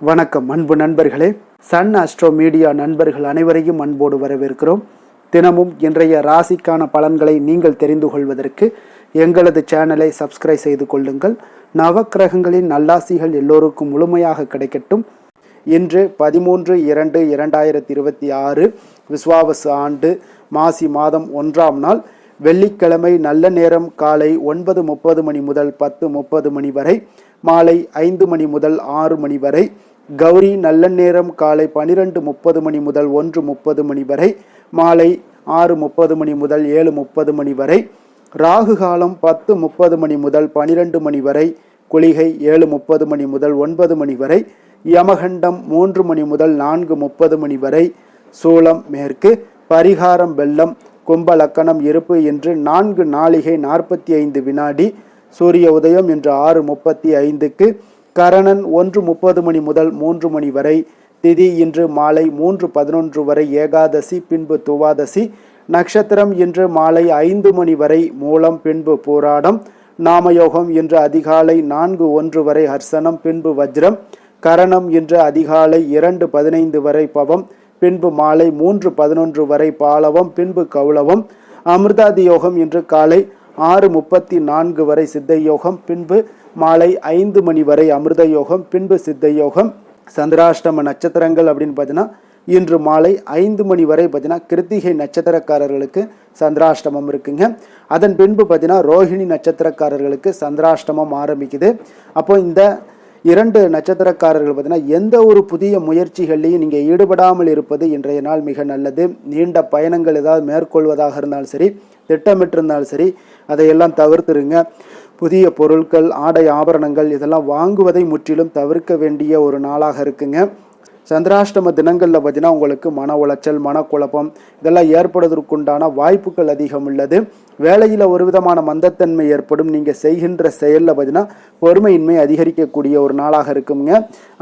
வணக்கம் அன்பு நண்பர்களே. சன் அஸ்ட்ரோ மீடியா நண்பர்கள் அனைவரையும் அன்போடு வரவேற்கிறோம். தினமும் இன்றைய ராசிக்கான பலன்களை நீங்கள் தெரிந்து கொள்வதற்கு எங்களது சேனலை சப்ஸ்கிரைப் செய்து கொள்ளுங்கள். நவக்கிரகங்களின் நல்லாசிகள் எல்லோருக்கும் முழுமையாக கிடைக்கட்டும். இன்று 13/2/2026 விஸ்வாவசு ஆண்டு மாசி மாதம் 1ஆம் நாள் வெள்ளிக்கிழமை. நல்ல நேரம் காலை 9:30 மணி முதல் 10:30 மணி வரை, மாலை 5 மணி முதல் 6 மணி வரை. கௌரி நல்ல நேரம் காலை 12:30 மணி முதல் 1:30 மணி வரை, மாலை 6:30 மணி முதல் 7:30 மணி வரை. ராகு காலம் 10:30 மணி முதல் 12 மணி வரை, குளிகை 7:30 மணி முதல் 9 மணி வரை, யமகண்டம் 3 மணி முதல் 4:30 மணி வரை. சூலம் மேற்கு, பரிகாரம் வெள்ளம், கும்ப லக்கணம் இருப்பு என்று 4 நாளிகை 45 வினாடி. சூரிய உதயம் இன்று 6:35க்கு. கரணன் 1:30 மணி முதல் 3 மணி வரை. திதி இன்று மாலை 3:11 வரை ஏகாதசி, பின்பு துவாதசி. நட்சத்திரம் இன்று மாலை 5 மணி வரை மூலம், பின்பு பூராடம். நாமயோகம் இன்று அதிகாலை 4:01 வரை ஹர்சனம், பின்பு வஜ்ரம். கரணம் இன்று அதிகாலை 2:15 வரை பவம், பின்பு மாலை 3:11 வரை பாலவம், பின்பு கௌளவம். அமிர்தாதி யோகம் இன்று காலை 6:34 வரை சித்த யோகம், பின்பு மாலை 5 மணி வரை அமிர்த யோகம், பின்பு சித்த யோகம். சந்திராஷ்டம நட்சத்திரங்கள் அப்படின்னு பார்த்தீங்கன்னா இன்று மாலை 5 மணி வரை பார்த்தீங்கன்னா கிருத்திகை நட்சத்திரக்காரர்களுக்கு சந்திராஷ்டமம் இருக்குங்க. அதன் பின்பு பார்த்தீங்கன்னா ரோஹிணி நட்சத்திரக்காரர்களுக்கு சந்திராஷ்டமம் ஆரம்பிக்குது. அப்போ இந்த 2 நட்சத்திரக்காரர்கள் பார்த்தீங்கன்னா எந்த ஒரு புதிய முயற்சிகள்லையும் நீங்கள் ஈடுபடாமல் இருப்பது இன்றைய நாள் மிக நல்லது. நீண்ட பயணங்கள் ஏதாவது மேற்கொள்வதாக இருந்தாலும் சரி, திட்டமிட்டிருந்தாலும் சரி, அதையெல்லாம் தவிர்த்துருங்க. புதிய பொருட்கள், ஆடை ஆபரணங்கள் இதெல்லாம் வாங்குவதை முற்றிலும் தவிர்க்க வேண்டிய ஒரு நாளாக இருக்குங்க. சந்திராஷ்டம தினங்களில் பார்த்தீங்கன்னா உங்களுக்கு மன உளைச்சல், மனக்குழப்பம் இதெல்லாம் ஏற்படுவதற்குண்டான வாய்ப்புகள் அதிகம் உள்ளது. வேலையில் ஒரு விதமான மந்தத்தன்மை ஏற்படும். நீங்கள் செய்கின்ற செயலில் பார்த்தீங்கன்னா பொறுமையின்மை அதிகரிக்கக்கூடிய ஒரு நாளாக இருக்குங்க.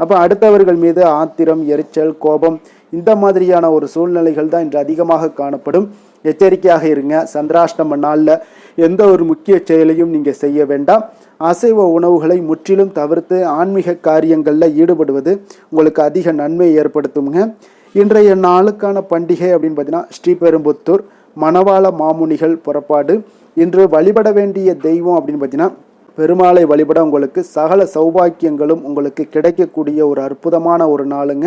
அப்போ அடுத்தவர்கள் மீது ஆத்திரம், எரிச்சல், கோபம் இந்த மாதிரியான ஒரு சூழ்நிலைகள் தான் இன்று அதிகமாக காணப்படும். எச்சரிக்கையாக இருங்க. சந்திராஷ்டம நாளில் எந்த ஒரு முக்கிய செயலையும் நீங்கள் செய்ய வேண்டாம். அசைவ உணவுகளை முற்றிலும் தவிர்த்து ஆன்மீக காரியங்களில் ஈடுபடுவது உங்களுக்கு அதிக நன்மை ஏற்படுத்துங்க. இன்றைய நாளுக்கான பண்டிகை அப்படின்னு பார்த்தீங்கன்னா ஸ்ரீபெரும்புத்தூர் மணவாள மாமுனிகள் புறப்பாடு. இன்று வழிபட வேண்டிய தெய்வம் அப்படின்னு பார்த்தீங்கன்னா பெருமாளை வழிபட உங்களுக்கு சகல சௌபாக்கியங்களும் உங்களுக்கு கிடைக்கக்கூடிய ஒரு அற்புதமான ஒரு நாளுங்க.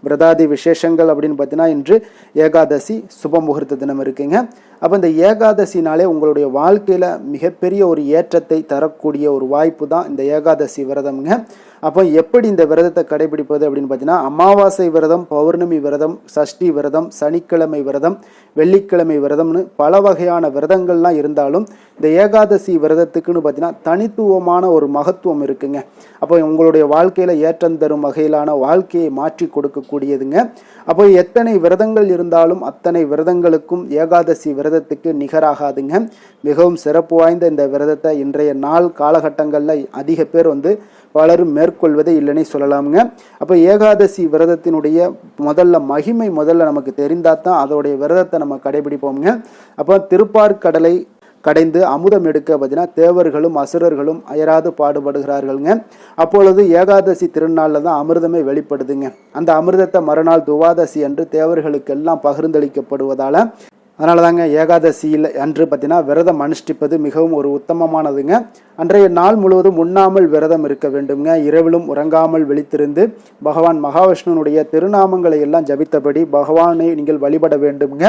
விரதாதி விசேஷங்கள் அப்படின்னு பார்த்தீங்கன்னா இன்று ஏகாதசி சுப முகூர்த்த தினம் இருக்குங்க. அப்போ இந்த ஏகாதசினாலே உங்களுடைய வாழ்க்கையில் மிகப்பெரிய ஒரு ஏற்றத்தை தரக்கூடிய ஒரு வாய்ப்பு தான் இந்த ஏகாதசி விரதம்ங்க. அப்போ எப்படி இந்த விரதத்தை கடைபிடிப்பது அப்படின்னு பார்த்தீங்கன்னா அமாவாசை விரதம், பௌர்ணமி விரதம், சஷ்டி விரதம், சனிக்கிழமை விரதம், வெள்ளிக்கிழமை விரதம்னு பல வகையான விரதங்கள்லாம் இருந்தாலும் இந்த ஏகாதசி விரதத்துக்குன்னு பார்த்தீங்கன்னா தனித்துவமான ஒரு மகத்துவம் இருக்குங்க. அப்போ உங்களுடைய வாழ்க்கையில் ஏற்றம் தரும் வகையிலான வாழ்க்கையை மாற்றி கொடுக்கக்கூடியதுங்க. அப்போ எத்தனை விரதங்கள் இருந்தாலும் அத்தனை விரதங்களுக்கும் ஏகாதசி விரதத்துக்கு நிகராகாதுங்க. மிகவும் சிறப்பு வாய்ந்த இந்த விரதத்தை இன்றைய நாள் காலகட்டங்களில் அதிக பேர் பலரும் மேற்கொள்வதே இல்லைன்னு சொல்லலாமுங்க. அப்போ ஏகாதசி விரதத்தினுடைய மகிமை நமக்கு தெரிந்தால் தான் அதோடைய விரதத்தை நம்ம கடைபிடிப்போம்ங்க. அப்போ திருப்பார்கடலை கடைந்து அமுதம் எடுக்க பார்த்தீங்கன்னா தேவர்களும் அசுரர்களும் அயராது பாடுபடுகிறார்கள்ங்க. அப்பொழுது ஏகாதசி திருநாளில் தான் அமிர்தமே வெளிப்படுதுங்க. அந்த அமிர்தத்தை மறுநாள் துவாதசி அன்று தேவர்களுக்கெல்லாம் பகிர்ந்தளிக்கப்படுவதால் அதனால தாங்க ஏகாதசியில் அன்று பார்த்தீங்கன்னா விரதம் அனுஷ்டிப்பது மிகவும் ஒரு உத்தமமானதுங்க. அன்றைய நாள் முழுவதும் உண்ணாமல் விரதம் இருக்க வேண்டுங்க. இரவிலும் உறங்காமல் விழித்திருந்து பகவான் மகாவிஷ்ணுனுடைய திருநாமங்களை எல்லாம் ஜபித்தபடி பகவானை நீங்கள் வழிபட வேண்டுங்க.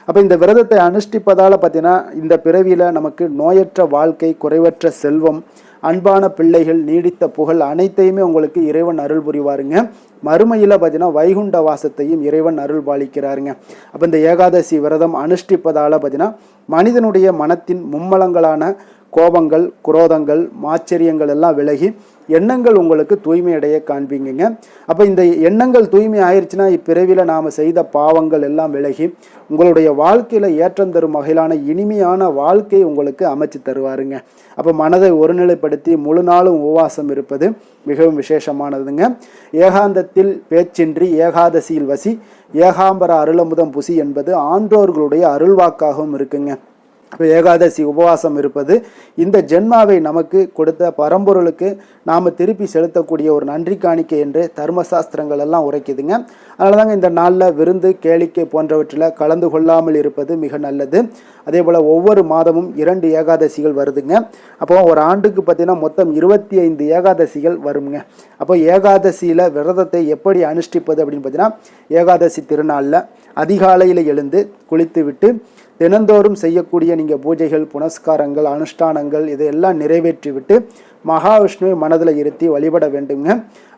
அப்போ இந்த விரதத்தை அனுஷ்டிப்பதால் பார்த்தீங்கன்னா இந்த பிறவியில் நமக்கு நோயற்ற வாழ்க்கை, குறைவற்ற செல்வம், அன்பான பிள்ளைகள், நீடித்த புகழ் அனைத்தையுமே உங்களுக்கு இறைவன் அருள் புரிவாருங்க. மறுமையில் பார்த்தீங்கன்னா வைகுண்ட வாசத்தையும் இறைவன் அருள் பாலிக்கிறாருங்க. அப்போ இந்த ஏகாதசி விரதம் அனுஷ்டிப்பதால் பார்த்தீங்கன்னா மனிதனுடைய மனத்தின் மும்மலங்களான கோபங்கள், குரோதங்கள், மாச்சரியங்கள் எல்லாம் விலகி எண்ணங்கள் உங்களுக்கு தூய்மையடைய காண்பீங்க. அப்போ இந்த எண்ணங்கள் தூய்மை ஆயிடுச்சுன்னா இப்பிறவியில் நாம் செய்த பாவங்கள் எல்லாம் விலகி உங்களுடைய வாழ்க்கையில் ஏற்றம் தரும் வகையிலான இனிமையான வாழ்க்கை உங்களுக்கு அமைச்சு தருவாருங்க. அப்போ மனதை ஒருநிலைப்படுத்தி முழு நாளும் உபவாசம் இருப்பது மிகவும் விசேஷமானதுங்க. ஏகாந்தத்தில் பேச்சின்றி ஏகாதசியில் வசி, ஏகாம்பர அருளமுதம் புசி என்பது ஆன்றோர்களுடைய அருள்வாக்காகவும் இருக்குங்க. ஏகாதசி உபவாசம் இருப்பது இந்த ஜென்மாவை நமக்கு கொடுத்த பரம்பொருளுக்கு நாம் திருப்பி செலுத்தக்கூடிய ஒரு நன்றி காணிக்கை என்று தர்மசாஸ்திரங்கள் எல்லாம் உரைக்குதுங்க. அதனால தாங்க இந்த நாளில் விருந்து கேளிக்கை போன்றவற்றில் கலந்து கொள்ளாமல் இருப்பது மிக நல்லது. அதே போல் ஒவ்வொரு மாதமும் 2 ஏகாதசிகள் வருதுங்க. அப்போ ஒரு ஆண்டுக்கு பார்த்தீங்கன்னா மொத்தம் 25 ஏகாதசிகள் வருங்க. அப்போ ஏகாதசியில் விரதத்தை எப்படி அனுஷ்டிப்பது அப்படின்னு பார்த்தீங்கன்னா, ஏகாதசி திருநாளில் அதிகாலையில் எழுந்து குளித்து விட்டு தினந்தோறும் செய்யக்கூடிய நீங்கள் பூஜைகள், புனஸ்காரங்கள், அனுஷ்டானங்கள் இதையெல்லாம் நிறைவேற்றி விட்டு மகாவிஷ்ணுவை மனதில் இருத்தி வழிபட வேண்டுங்க.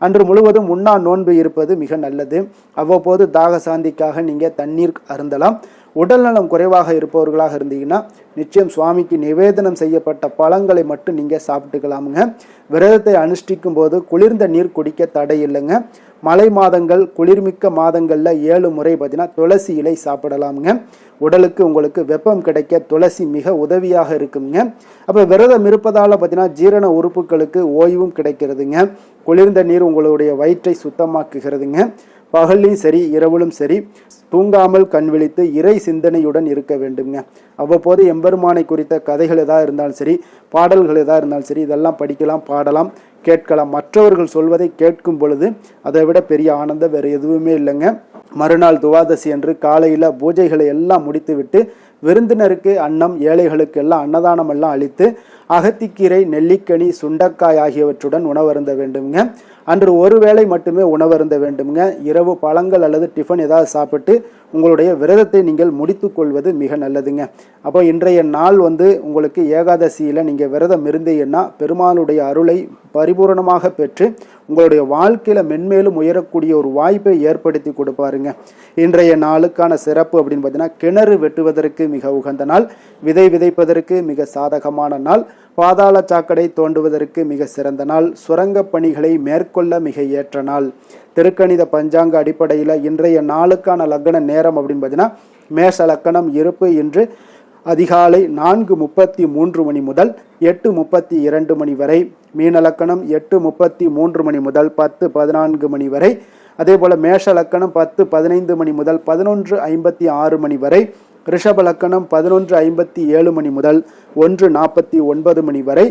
அன்று முழுவதும் உண்ணா நோன்பு இருப்பது மிக நல்லது. அவ்வப்போது தாக சாந்திக்காக நீங்கள் தண்ணீர் அருந்தலாம். உடல்நலம் குறைவாக இருப்பவர்களாக இருந்தீங்கன்னா நிச்சயம் சுவாமிக்கு நிவேதனம் செய்யப்பட்ட பழங்களை மட்டும் நீங்கள் சாப்பிட்டுக்கலாமுங்க. விரதத்தை அனுஷ்டிக்கும் போது குளிர்ந்த நீர் குடிக்க தடை இல்லைங்க. மழை மாதங்கள், குளிர்மிக்க மாதங்களில் 7 முறை பார்த்தீங்கன்னா துளசி இலை சாப்பிடலாமுங்க. உடலுக்கு உங்களுக்கு வெப்பம் கிடைக்க துளசி மிக உதவியாக இருக்குங்க. அப்போ விரதம் இருப்பதால் பார்த்தீங்கன்னா ஜீரண உறுப்புகளுக்கு ஓய்வும் கிடைக்கிறதுங்க. குளிர்ந்த நீர் உங்களுடைய வயிற்றை சுத்தமாக்குகிறதுங்க. பகல்லையும் சரி இரவிலும் சரி தூங்காமல் கண் விழித்து இறை சிந்தனையுடன் இருக்க வேண்டுங்க. அவ்வப்போது எம்பெருமானை குறித்த கதைகள் எதாக இருந்தாலும் சரி, பாடல்கள் எதாக இருந்தாலும் சரி, இதெல்லாம் படிக்கலாம், பாடலாம், கேட்கலாம். மற்றவர்கள் சொல்வதை கேட்கும் பொழுது அதை விட பெரிய ஆனந்தம் வேறு எதுவுமே இல்லைங்க. மறுநாள் துவாதசி அன்று காலையில் பூஜைகளை எல்லாம் முடித்துவிட்டு விருந்தினருக்கு அன்னம், ஏழைகளுக்கு எல்லாம் அன்னதானம் எல்லாம் அளித்து அகத்திக்கீரை, நெல்லிக்கனி, சுண்டக்காய் ஆகியவற்றுடன் உணவருந்த வேண்டுங்க. அன்று ஒரு வேளை மட்டுமே உணவருந்த வேண்டுங்க. இரவு பழங்கள் அல்லது டிஃபன் ஏதாவது சாப்பிட்டு உங்களுடைய விரதத்தை நீங்கள் முடித்து கொள்வது மிக நல்லதுங்க. அப்போ இன்றைய நாள் உங்களுக்கு ஏகாதசியில் நீங்கள் விரதம் இருந்தீங்கன்னா பெருமானுடைய அருளை பரிபூரணமாக பெற்று உங்களுடைய வாழ்க்கையில் மென்மேலும் உயரக்கூடிய ஒரு வாய்ப்பை ஏற்படுத்தி கொடுப்பாருங்க. இன்றைய நாளுக்கான சிறப்பு அப்படின்னு பார்த்தீங்கன்னா, கிணறு வெட்டுவதற்கு மிக உகந்த நாள், விதை விதைப்பதற்கு மிக சாதகமான நாள், பாதாள சாக்கடை தோண்டுவதற்கு மிக சிறந்த நாள், சுரங்க பணிகளை மேற்கொள்ள மிக ஏற்ற நாள். திருக்கணித பஞ்சாங்க அடிப்படையில் இன்றைய நாளுக்கான லக்ன நேரம் அப்படின்னு பார்த்தீங்கன்னா, மேஷ லக்கணம் இருப்பு இன்று அதிகாலை 4:33 மணி முதல் 8:32 மணி வரை, மீன லக்கணம் 8:33 மணி முதல் 10:14 மணி வரை, அதே போல் மேஷ லக்கணம் 10:15 மணி முதல் 11:56 மணி வரை, ரிஷப லக்கணம் 11:57 மணி முதல் 1:49 மணி வரை,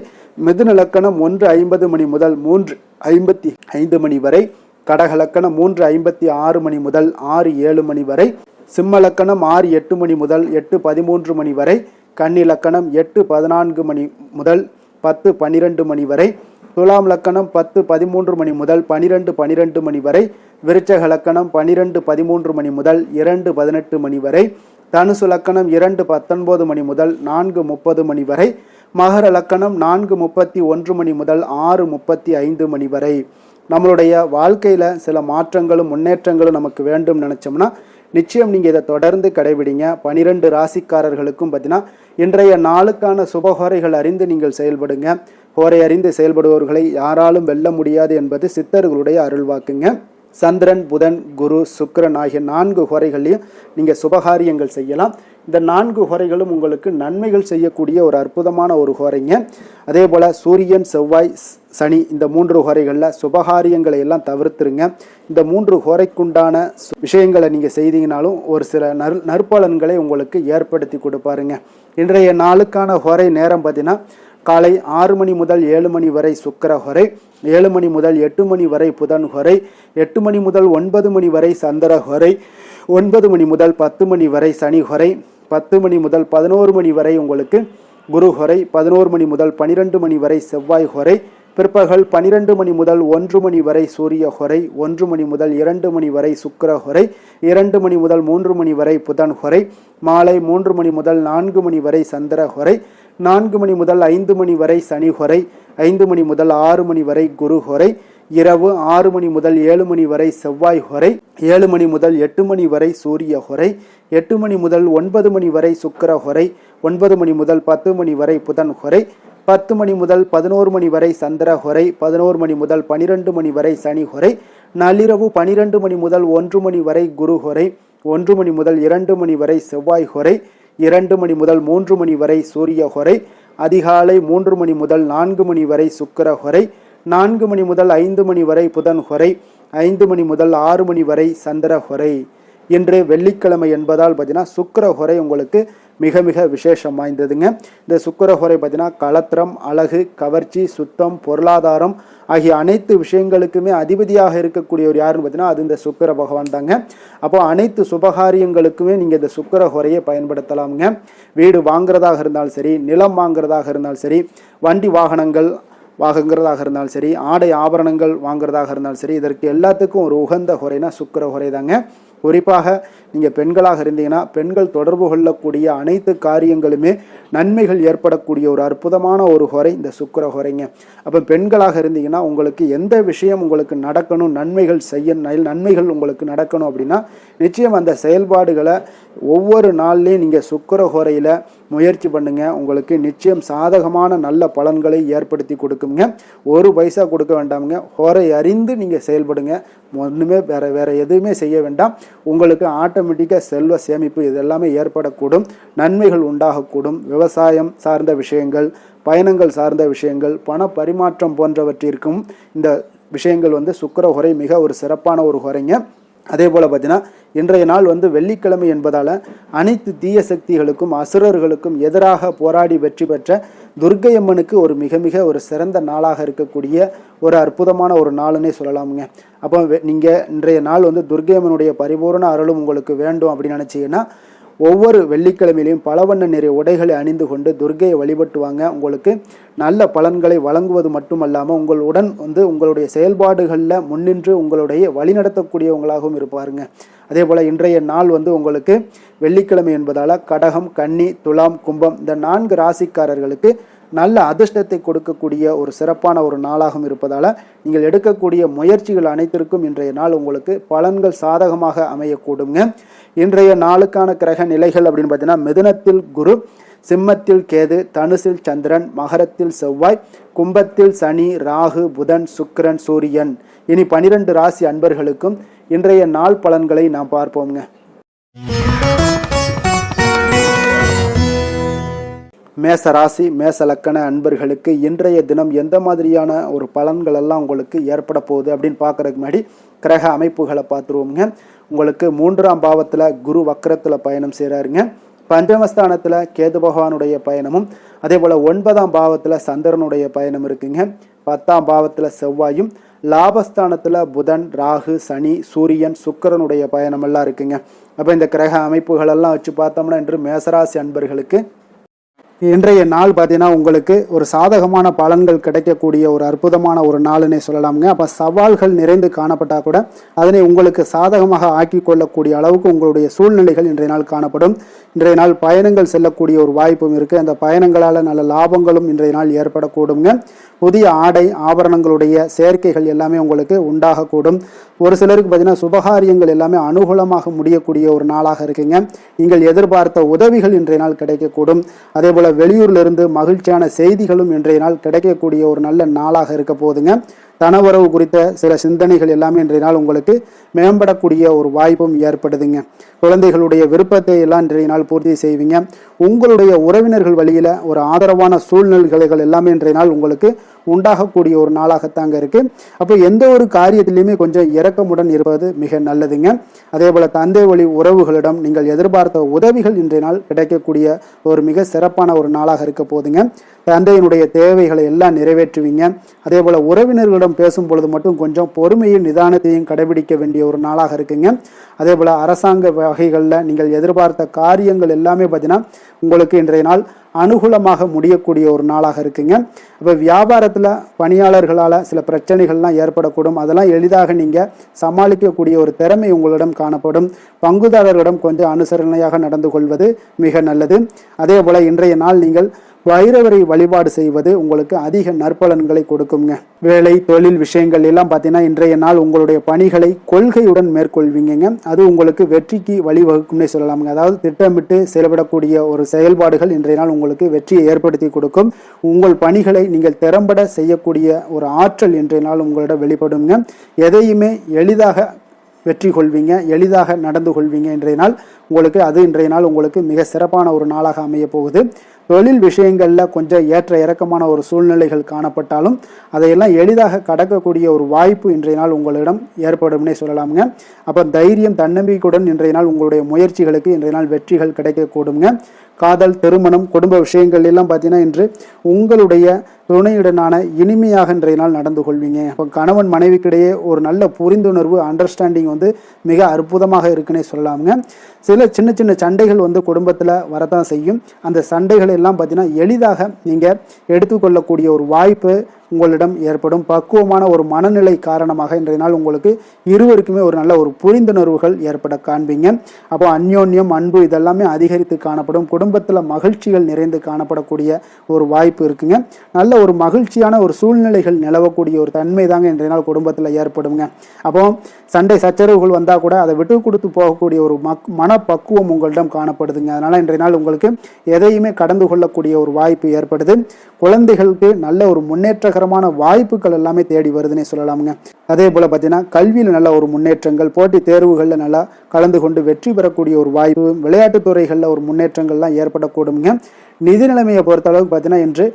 மிதுன லக்கணம் 1:50 மணி முதல் 3:55 மணி வரை, கடக லக்கணம் 3:56 மணி முதல் 6:07 மணி வரை, சிம்ம லக்கணம் 6:08 மணி முதல் 8:13 மணி வரை, கன்னி லக்கணம் 8:14 மணி முதல் 10:12 மணி வரை, துலாம் லக்கணம் 10:13 மணி முதல் 12:12 மணி வரை, விருச்சக லக்கணம் 12:13 மணி முதல் 2:18 மணி வரை, தனுசு லக்கணம் 2:19 மணி முதல் 4:30 மணி வரை, மகர லக்கணம் 4:31 மணி முதல் 6:35 மணி வரை. நம்மளுடைய வாழ்க்கையில் சில மாற்றங்களும் முன்னேற்றங்களும் நமக்கு வேண்டும் நினச்சோம்னா நிச்சயம் நீங்கள் இதை தொடர்ந்து கடைபிடிங்க. 12 ராசிக்காரர்களுக்கும் பார்த்தீங்கன்னா இன்றைய நாளுக்கான சுபஹோரைகள் அறிந்து நீங்கள் செயல்படுங்க. ஹோரை அறிந்து செயல்படுபவர்களை யாராலும் வெல்ல முடியாது என்பது சித்தர்களுடைய அருள்வாக்குங்க. சந்திரன், புதன், குரு, சுக்கிரன் ஆகிய 4 ஹோரைகளையும் நீங்கள் சுபகாரியங்கள் செய்யலாம். இந்த 4 ஹோரைகளும் உங்களுக்கு நன்மைகள் செய்யக்கூடிய ஒரு அற்புதமான ஒரு ஹோரைங்க. அதே போல் சூரியன், செவ்வாய், சனி இந்த 3 ஹோரைகளில் சுபகாரியங்களை எல்லாம் தவிர்த்துருங்க. இந்த 3 ஹோரைக்குண்டான விஷயங்களை நீங்கள் செய்தீங்கனாலும் ஒரு சில நற்பலன்களை உங்களுக்கு ஏற்படுத்தி கொடுப்பாருங்க. இன்றைய நாளுக்கான ஹோரை நேரம் பார்த்தீங்கன்னா, காலை 6 மணி முதல் 7 மணி வரை சுக்கிர ஹோரை, 7 மணி முதல் 8 மணி வரை புதன் ஹோரை, 8 மணி முதல் 9 மணி வரை சந்திர ஹோரை, 9 மணி முதல் 10 மணி வரை சனி ஹோரை, 10 மணி முதல் 11 மணி வரை உங்களுக்கு குரு ஹோரை, 11 மணி முதல் 12 மணி வரை செவ்வாய் ஹோரை, பிற்பகல் 12 மணி முதல் 1 மணி வரை சூரிய ஹோரை, 1 மணி முதல் 2 மணி வரை சுக்கிர ஹோரை, 2 மணி முதல் 3 மணி வரை புதன் ஹோரை, மாலை 3 மணி முதல் 4 மணி வரை சந்திர ஹோரை, 4 மணி முதல் 5 மணி வரை சனி ஹோரை, 5 மணி முதல் 6 மணி வரை குரு ஹோரை, இரவு 6 மணி முதல் 7 மணி வரை செவ்வாய் ஹோரை, 7 மணி முதல் 8 மணி வரை சூரிய ஹோரை, 8 மணி முதல் 9 மணி வரை சுக்கிர ஹோரை, 9 மணி முதல் 10 மணி வரை புதன் ஹோரை, 10 மணி முதல் 11 மணி வரை சந்திர ஹோரை, 11 மணி முதல் 12 மணி வரை சனி ஹோரை, நள்ளிரவு 12 மணி முதல் 1 மணி வரை குரு ஹோரை, 1 மணி முதல் 2 மணி வரை செவ்வாய் ஹோரை, 2 மணி முதல் 3 மணி வரை சூரிய ஹோரை, அதிகாலை 3 மணி முதல் 4 மணி வரை சுக்கிர ஹோரை, 4 மணி முதல் 5 மணி வரை புதன் ஹோரை, 5 மணி முதல் 6 மணி வரை சந்திர ஹோரை. இன்று வெள்ளிக்கிழமை என்பதால் பார்த்தீங்கன்னா சுக்கிர ஹோரை உங்களுக்கு மிக மிக விசேஷம் வாய்ந்ததுங்க. இந்த சுக்கிரஹோரை பார்த்தீங்கன்னா களத்திரம், அழகு, கவர்ச்சி, சுத்தம், பொருளாதாரம் ஆகிய அனைத்து விஷயங்களுக்குமே அதிபதியாக இருக்கக்கூடியவர் யாருன்னு பார்த்தீங்கன்னா அது இந்த சுக்கிர பகவான் தாங்க. அப்போ அனைத்து சுபகாரியங்களுக்குமே நீங்கள் இந்த சுக்கிரஹோரையை பயன்படுத்தலாமுங்க. வீடு வாங்குறதாக இருந்தாலும் சரி, நிலம் வாங்குறதாக இருந்தாலும் சரி, வண்டி வாகனங்கள் வாங்குறதாக இருந்தாலும் சரி, ஆடை ஆபரணங்கள் வாங்குறதாக இருந்தாலும் சரி, இதற்கு எல்லாத்துக்கும் ஒரு உகந்த ஹோரைனா சுக்கிரஹோரை தாங்க. குறிப்பாக நீங்கள் பெண்களாக இருந்தீங்கன்னா பெண்கள் தொடர்பு கொள்ளக்கூடிய அனைத்து காரியங்களுமே நன்மைகள் ஏற்படக்கூடிய ஒரு அற்புதமான ஒரு ஹோரை இந்த சுக்கிரஹோரைங்க. அப்போ பெண்களாக இருந்தீங்கன்னா உங்களுக்கு எந்த விஷயம் உங்களுக்கு நடக்கணும், நன்மைகள் உங்களுக்கு நடக்கணும் அப்படின்னா நிச்சயம் அந்த செயல்பாடுகளை ஒவ்வொரு நாள்லேயும் நீங்கள் சுக்கிரஹோரையில் முயற்சி பண்ணுங்க. உங்களுக்கு நிச்சயம் சாதகமான நல்ல பலன்களை ஏற்படுத்தி கொடுக்குங்க. ஒரு பைசா கொடுக்க வேண்டாமுங்க. ஹோரை அறிந்து நீங்கள் செயல்படுங்க. ஒன்றுமே வேற எதுவுமே செய்ய வேண்டாம். உங்களுக்கு ஆட்டோமேட்டிக்காக செல்வ சேமிப்பு இதெல்லாமே ஏற்படக்கூடும். நன்மைகள் உண்டாகக்கூடும். விவசாயம் சார்ந்த விஷயங்கள், பயணங்கள் சார்ந்த விஷயங்கள், பண பரிமாற்றம் போன்றவற்றிற்கும் இந்த விஷயங்கள் சுக்கிரஹோரை மிக ஒரு சிறப்பான ஒரு ஹோரைங்க. அதே போல் பார்த்தீங்கன்னா இன்றைய நாள் வெள்ளிக்கிழமை என்பதால் அனைத்து தீய சக்திகளுக்கும் அசுரர்களுக்கும் எதிராக போராடி வெற்றி பெற்ற துர்க்கை அம்மனுக்கு ஒரு மிக மிக ஒரு சிறந்த நாளாக இருக்கக்கூடிய ஒரு அற்புதமான ஒரு நாளுன்னே சொல்லலாமுங்க. அப்போ நீங்கள் இன்றைய நாள் துர்க்கை அம்மனுடைய பரிபூர்ண அருளும் உங்களுக்கு வேண்டும் அப்படின்னு நினச்சிங்கன்னா ஒவ்வொரு வெள்ளிக்கிழமையிலையும் பல வண்ண நிறைய உடைகளை அணிந்து கொண்டு துர்க்கையை வழிபட்டு வாங்க. உங்களுக்கு நல்ல பலன்களை வழங்குவது மட்டுமல்லாமல் உங்களுடன் உங்களுடைய செயல்பாடுகளில் முன்னின்று உங்களுடைய வழிநடத்தக்கூடியவங்களாகவும் இருப்பாருங்க. அதே போல் இன்றைய நாள் உங்களுக்கு வெள்ளிக்கிழமை என்பதால் கடகம், கன்னி, துலாம், கும்பம் இந்த 4 ராசிக்காரர்களுக்கு நல்ல அதிர்ஷ்டத்தை கொடுக்கக்கூடிய ஒரு சிறப்பான ஒரு நாளாகவும் இருப்பதால் நீங்கள் எடுக்கக்கூடிய முயற்சிகள் அனைத்திற்கும் இன்றைய நாள் உங்களுக்கு பலன்கள் சாதகமாக அமையக்கூடுங்க. இன்றைய நாளுக்கான கிரக நிலைகள் அப்படின்னு பார்த்தீங்கன்னா மிதுனத்தில் குரு, சிம்மத்தில் கேது, தனுசில் சந்திரன், மகரத்தில் செவ்வாய், கும்பத்தில் சனி, ராகு, புதன், சுக்கிரன், சூரியன். இனி 12 ராசி அன்பர்களுக்கும் இன்றைய நாள் பலன்களை நாம் பார்ப்போங்க. மேச ராசி மேச லக்கண அன்பர்களுக்கு இன்றைய தினம் எந்த மாதிரியான ஒரு பலன்கள் எல்லாம் உங்களுக்கு ஏற்பட போகுது அப்படின்னு பார்க்கறதுக்கு முன்னாடி கிரக அமைப்புகளை பார்த்துருவோங்க. உங்களுக்கு 3ஆம் பாவத்தில் குரு வக்கரத்தில் பயணம் செய்கிறாருங்க. பஞ்சமஸ்தானத்தில் கேது பகவானுடைய பயணமும், அதே போல் 9ஆம் பாவத்தில் சந்திரனுடைய பயணம் இருக்குங்க. 10ஆம் பாவத்தில் செவ்வாயும், லாபஸ்தானத்தில் புதன், ராகு, சனி, சூரியன், சுக்கிரனுடைய பயணம் எல்லாம் இருக்குங்க. அப்போ இந்த கிரக அமைப்புகளெல்லாம் வச்சு பார்த்தோம்னா இன்று மேசராசி அன்பர்களுக்கு இன்றைய நாள் பார்த்தீங்கன்னா உங்களுக்கு ஒரு சாதகமான பலன்கள் கிடைக்கக்கூடிய ஒரு அற்புதமான ஒரு நாளுன்னே சொல்லலாமுங்க. அப்போ சவால்கள் நிறைந்து காணப்பட்டால் கூட அதனை உங்களுக்கு சாதகமாக ஆக்கி கொள்ளக்கூடிய அளவுக்கு உங்களுடைய சூழ்நிலைகள் இன்றைய நாள் காணப்படும். இன்றைய நாள் பயணங்கள் செல்லக்கூடிய ஒரு வாய்ப்பும் இருக்குது. அந்த பயணங்களால் நல்ல லாபங்களும் இன்றைய நாள் ஏற்படக்கூடுங்க. புதிய ஆடை ஆபரணங்களுடைய சேர்க்கைகள் எல்லாமே உங்களுக்கு உண்டாகக்கூடும். ஒரு சிலருக்கு பார்த்தீங்கன்னா சுபகாரியங்கள் எல்லாமே அனுகூலமாக முடியக்கூடிய ஒரு நாளாக இருக்குங்க. நீங்கள் எதிர்பார்த்த உதவிகள் இன்றைய நாள் கிடைக்கக்கூடும். அதே போல் வெளியூர்லேருந்து மகிழ்ச்சியான செய்திகளும் இன்றைய நாள் கிடைக்கக்கூடிய ஒரு நல்ல நாளாக இருக்க போதுங்க. தனவரவு குறித்த சில சிந்தனைகள் எல்லாமே இன்றைய நாள் உங்களுக்கு மேம்படக்கூடிய ஒரு வாய்ப்பும் ஏற்படுதுங்க. குழந்தைகளுடைய விருப்பத்தை எல்லாம் இன்றைய நாள் பூர்த்தி செய்வீங்க. உங்களுடைய உறவினர்கள் வழியில் ஒரு ஆதரவான சூழ்நிலைகள் எல்லாமே இன்றைய நாள் உங்களுக்கு உண்டாகக்கூடிய ஒரு நாளாகத்தாங்க இருக்கு. அப்போ எந்த ஒரு காரியத்திலையுமே கொஞ்சம் இரக்கமுடன் இருப்பது மிக நல்லதுங்க. அதே போல தந்தை வழி உறவுகளிடம் நீங்கள் எதிர்பார்த்த உதவிகள் இன்றைய நாள் கிடைக்கக்கூடிய ஒரு மிக சிறப்பான ஒரு நாளாக இருக்க போதுங்க. தந்தையினுடைய தேவைகளை எல்லாம் நிறைவேற்றுவீங்க. அதே போல உறவினர்களிடம் பேசும் பொழுது மட்டும் கொஞ்சம் பொறுமையும் நிதானத்தையும் கடைபிடிக்க வேண்டிய ஒரு நாளாக இருக்குங்க. அதே போல அரசாங்க வகைகளில் நீங்கள் எதிர்பார்த்த காரியங்கள் எல்லாமே பார்த்தீங்கன்னா உங்களுக்கு இன்றைய நாள் அனுகூலமாக முடியக்கூடிய ஒரு நாளாக இருக்குங்க. அப்போ வியாபாரத்தில் பணியாளர்களால் சில பிரச்சனைகள்லாம் ஏற்படக்கூடும். அதெல்லாம் எளிதாக நீங்கள் சமாளிக்கக்கூடிய ஒரு திறமை உங்களிடம் காணப்படும். பங்குதாரர்களிடம் கொஞ்சம் அனுசரணையாக நடந்து கொள்வது மிக நல்லது. அதே போல் இன்றைய நாள் நீங்கள் வைரவரை வழிபாடு செய்வது உங்களுக்கு அதிக நற்பலன்களை கொடுக்குங்க. வேலை தொழில் விஷயங்கள் எல்லாம் பார்த்தீங்கன்னா இன்றைய நாள் உங்களுடைய பணிகளை கொள்கையுடன் மேற்கொள்வீங்க. அது உங்களுக்கு வெற்றிக்கு வழிவகுக்கும்னே சொல்லலாமுங்க. அதாவது திட்டமிட்டு செயல்படக்கூடிய ஒரு செயல்பாடுகள் இன்றைய நாள் உங்களுக்கு வெற்றியை ஏற்படுத்தி கொடுக்கும். உங்கள் பணிகளை நீங்கள் திறம்பட செய்யக்கூடிய ஒரு ஆற்றல் இன்றைய நாள் உங்களிடம் வெளிப்படுங்க. எதையுமே எளிதாக வெற்றி கொள்வீங்க, எளிதாக நடந்து கொள்வீங்க. இன்றைய நாள் உங்களுக்கு இன்றைய நாள் உங்களுக்கு மிக சிறப்பான ஒரு நாளாக அமைய போகுது. தொழில் விஷயங்களில் கொஞ்சம் ஏற்ற இறக்கமான ஒரு சூழ்நிலைகள் காணப்பட்டாலும் அதையெல்லாம் எளிதாக கடக்கக்கூடிய ஒரு வாய்ப்பு இன்றைய நாள் உங்களிடம் ஏற்படும்னே சொல்லலாமுங்க. அப்போ தைரியம் தன்னம்பிக்கையுடன் இன்றைய நாள் உங்களுடைய முயற்சிகளுக்கு இன்றைய நாள் வெற்றிகள் கிடைக்கக்கூடுங்க. காதல், திருமணம், குடும்ப விஷயங்கள் எல்லாம் பார்த்தீங்கன்னா இன்று உங்களுடைய துணையுடனான இனிமையாக இன்றைய நாள் நடந்து கொள்வீங்க. அப்போ கணவன் மனைவிக்கிடையே ஒரு நல்ல புரிந்துணர்வு, அண்டர்ஸ்டாண்டிங் மிக அற்புதமாக இருக்குன்னே சொல்லலாமுங்க. சில சின்ன சின்ன சண்டைகள் குடும்பத்தில் வரத்தான் செய்யும். அந்த சண்டைகள் எல்லாம் பார்த்தீங்கன்னா எளிதாக நீங்கள் எடுத்துக்கொள்ளக்கூடிய ஒரு வாய்ப்பு உங்களிடம் ஏற்படும். பக்குவமான ஒரு மனநிலை காரணமாக இன்றைய நாள் உங்களுக்கு இருவருக்குமே ஒரு நல்ல ஒரு புரிந்துணர்வுகள் ஏற்பட காண்பீங்க. அப்போ அந்யோன்யம், அன்பு இதெல்லாமே அதிகரித்து காணப்படும். குடும்பத்தில் மகிழ்ச்சிகள் நிறைந்து காணப்படக்கூடிய ஒரு வாய்ப்பு இருக்குங்க. நல்ல ஒரு மகிழ்ச்சியான ஒரு சூழ்நிலைகள் நிலவக்கூடிய ஒரு தன்மை தாங்க இன்றைய நாள் குடும்பத்தில் ஏற்படுங்க. அப்போ சண்டை சச்சரவுகள் வந்தால் கூட அதை விட்டு கொடுத்து போகக்கூடிய ஒரு மனப்பக்குவம் உங்களிடம் காணப்படுதுங்க. அதனால் இன்றைய நாள் உங்களுக்கு எதையுமே கடந்து கொள்ளக்கூடிய ஒரு வாய்ப்பு ஏற்படுது. குழந்தைகளுக்கு நல்ல ஒரு முன்னேற்றகரமான வாய்ப்புகள் எல்லாமே தேடி வருதுன்னே சொல்லலாமுங்க. அதே போல் பார்த்தீங்கன்னா கல்வியில் நல்ல ஒரு முன்னேற்றங்கள், போட்டி தேர்வுகளில் நல்லா கலந்து கொண்டு வெற்றி பெறக்கூடிய ஒரு வாய்ப்பு, விளையாட்டுத் துறைகளில் ஒரு முன்னேற்றங்கள்லாம் ஏற்படக்கூடுங்க. நிதி நிலைமையை பொறுத்த அளவுக்கு பார்த்தீங்கன்னா இன்று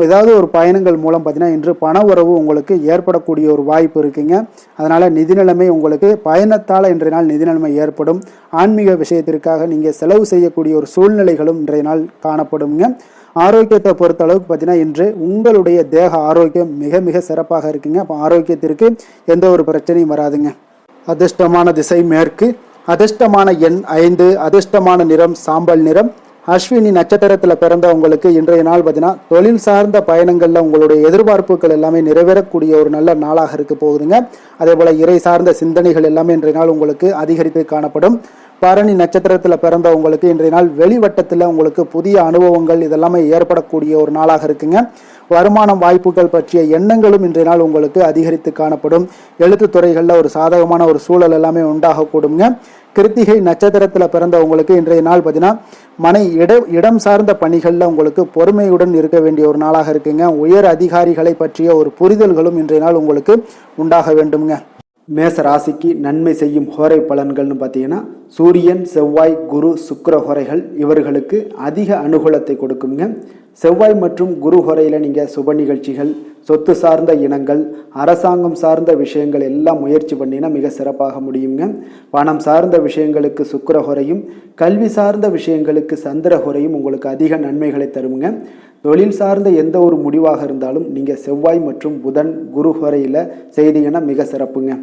ஏதாவது ஒரு பயணங்கள் மூலம் பார்த்தீங்கன்னா இன்று பண உறவு உங்களுக்கு ஏற்படக்கூடிய ஒரு வாய்ப்பு இருக்குங்க. அதனால் நிதி நிலைமை உங்களுக்கு பயணத்தால் இன்றைய நாள் நிதி நிலைமை ஏற்படும். ஆன்மீக விஷயத்திற்காக நீங்கள் செலவு செய்யக்கூடிய ஒரு சூழ்நிலைகளும் இன்றைய நாள் காணப்படுங்க. ஆரோக்கியத்தை பொறுத்த அளவுக்கு பார்த்தீங்கன்னா இன்று உங்களுடைய தேக ஆரோக்கியம் மிக மிக சிறப்பாக இருக்குங்க. அப்போ ஆரோக்கியத்திற்கு எந்த ஒரு பிரச்சனையும் வராதுங்க. அதிர்ஷ்டமான திசை மேற்கு, அதிர்ஷ்டமான எண் 5, அதிர்ஷ்டமான நிறம் சாம்பல் நிறம். அஸ்வினி நட்சத்திரத்தில் பிறந்தவங்களுக்கு இன்றைய நாள் பார்த்தீங்கன்னா தொழில் சார்ந்த பயணங்களில் உங்களுடைய எதிர்பார்ப்புகள் எல்லாமே நிறைவேறக்கூடிய ஒரு நல்ல நாளாக இருக்க போகுதுங்க. அதே போல் இறை சார்ந்த சிந்தனைகள் எல்லாமே இன்றைய நாள் உங்களுக்கு அதிகரித்து காணப்படும். பரணி நட்சத்திரத்தில் பிறந்தவங்களுக்கு இன்றைய நாள் வெளிவட்டத்தில் உங்களுக்கு புதிய அனுபவங்கள் இதெல்லாமே ஏற்படக்கூடிய ஒரு நாளாக இருக்குங்க. வருமானம் வாய்ப்புகள் பற்றிய எண்ணங்களும் இன்றைய நாள் உங்களுக்கு அதிகரித்து காணப்படும். எழுத்துத்துறைகளில் ஒரு சாதகமான ஒரு சூழல் எல்லாமே உண்டாகக்கூடுங்க. கிருத்திகை நட்சத்திரத்தில் பிறந்தவங்களுக்கு இன்றைய நாள் பார்த்தீங்கன்னா இடம் சார்ந்த பணிகளில் உங்களுக்கு பொறுமையுடன் இருக்க வேண்டிய ஒரு நாளாக இருக்குங்க. உயர் அதிகாரிகளை பற்றிய ஒரு புரிதல்களும் இன்றைய நாள் உங்களுக்கு உண்டாக வேண்டுங்க. மேச ராசிக்கு நன்மை செய்யும் ஹோரை பலன்கள்னு பார்த்தீங்கன்னா சூரியன், செவ்வாய், குரு, சுக்கிர ஹோரைகள் இவர்களுக்கு அதிக அனுகூலத்தை கொடுக்குங்க. செவ்வாய் மற்றும் குரு ஹோரையில் நீங்கள் சுப நிகழ்ச்சிகள், சொத்து சார்ந்த இனங்கள், அரசாங்கம் சார்ந்த விஷயங்கள் எல்லாம் முயற்சி பண்ணினா மிக சிறப்பாக முடியுங்க. பணம் சார்ந்த விஷயங்களுக்கு சுக்கிர ஹோரையும், கல்வி சார்ந்த விஷயங்களுக்கு சந்திர ஹோரையும் உங்களுக்கு அதிக நன்மைகளை தருங்க. தொழில் சார்ந்த எந்த ஒரு முடிவாக இருந்தாலும் நீங்கள் செவ்வாய் மற்றும் புதன், குரு ஹோரையில் செய்தீங்கன்னா மிக சிறப்புங்க.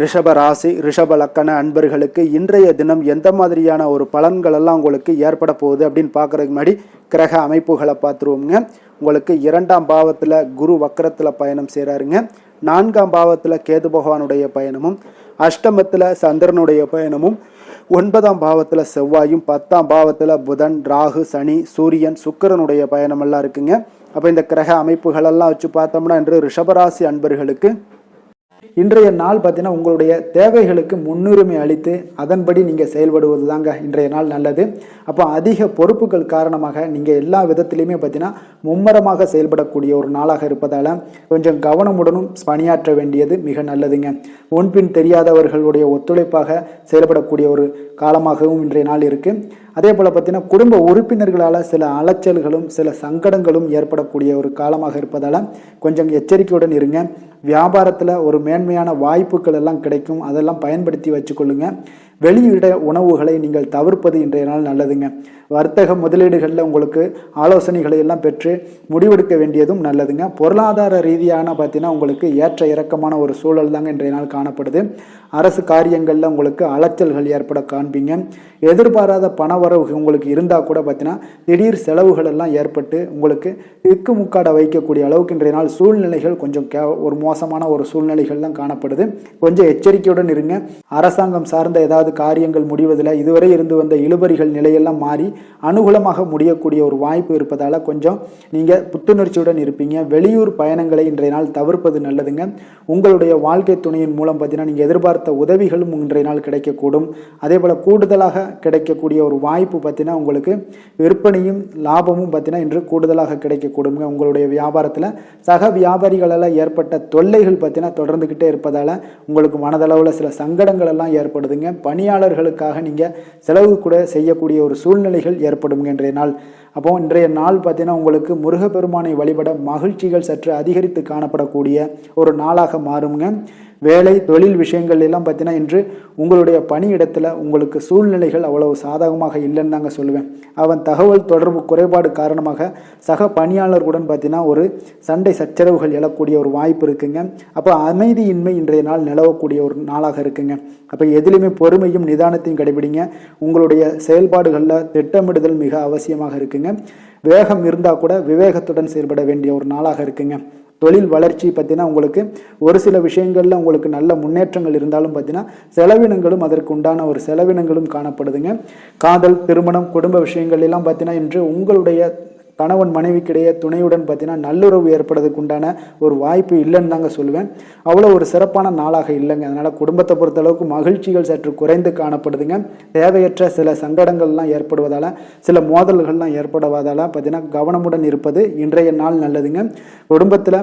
ரிஷப ராசி, ரிஷப லக்கண அன்பர்களுக்கு இன்றைய தினம் எந்த மாதிரியான ஒரு பலன்கள் எல்லாம் உங்களுக்கு ஏற்பட போகுது அப்படின்னு பார்க்குறதுக்கு முன்னாடி கிரக அமைப்புகளை பார்த்துருவோங்க. உங்களுக்கு 2ஆம் பாவத்தில் குரு வக்கரத்தில் பயணம் செய்கிறாருங்க. 4ஆம் பாவத்தில் கேது பகவானுடைய பயணமும், அஷ்டமத்தில் சந்திரனுடைய பயணமும், 9ஆம் பாவத்தில் செவ்வாயும், 10ஆம் பாவத்தில் புதன், ராகு, சனி, சூரியன், சுக்கிரனுடைய பயணமெல்லாம் இருக்குங்க. அப்போ இந்த கிரக அமைப்புகளெல்லாம் வச்சு பார்த்தோம்னா இன்று ரிஷபராசி அன்பர்களுக்கு இன்றைய நாள் பார்த்தீங்கன்னா உங்களுடைய தேவைகளுக்கு முன்னுரிமை அளித்து அதன்படி நீங்கள் செயல்படுவது தாங்க இன்றைய நாள் நல்லது. அப்போ அதிக பொறுப்புகள் காரணமாக நீங்கள் எல்லா விதத்திலையுமே பார்த்தீங்கன்னா மும்மரமாக செயல்படக்கூடிய ஒரு நாளாக இருப்பதால் கொஞ்சம் கவனமுடனும் பணியாற்ற வேண்டியது மிக நல்லதுங்க. முன்பின் தெரியாதவர்களுடைய ஒத்துழைப்பாக செயல்படக்கூடிய ஒரு காலமாகவும் இன்றைய நாள் இருக்குது. அதே போல் பார்த்தீங்கன்னா குடும்ப உறுப்பினர்களால் சில அலைச்சல்களும் சில சங்கடங்களும் ஏற்படக்கூடிய ஒரு காலமாக இருப்பதால் கொஞ்சம் எச்சரிக்கையுடன் இருங்க. வியாபாரத்தில் ஒரு மேன்மையான வாய்ப்புகள் எல்லாம் கிடைக்கும், அதெல்லாம் பயன்படுத்தி வச்சுக்கொள்ளுங்க. வெளியிட உணவுகளை நீங்கள் தவிர்ப்பது இன்றைய நாள் நல்லதுங்க. வர்த்தக முதலீடுகளில் உங்களுக்கு ஆலோசனைகளை எல்லாம் பெற்று முடிவெடுக்க வேண்டியதும் நல்லதுங்க. பொருளாதார ரீதியான பார்த்தீங்கன்னா உங்களுக்கு ஏற்ற இறக்கமான ஒரு சூழல் தாங்க இன்றைய நாள் காணப்படுது. அரசு காரியங்களில் உங்களுக்கு அலைச்சல்கள் ஏற்பட காண்பீங்க. எதிர்பாராத பணவரவு உங்களுக்கு இருந்தால் கூட பார்த்தீங்கன்னா திடீர் செலவுகள் எல்லாம் ஏற்பட்டு உங்களுக்கு திக்குமுக்காட வைக்கக்கூடிய அளவுக்கு இன்றைய நாள் சூழ்நிலைகள் கொஞ்சம் ஒரு மோசமான ஒரு சூழ்நிலைகள்லாம் காணப்படுது. கொஞ்சம் எச்சரிக்கையுடன் இருங்க. அரசாங்கம் சார்ந்த ஏதாவது காரியங்கள் முடிவதில் இதுவரை இருந்து வந்த இழுபறிகள் நிலையெல்லாம் மாறி அனுகூலமாக முடியக்கூடிய ஒரு வாய்ப்பு இருப்பதால் கொஞ்சம் நீங்கள் புத்துணர்ச்சியுடன் இருப்பீங்க. வெளியூர் பயணங்களை இன்றைய நாள் தவிர்ப்பது நல்லதுங்க. உங்களுடைய வாழ்க்கை துணையின் மூலம் பார்த்தீங்கன்னா நீங்கள் எதிர்பார்த்த உதவிகளும் இன்றைய நாள் கிடைக்கக்கூடும். அதே போல் கூடுதலாக கிடைக்கக்கூடிய ஒரு வாய்ப்பு பார்த்தீங்கன்னா உங்களுக்கு விற்பனையும் லாபமும் பார்த்தீங்கன்னா இன்று கூடுதலாக கிடைக்கக்கூடுங்க. உங்களுடைய வியாபாரத்தில் சக வியாபாரிகளால் ஏற்பட்ட தொல்லைகள் பார்த்தீங்கன்னா தொடர்ந்துக்கிட்டே இருப்பதால் உங்களுக்கு மனதளவில் சில சங்கடங்கள் எல்லாம் ஏற்படுதுங்க. பணியாளர்களுக்காக நீங்கள் செலவு கூட செய்யக்கூடிய ஒரு சூழ்நிலைகள் ஏற்படும் இன்றைய நாள். அப்போ இன்றைய நாள் பார்த்தீங்கன்னா உங்களுக்கு முருகப்பெருமானை வழிபட மகிழ்ச்சிகள் சற்று அதிகரித்து காணப்படக்கூடிய ஒரு நாளாக மாறுங்க. வேலை தொழில் விஷயங்கள் எல்லாம் பார்த்தீங்கன்னா இன்று உங்களுடைய பணியிடத்தில் உங்களுக்கு சூழ்நிலைகள் அவ்வளவு சாதகமாக இல்லைன்னு தாங்க சொல்லுவேன். அவன் தகவல் தொடர்பு குறைபாடு காரணமாக சக பணியாளர்களுடன் பார்த்தீங்கன்னா ஒரு சண்டை சச்சரவுகள் எழக்கூடிய ஒரு வாய்ப்பு இருக்குங்க. அப்போ அமைதியின்மை இன்றைய நாள் நிலவக்கூடிய ஒரு நாளாக இருக்குங்க. அப்போ எதிலுமே பொறுமையும் நிதானத்தையும் கடைபிடிங்க. உங்களுடைய செயல்பாடுகளில் திட்டமிடுதல் மிக அவசியமாக இருக்குங்க. வேகம் இருந்தால் கூட விவேகத்துடன் செயல்பட வேண்டிய ஒரு நாளாக இருக்குங்க. தொழில் வளர்ச்சி பார்த்தீங்கன்னா உங்களுக்கு ஒரு சில விஷயங்களில் உங்களுக்கு நல்ல முன்னேற்றங்கள் இருந்தாலும் பார்த்தீங்கன்னா செலவினங்களும் அதற்கு உண்டான ஒரு செலவினங்களும் காணப்படுதுங்க. காதல், திருமணம், குடும்ப விஷயங்கள் எல்லாம் பார்த்தீங்கன்னா இன்று உங்களுடைய கணவன் மனைவிக்கிடையே துணையுடன் பார்த்தீங்கன்னா நல்லுறவு ஏற்படுறதுக்கு உண்டான ஒரு வாய்ப்பு இல்லைன்னு தாங்க சொல்லுவேன். அவ்வளோ ஒரு சிறப்பான நாளாக இல்லைங்க. அதனால் குடும்பத்தை பொறுத்தளவுக்கு மகிழ்ச்சிகள் சற்று குறைந்து காணப்படுதுங்க. தேவையற்ற சில சங்கடங்கள்லாம் ஏற்படுவதால், சில மோதல்கள்லாம் ஏற்படுவதால் பார்த்தீங்கன்னா கவனமுடன் இருப்பது இன்றைய நாள் நல்லதுங்க. குடும்பத்தில்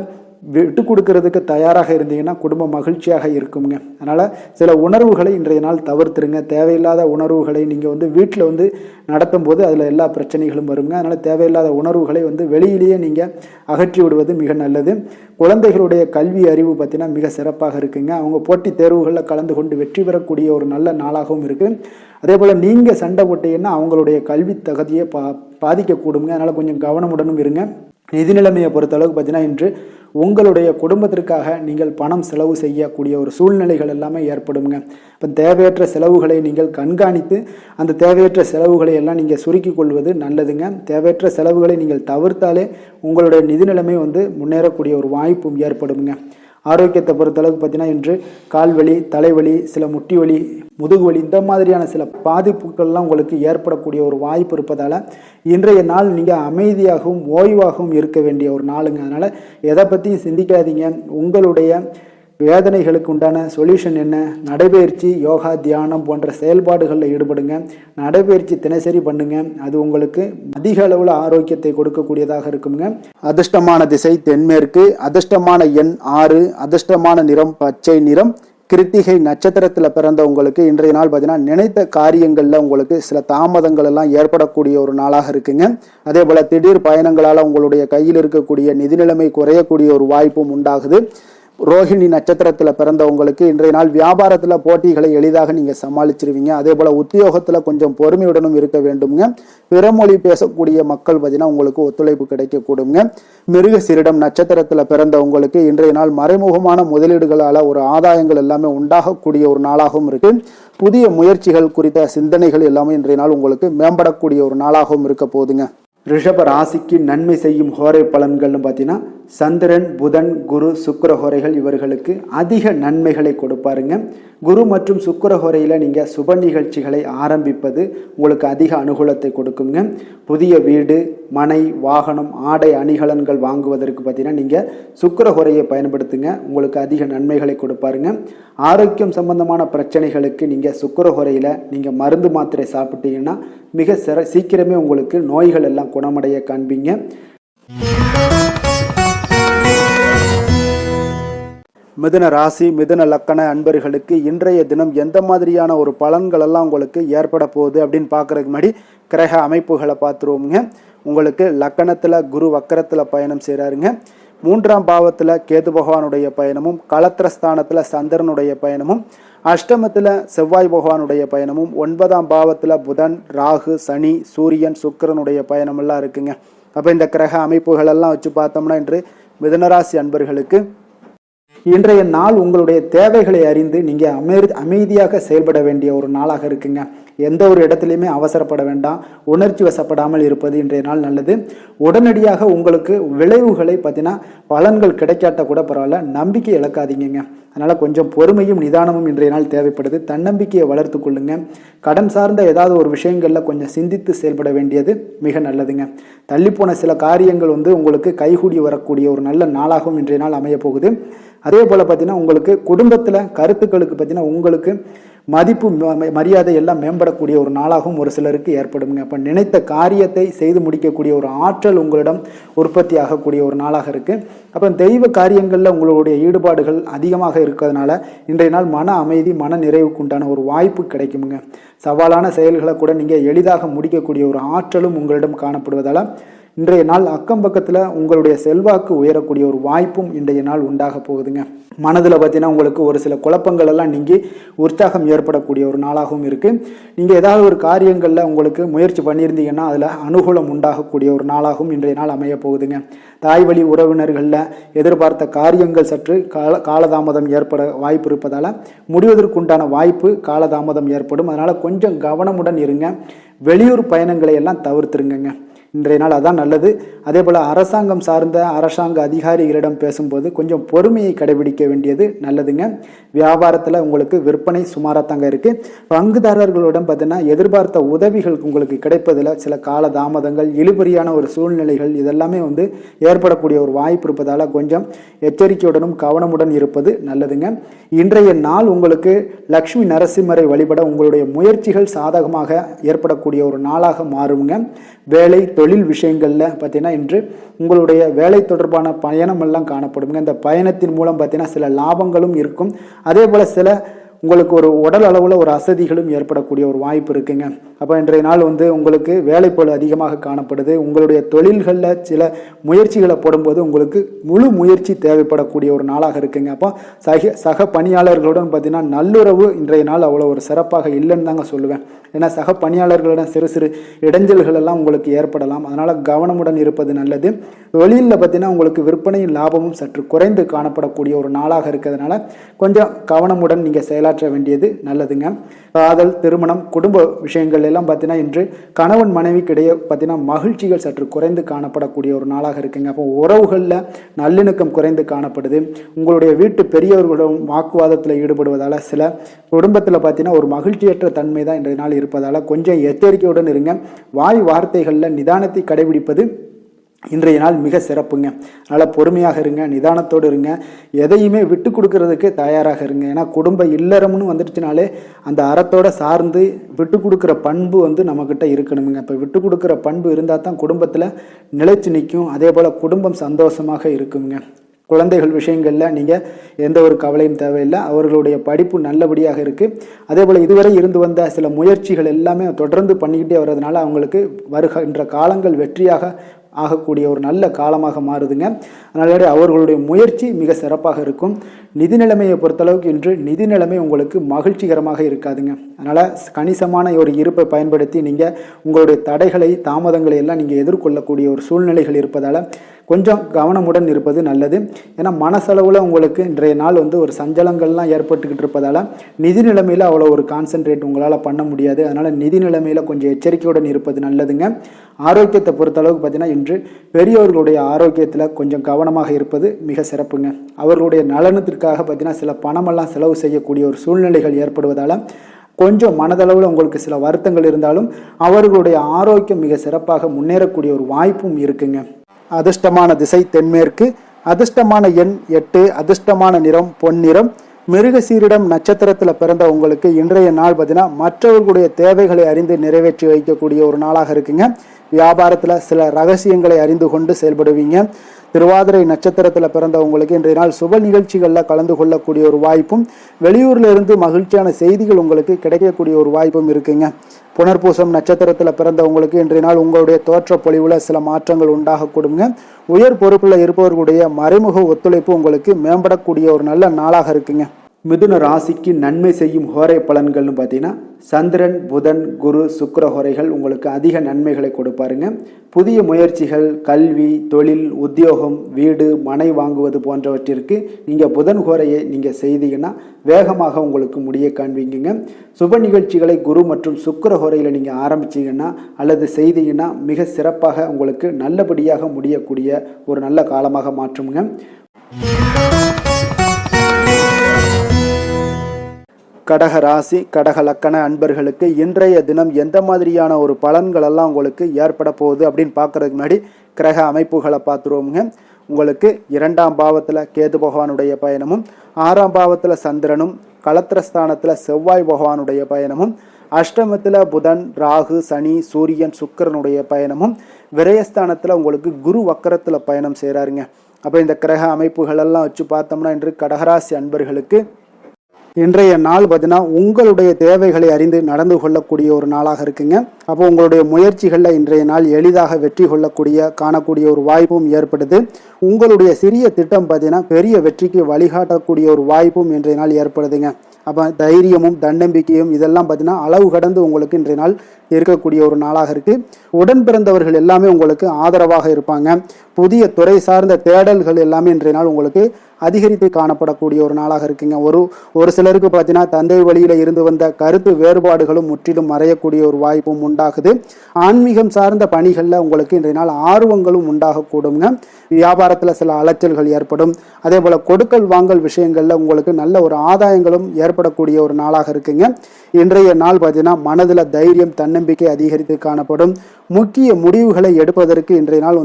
விட்டு கொடுக்கறதுக்கு தயாராக இருந்தீங்கன்னா குடும்பம் மகிழ்ச்சியாக இருக்குங்க. அதனால் சில உணர்வுகளை இன்றைய நாள் தவிர்த்துருங்க. தேவையில்லாத உணர்வுகளை நீங்கள் வீட்டில் நடத்தும் போது அதில் எல்லா பிரச்சனைகளும் வருங்க. அதனால் தேவையில்லாத உணர்வுகளை வெளியிலேயே நீங்கள் அகற்றி விடுவது மிக நல்லது. குழந்தைகளுடைய கல்வி அறிவு பார்த்தீங்கன்னா மிக சிறப்பாக இருக்குங்க. அவங்க போட்டித் தேர்வுகளில் கலந்து கொண்டு வெற்றி பெறக்கூடிய ஒரு நல்ல நாளாகவும் இருக்குது. அதே போல் நீங்கள் சண்டை போட்டீங்கன்னா அவங்களுடைய கல்வி தகுதியை பாதிக்கக்கூடுங்க. அதனால் கொஞ்சம் கவனமுடனும் இருங்க. நிதி நிலைமையை பொறுத்தளவுக்கு பார்த்தீங்கன்னா இன்று உங்களுடைய குடும்பத்திற்காக நீங்கள் பணம் செலவு செய்யக்கூடிய ஒரு சூழ்நிலைகள் எல்லாமே ஏற்படுங்க. இப்போ தேவையற்ற செலவுகளை நீங்கள் கண்காணித்து அந்த தேவையற்ற செலவுகளை எல்லாம் நீங்கள் சுருக்கி கொள்வது நல்லதுங்க. தேவையற்ற செலவுகளை நீங்கள் தவிர்த்தாலே உங்களுடைய நிதி நிலைமை முன்னேறக்கூடிய ஒரு வாய்ப்பும் ஏற்படுங்க. ஆரோக்கியத்தை பொறுத்தளவுக்கு பார்த்தீங்கன்னா இன்று கால்வலி, தலைவலி, சில முட்டி வலி, முதுகு வலி இந்த மாதிரியான சில பாதிப்புகள்லாம் உங்களுக்கு ஏற்படக்கூடிய ஒரு வாய்ப்பு இருப்பதால் இன்றைய நாள் நீங்கள் அமைதியாகவும் ஓய்வாகவும் இருக்க வேண்டிய ஒரு நாளுங்க. அதனால் எதை பற்றியும் சிந்திக்காதீங்க. உங்களுடைய வேதனைகளுக்கு உண்டான சொல்யூஷன் என்ன? நடைபயிற்சி, யோகா, தியானம் போன்ற செயல்பாடுகளில் ஈடுபடுங்க. நடைபயிற்சி தினசரி பண்ணுங்க. அது உங்களுக்கு அதிக அளவில் ஆரோக்கியத்தை கொடுக்கக்கூடியதாக இருக்குங்க. அதிர்ஷ்டமான திசை தென்மேற்கு, அதிர்ஷ்டமான எண் 6, அதிர்ஷ்டமான நிறம் பச்சை நிறம். கிருத்திகை நட்சத்திரத்தில் பிறந்த உங்களுக்கு இன்றைய நாள் பார்த்தீங்கன்னா நினைத்த காரியங்களில் உங்களுக்கு சில தாமதங்கள் எல்லாம் ஏற்படக்கூடிய ஒரு நாளாக இருக்குங்க. அதே போல் திடீர் பயணங்களால் உங்களுடைய கையில் இருக்கக்கூடிய நிதி நிலைமை குறையக்கூடிய ஒரு வாய்ப்பும் உண்டாகுது. ரோஹிணி நட்சத்திரத்தில் பிறந்தவங்களுக்கு இன்றைய நாள் வியாபாரத்தில் போட்டிகளை எளிதாக நீங்கள் சமாளிச்சிருவீங்க. அதே போல் உத்தியோகத்தில் கொஞ்சம் பொறுமையுடனும் இருக்க வேண்டுங்க. பிறமொழி பேசக்கூடிய மக்கள் பார்த்தீங்கன்னா உங்களுக்கு ஒத்துழைப்பு கிடைக்கக்கூடுங்க. மிருகசீரிடம் நட்சத்திரத்தில் பிறந்தவங்களுக்கு இன்றைய நாள் மறைமுகமான முதலீடுகளால் ஒரு ஆதாயங்கள் எல்லாமே உண்டாகக்கூடிய ஒரு நாளாகவும் இருக்கு. புதிய முயற்சிகள் குறித்த சிந்தனைகள் எல்லாமே இன்றைய நாள் உங்களுக்கு மேம்படக்கூடிய ஒரு நாளாகவும் இருக்க போகுதுங்க. ரிஷப ராசிக்கு நன்மை செய்யும் ஹோரை பலன்கள்னு பார்த்தீங்கன்னா சந்திரன், புதன், குரு, சுக்கிர ஹோரைகள் இவர்களுக்கு அதிக நன்மைகளை கொடுப்பாருங்க. குரு மற்றும் சுக்கிர ஹோரையில் நீங்கள் சுப நிகழ்ச்சிகளை ஆரம்பிப்பது உங்களுக்கு அதிக அனுகூலத்தை கொடுக்குங்க. புதிய வீடு, மனை, வாகனம், ஆடை அணிகலன்கள் வாங்குவதற்கு பார்த்தீங்கன்னா நீங்கள் சுக்கிர ஹோரையை பயன்படுத்துங்க. உங்களுக்கு அதிக நன்மைகளை கொடுப்பாருங்க. ஆரோக்கியம் சம்பந்தமான பிரச்சனைகளுக்கு நீங்கள் சுக்கிர ஹோரையில் நீங்கள் மருந்து மாத்திரை சாப்பிட்டீங்கன்னா மிக சீக்கிரமே உங்களுக்கு நோய்கள் எல்லாம் குணமடைய காண்பீங்க. மிதுன ராசி, மிதுன லக்கண அன்பர்களுக்கு இன்றைய தினம் எந்த மாதிரியான ஒரு பலன்கள் எல்லாம் உங்களுக்கு ஏற்பட போகுது அப்படின்னு பார்க்கறதுக்கு முன்னாடி கிரக அமைப்புகளை பார்த்துருவோங்க. உங்களுக்கு லக்கணத்தில் குரு வக்கரத்தில் பயணம் செய்கிறாருங்க. 3ஆம் பாவத்தில் கேது பகவானுடைய பயணமும், களத்திரஸ்தானத்தில் சந்திரனுடைய பயணமும், அஷ்டமத்தில் செவ்வாய் பகவானுடைய பயணமும், 9ஆம் பாவத்தில் புதன், ராகு, சனி, சூரியன், சுக்கிரனுடைய பயணமெல்லாம் இருக்குங்க. அப்போ இந்த கிரக அமைப்புகளெல்லாம் வச்சு பார்த்தோம்னா இன்று மிதுனராசி அன்பர்களுக்கு இன்றைய நாள் உங்களுடைய தேவைகளை அறிந்து நீங்கள் அமைதியாக செயல்பட வேண்டிய ஒரு நாளாக இருக்குங்க. எந்த ஒரு இடத்துலையுமே அவசரப்பட வேண்டாம். உணர்ச்சி வசப்படாமல் இருப்பது இன்றைய நாள் நல்லது. உடனடியாக உங்களுக்கு விளைவுகளை பார்த்தீங்கன்னா பலன்கள் கிடைக்காட்ட கூட பரவாயில்ல, நம்பிக்கை இழக்காதீங்க. அதனால் கொஞ்சம் பொறுமையும் நிதானமும் இன்றைய நாள் தேவைப்படுது. தன்னம்பிக்கையை வளர்த்து கொள்ளுங்க. கடன் சார்ந்த ஏதாவது ஒரு விஷயங்களில் கொஞ்சம் சிந்தித்து செயல்பட வேண்டியது மிக நல்லதுங்க. தள்ளிப்போன சில காரியங்கள் உங்களுக்கு கைகூடி வரக்கூடிய ஒரு நல்ல நாளாகவும் இன்றைய நாள் அமைய போகுது. அதே அதே போல் பார்த்தீங்கன்னா உங்களுக்கு குடும்பத்தில் கருத்துக்களுக்கு பார்த்தீங்கன்னா உங்களுக்கு மதிப்பு மரியாதை எல்லாம் மேம்படக்கூடிய ஒரு நாளாகவும் ஒரு சிலருக்கு ஏற்படுங்க. அப்போ நினைத்த காரியத்தை செய்து முடிக்கக்கூடிய ஒரு ஆற்றல் உங்களிடம் உற்பத்தி ஆகக்கூடிய ஒரு நாளாக இருக்குது. அப்போ தெய்வ காரியங்களில் உங்களுடைய ஈடுபாடுகள் அதிகமாக இருக்கிறதுனால இன்றைய நாள் மன அமைதி மன நிறைவுக்கு உண்டான ஒரு வாய்ப்பு கிடைக்குமுங்க. சவாலான செயல்களை கூட நீங்கள் எளிதாக முடிக்கக்கூடிய ஒரு ஆற்றலும் உங்களிடம் காணப்படுவதால் இன்றைய நாள் அக்கம் பக்கத்தில் உங்களுடைய செல்வாக்கு உயரக்கூடிய ஒரு வாய்ப்பும் இன்றைய நாள் உண்டாக போகுதுங்க. மனதில் பார்த்தீங்கன்னா உங்களுக்கு ஒரு சில குழப்பங்கள் எல்லாம் நீங்கி உற்சாகம் ஏற்படக்கூடிய ஒரு நாளாகவும் இருக்குது. நீங்கள் ஏதாவது ஒரு காரியங்களில் உங்களுக்கு முயற்சி பண்ணியிருந்தீங்கன்னா அதில் அனுகூலம் உண்டாகக்கூடிய ஒரு நாளாகவும் இன்றைய நாள் அமைய போகுதுங்க. தாய் வழி உறவினர்களில் எதிர்பார்த்த காரியங்கள் சற்று காலதாமதம் ஏற்பட வாய்ப்பு இருப்பதால் முடிவதற்குண்டான வாய்ப்பு காலதாமதம் ஏற்படும். அதனால் கொஞ்சம் கவனமுடன் இருங்க. வெளியூர் பயணங்களை எல்லாம் தவிர்த்துருங்க. இன்றைய நாள் அதான் நல்லது. அதே போல் அரசாங்கம் சார்ந்த அரசாங்க அதிகாரிகளிடம் பேசும்போது கொஞ்சம் பொறுமையை கடைபிடிக்க வேண்டியது நல்லதுங்க. வியாபாரத்தில் உங்களுக்கு விற்பனை சுமாராக தாங்க இருக்குது. பங்குதாரர்களிடம் பார்த்தீங்கன்னா எதிர்பார்த்த உதவிகள் உங்களுக்கு கிடைப்பதில் சில கால தாமதங்கள் இழுபறியான ஒரு சூழ்நிலைகள் இதெல்லாமே ஏற்படக்கூடிய ஒரு வாய்ப்பு இருப்பதால் கொஞ்சம் எச்சரிக்கையுடனும் கவனமுடன் இருப்பது நல்லதுங்க. இன்றைய நாள் உங்களுக்கு லக்ஷ்மி நரசிம்மரை வழிபட உங்களுடைய முயற்சிகள் சாதகமாக ஏற்படக்கூடிய ஒரு நாளாக மாறுங்க. வேலை தொழில் விஷயங்களில் பார்த்தீங்கன்னா இன்று உங்களுடைய வேலை தொடர்பான பயணம் எல்லாம் காணப்படுங்க. இந்த பயணத்தின் மூலம் பார்த்தீங்கன்னா சில லாபங்களும் இருக்கும். அதே போல் சில உங்களுக்கு ஒரு உடல் அளவில் ஒரு அசதிகளும் ஏற்படக்கூடிய ஒரு வாய்ப்பு இருக்குங்க. அப்போ இன்றைய நாள் உங்களுக்கு வேலைப்பளு அதிகமாக காணப்படுது. உங்களுடைய தொழில்களில் சில முயற்சிகளை போடும்போது உங்களுக்கு முழு முயற்சி தேவைப்படக்கூடிய ஒரு நாளாக இருக்குங்க. அப்போ சக பணியாளர்களுடன் பார்த்தீங்கன்னா நல்லுறவு இன்றைய நாள் அவ்வளோ ஒரு சிறப்பாக இல்லைன்னு தாங்க சொல்லுவேன். ஏன்னா சக பணியாளர்களிடம் சிறு சிறு இடைஞ்சல்கள் எல்லாம் உங்களுக்கு ஏற்படலாம். அதனால் கவனமுடன் இருப்பது நல்லது. தொழிலில் பார்த்தீங்கன்னா உங்களுக்கு விற்பனையும் லாபமும் சற்று குறைந்து காணப்படக்கூடிய ஒரு நாளாக இருக்கிறதுனால கொஞ்சம் கவனமுடன் நீங்கள் செயலாற்ற வேண்டியது நல்லதுங்க. காதல், திருமணம், குடும்ப விஷயங்கள் எல்லாம் பார்த்தீங்கன்னா இன்று கணவன் மனைவிக்கிடையே பார்த்தீங்கன்னா மகிழ்ச்சிகள் சற்று குறைந்து காணப்படக்கூடிய ஒரு நாளாக இருக்குங்க. அப்போ உறவுகளில் நல்லிணக்கம் குறைந்து காணப்படுது. உங்களுடைய வீட்டு பெரியவர்களுடன் வாக்குவாதத்தில் ஈடுபடுவதால் சில குடும்பத்தில் பார்த்தீங்கன்னா ஒரு மகிழ்ச்சியற்ற தன்மை தான் இன்றைய நாள் இருப்பதால் கொஞ்சம் எச்சரிக்கையுடன் இருங்க. வாய் வார்த்தைகளில் நிதானத்தை கடைபிடிப்பது இன்றைய நாள் மிக சிறப்புங்க. அதனால் பொறுமையாக இருங்க, நிதானத்தோடு இருங்க, எதையுமே விட்டு கொடுக்கறதுக்கு தயாராக இருங்க. ஏன்னா குடும்ப இல்லறம்னு வந்துடுச்சுனாலே அந்த அறத்தோட சார்ந்து விட்டு கொடுக்குற பண்பு நம்மக்கிட்ட இருக்கணுங்க. இப்போ விட்டு கொடுக்குற பண்பு இருந்தால் தான் குடும்பத்தில் நிலைச்சு நிற்கும். அதே போல் குடும்பம் சந்தோஷமாக இருக்குங்க. குழந்தைகள் விஷயங்களில் நீங்கள் எந்த ஒரு கவலையும் தேவையில்லை. அவர்களுடைய படிப்பு நல்லபடியாக இருக்குது. அதே போல் இதுவரை இருந்து வந்த சில முயற்சிகள் எல்லாமே தொடர்ந்து பண்ணிக்கிட்டே வர்றதுனால அவங்களுக்கு வருகின்ற காலங்கள் வெற்றியாக ஆகக்கூடிய ஒரு நல்ல காலமாக மாறுதுங்க. அதனால அவர்களுடைய முயற்சி மிக சிறப்பாக இருக்கும். நிதி நிலைமையை பொறுத்தளவுக்கு இன்று நிதி நிலைமை உங்களுக்கு மகிழ்ச்சிகரமாக இருக்காதுங்க. அதனால் கணிசமான ஒரு இருப்பை பயன்படுத்தி நீங்கள் உங்களுடைய தடைகளை தாமதங்களை எல்லாம் நீங்கள் எதிர்கொள்ளக்கூடிய ஒரு சூழ்நிலைகள் இருப்பதால் கொஞ்சம் கவனமுடன் இருப்பது நல்லது. ஏன்னா மனசளவில் உங்களுக்கு இன்றைய நாள் ஒரு சஞ்சலங்கள்லாம் ஏற்பட்டுக்கிட்டு இருப்பதால் நிதி நிலைமையில் அவ்வளோ ஒரு கான்சன்ட்ரேட் உங்களால் பண்ண முடியாது. அதனால் நிதி நிலைமையில் கொஞ்சம் எச்சரிக்கையுடன் இருப்பது நல்லதுங்க. ஆரோக்கியத்தை பொறுத்தளவுக்கு பார்த்தீங்கன்னா இன்று பெரியவர்களுடைய ஆரோக்கியத்தில் கொஞ்சம் கவனமாக இருப்பது மிக சிறப்புங்க. அவர்களுடைய நலனத்திற்காக பார்த்தீங்கன்னா சில பணமெல்லாம் செலவு செய்யக்கூடிய ஒரு சூழ்நிலைகள் ஏற்படுவதால் கொஞ்சம் மனதளவில் உங்களுக்கு சில வருத்தங்கள் இருந்தாலும் அவர்களுடைய ஆரோக்கியம் மிக சிறப்பாக முன்னேறக்கூடிய ஒரு வாய்ப்பும் இருக்குங்க. அதிர்ஷ்டமான திசை தென்மேற்கு, அதிர்ஷ்டமான எண் 8, அதிர்ஷ்டமான நிறம் பொன்னிறம். மிருகசீரிடம் நட்சத்திரத்தில் பிறந்த உங்களுக்கு இன்றைய நாள் பார்த்தீங்கன்னா மற்றவர்களுடைய தேவைகளை அறிந்து நிறைவேற்றி வைக்கக்கூடிய ஒரு நாளாக இருக்குங்க. வியாபாரத்தில் சில ரகசியங்களை அறிந்து கொண்டு செயல்படுவீங்க. திருவாதிரை நட்சத்திரத்தில் பிறந்த உங்களுக்கு இன்றைய நாள் சுப நிகழ்ச்சிகளில் கலந்து கொள்ளக்கூடிய ஒரு வாய்ப்பும் வெளியூரில் இருந்து மகிழ்ச்சியான செய்திகள் உங்களுக்கு கிடைக்கக்கூடிய ஒரு வாய்ப்பும் இருக்குங்க. புனர்பூசம் நட்சத்திரத்தில் பிறந்த உங்களுக்கு இன்றைய நாள் உங்களுடைய தோற்ற பொலிவுல சில மாற்றங்கள் உண்டாக கொடுங்க. உயர் பொறுப்பில் இருப்பவர்களுடைய மறைமுக ஒத்துழைப்பு உங்களுக்கு மேம்படக்கூடிய ஒரு நல்ல நாளாக இருக்குங்க. மிதுன ராசிக்கு நன்மை செய்யும் ஹோரை பலன்கள்னு பார்த்தீங்கன்னா சந்திரன், புதன், குரு, சுக்கிர ஹோரைகள் உங்களுக்கு அதிக நன்மைகளை கொடுப்பாருங்க. புதிய முயற்சிகள், கல்வி, தொழில், உத்தியோகம், வீடு, மனை வாங்குவது போன்றவற்றிற்கு நீங்கள் புதன் ஹோரையை நீங்கள் செய்தீங்கன்னா வேகமாக உங்களுக்கு முடிய காண்பீங்க. சுப நிகழ்ச்சிகளை குரு மற்றும் சுக்கிர ஹோரையில் நீங்கள் ஆரம்பிச்சிங்கன்னா அல்லது செய்தீங்கன்னா மிக சிறப்பாக உங்களுக்கு நல்லபடியாக முடியக்கூடிய ஒரு நல்ல காலமாக மாற்றுங்க. கடக ராசி, கடக லக்கண அன்பர்களுக்கு இன்றைய தினம் எந்த மாதிரியான ஒரு பலன்கள் எல்லாம் உங்களுக்கு ஏற்பட போகுது அப்படின்னு பார்க்கறதுக்கு முன்னாடி கிரக அமைப்புகளை பார்த்துருவோமுங்க. உங்களுக்கு 2ஆம் பாவத்தில் கேது பகவானுடைய பயணமும் 6ஆம் பாவத்தில் சந்திரனும் களத்திரஸ்தானத்தில் செவ்வாய் பகவானுடைய பயணமும் அஷ்டமத்தில் புதன் ராகு சனி சூரியன் சுக்கிரனுடைய பயணமும் விரயஸ்தானத்தில் உங்களுக்கு குரு வக்கரத்தில் பயணம் செய்கிறாருங்க. அப்போ இந்த கிரக அமைப்புகள் எல்லாம் வச்சு பார்த்தோம்னா இன்று கடகராசி அன்பர்களுக்கு இன்றைய நாள் பார்த்தீங்கன்னா உங்களுடைய தேவைகளை அறிந்து நடந்து கொள்ளக்கூடிய ஒரு நாளாக இருக்குங்க. அப்போ உங்களுடைய முயற்சிகளில் இன்றைய நாள் எளிதாக வெற்றி காணக்கூடிய ஒரு வாய்ப்பும் ஏற்படுது. உங்களுடைய சிறிய திட்டம் பார்த்தீங்கன்னா பெரிய வெற்றிக்கு வழிகாட்டக்கூடிய ஒரு வாய்ப்பும் இன்றைய நாள் ஏற்படுதுங்க. அப்போ தைரியமும் தன்னம்பிக்கையும் இதெல்லாம் பார்த்தீங்கன்னா அளவு கடந்து உங்களுக்கு இன்றைய நாள் இருக்கக்கூடிய ஒரு நாளாக இருக்குது. உடன் பிறந்தவர்கள் எல்லாமே உங்களுக்கு ஆதரவாக இருப்பாங்க. புதிய துறை சார்ந்த தேடல்கள் எல்லாமே இன்றைய நாள் உங்களுக்கு அதிகரித்து காணப்படக்கூடிய ஒரு நாளாக இருக்குங்க. ஒரு சிலருக்கு பார்த்தீங்கன்னா தந்தை வழியில் இருந்து வந்த கருத்து வேறுபாடுகளும் முற்றிலும் மறையக்கூடிய ஒரு வாய்ப்பும் உண்டாகுது. ஆன்மீகம் சார்ந்த பணிகளில் உங்களுக்கு இன்றைய நாள் ஆர்வங்களும் உண்டாகக்கூடுங்க. வியாபாரத்தில் சில அலைச்சல்கள் ஏற்படும். அதே போல் கொடுக்கல் வாங்கல் விஷயங்களில் உங்களுக்கு நல்ல ஒரு ஆதாயங்களும் ஏற்படக்கூடிய ஒரு நாளாக இருக்குங்க. இன்றைய நாள் பார்த்தீங்கன்னா மனதில் தைரியம் தன்னம்பிக்கை அதிகரித்து காணப்படும். முக்கிய முடிவுகளை எடுப்பதற்கு இன்றைய நாள்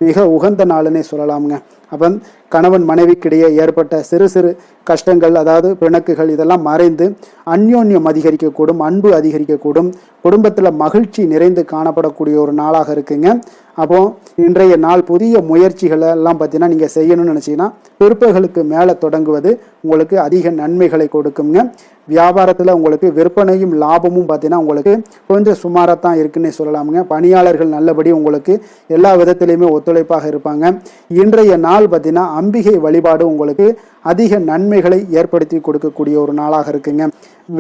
மிக உகந்த நாளுன்னே சொல்லலாமுங்க. அப்போ கணவன் மனைவிக்கிடையே ஏற்பட்ட சிறு சிறு கஷ்டங்கள், அதாவது பிணக்குகள், இதெல்லாம் மறைந்து அந்யோன்யம் அதிகரிக்கக்கூடும், அன்பு அதிகரிக்கக்கூடும், குடும்பத்தில் மகிழ்ச்சி நிறைந்து காணப்படக்கூடிய ஒரு நாளாக இருக்குங்க. அப்போ இன்றைய நாள் புதிய முயற்சிகளை எல்லாம் பார்த்தீங்கன்னா நீங்கள் செய்யணும்னு நினச்சிங்கன்னா பிற்பகலுக்கு மேலே தொடங்குவது உங்களுக்கு அதிக நன்மைகளை கொடுக்குங்க. வியாபாரத்தில் உங்களுக்கு விற்பனையும் லாபமும் பார்த்தீங்கன்னா உங்களுக்கு கொஞ்சம் சுமாராக தான் இருக்குன்னே சொல்லலாமுங்க. பணியாளர்கள் நல்லபடி உங்களுக்கு எல்லா விதத்திலையுமே ஒத்துழைப்பாக இருப்பாங்க. இன்றைய நாள் பார்த்தீங்கன்னா அம்பிகை வழிபாடு உங்களுக்கு அதிக நன்மைகளை ஏற்படுத்தி கொடுக்கக்கூடிய ஒரு நாளாக இருக்குங்க.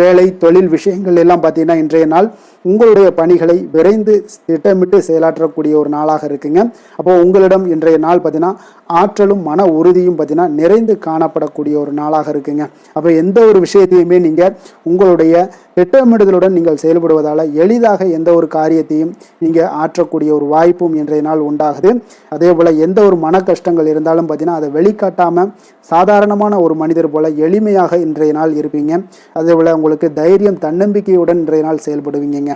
வேலை தொழில் விஷயங்கள் எல்லாம் பார்த்தீங்கன்னா இன்றைய நாள் உங்களுடைய பணிகளை விரைந்து திட்டமிட்டு செயலாற்றக்கூடிய ஒரு நாளாக இருக்குங்க. அப்போ உங்களிடம் இன்றைய நாள் பார்த்தீங்கன்னா ஆற்றலும் மன உறுதியும் பார்த்தீங்கன்னா நிறைந்து காணப்படக்கூடிய ஒரு நாளாக இருக்குங்க. அப்போ எந்த ஒரு விஷயத்தையுமே நீங்கள் உங்களுடைய திட்டமிடுதலுடன் நீங்கள் செயல்படுவதால் எளிதாக எந்த ஒரு காரியத்தையும் நீங்கள் ஆற்றக்கூடிய ஒரு வாய்ப்பும் இன்றைய நாள் உண்டாகுது. அதே போல் எந்த ஒரு மன கஷ்டங்கள் இருந்தாலும் பார்த்தீங்கன்னா அதை வெளிக்காட்டாமல் சாதாரணமான ஒரு மனிதர் போல எளிமையாக இன்றைய நாள் இருப்பீங்க. அதே போல் உங்களுக்கு தைரியம் தன்னம்பிக்கையுடன் இன்றைய நாள் செயல்படுவீங்க.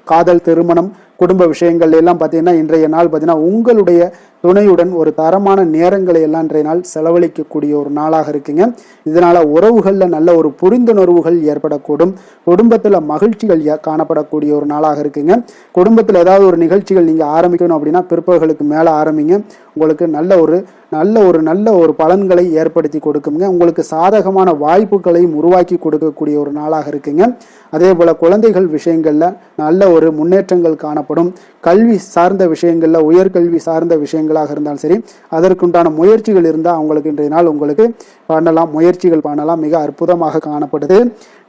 காதல், திருமணம், குடும்ப விஷயங்கள் எல்லாம் பார்த்தீங்கன்னா இன்றைய நாள் பார்த்தீங்கன்னா உங்களுடைய துணையுடன் ஒரு தரமான நேரங்களை எல்லாம் இன்றைய நாள் செலவழிக்கக்கூடிய ஒரு நாளாக இருக்குங்க. இதனால் உறவுகளில் நல்ல ஒரு புரிந்துணர்வுகள் ஏற்படக்கூடும். குடும்பத்தில் மகிழ்ச்சிகள் காணப்படக்கூடிய ஒரு நாளாக இருக்குங்க. குடும்பத்தில் ஏதாவது ஒரு நிகழ்ச்சிகள் நீங்கள் ஆரம்பிக்கணும் அப்படின்னா பிற்பகலுக்கு மேலே ஆரம்பிங்க. உங்களுக்கு நல்ல ஒரு பலன்களை ஏற்படுத்தி கொடுக்குங்க. உங்களுக்கு சாதகமான வாய்ப்புகளையும் உருவாக்கி கொடுக்கக்கூடிய ஒரு நாளாக இருக்குங்க. அதே போல் குழந்தைகள் விஷயங்களில் நல்ல ஒரு முன்னேற்றங்கள் காணப்படும். கல்வி சார்ந்த விஷயங்களில் உயர்கல்வி சார்ந்த விஷயங்களாக இருந்தாலும் சரி அதற்குண்டான முயற்சிகள் இருந்தால் அவங்களுக்கு இன்றைய நாள் உங்களுக்கு முயற்சிகள் பண்ணலாம். மிக அற்புதமாக காணப்படுது.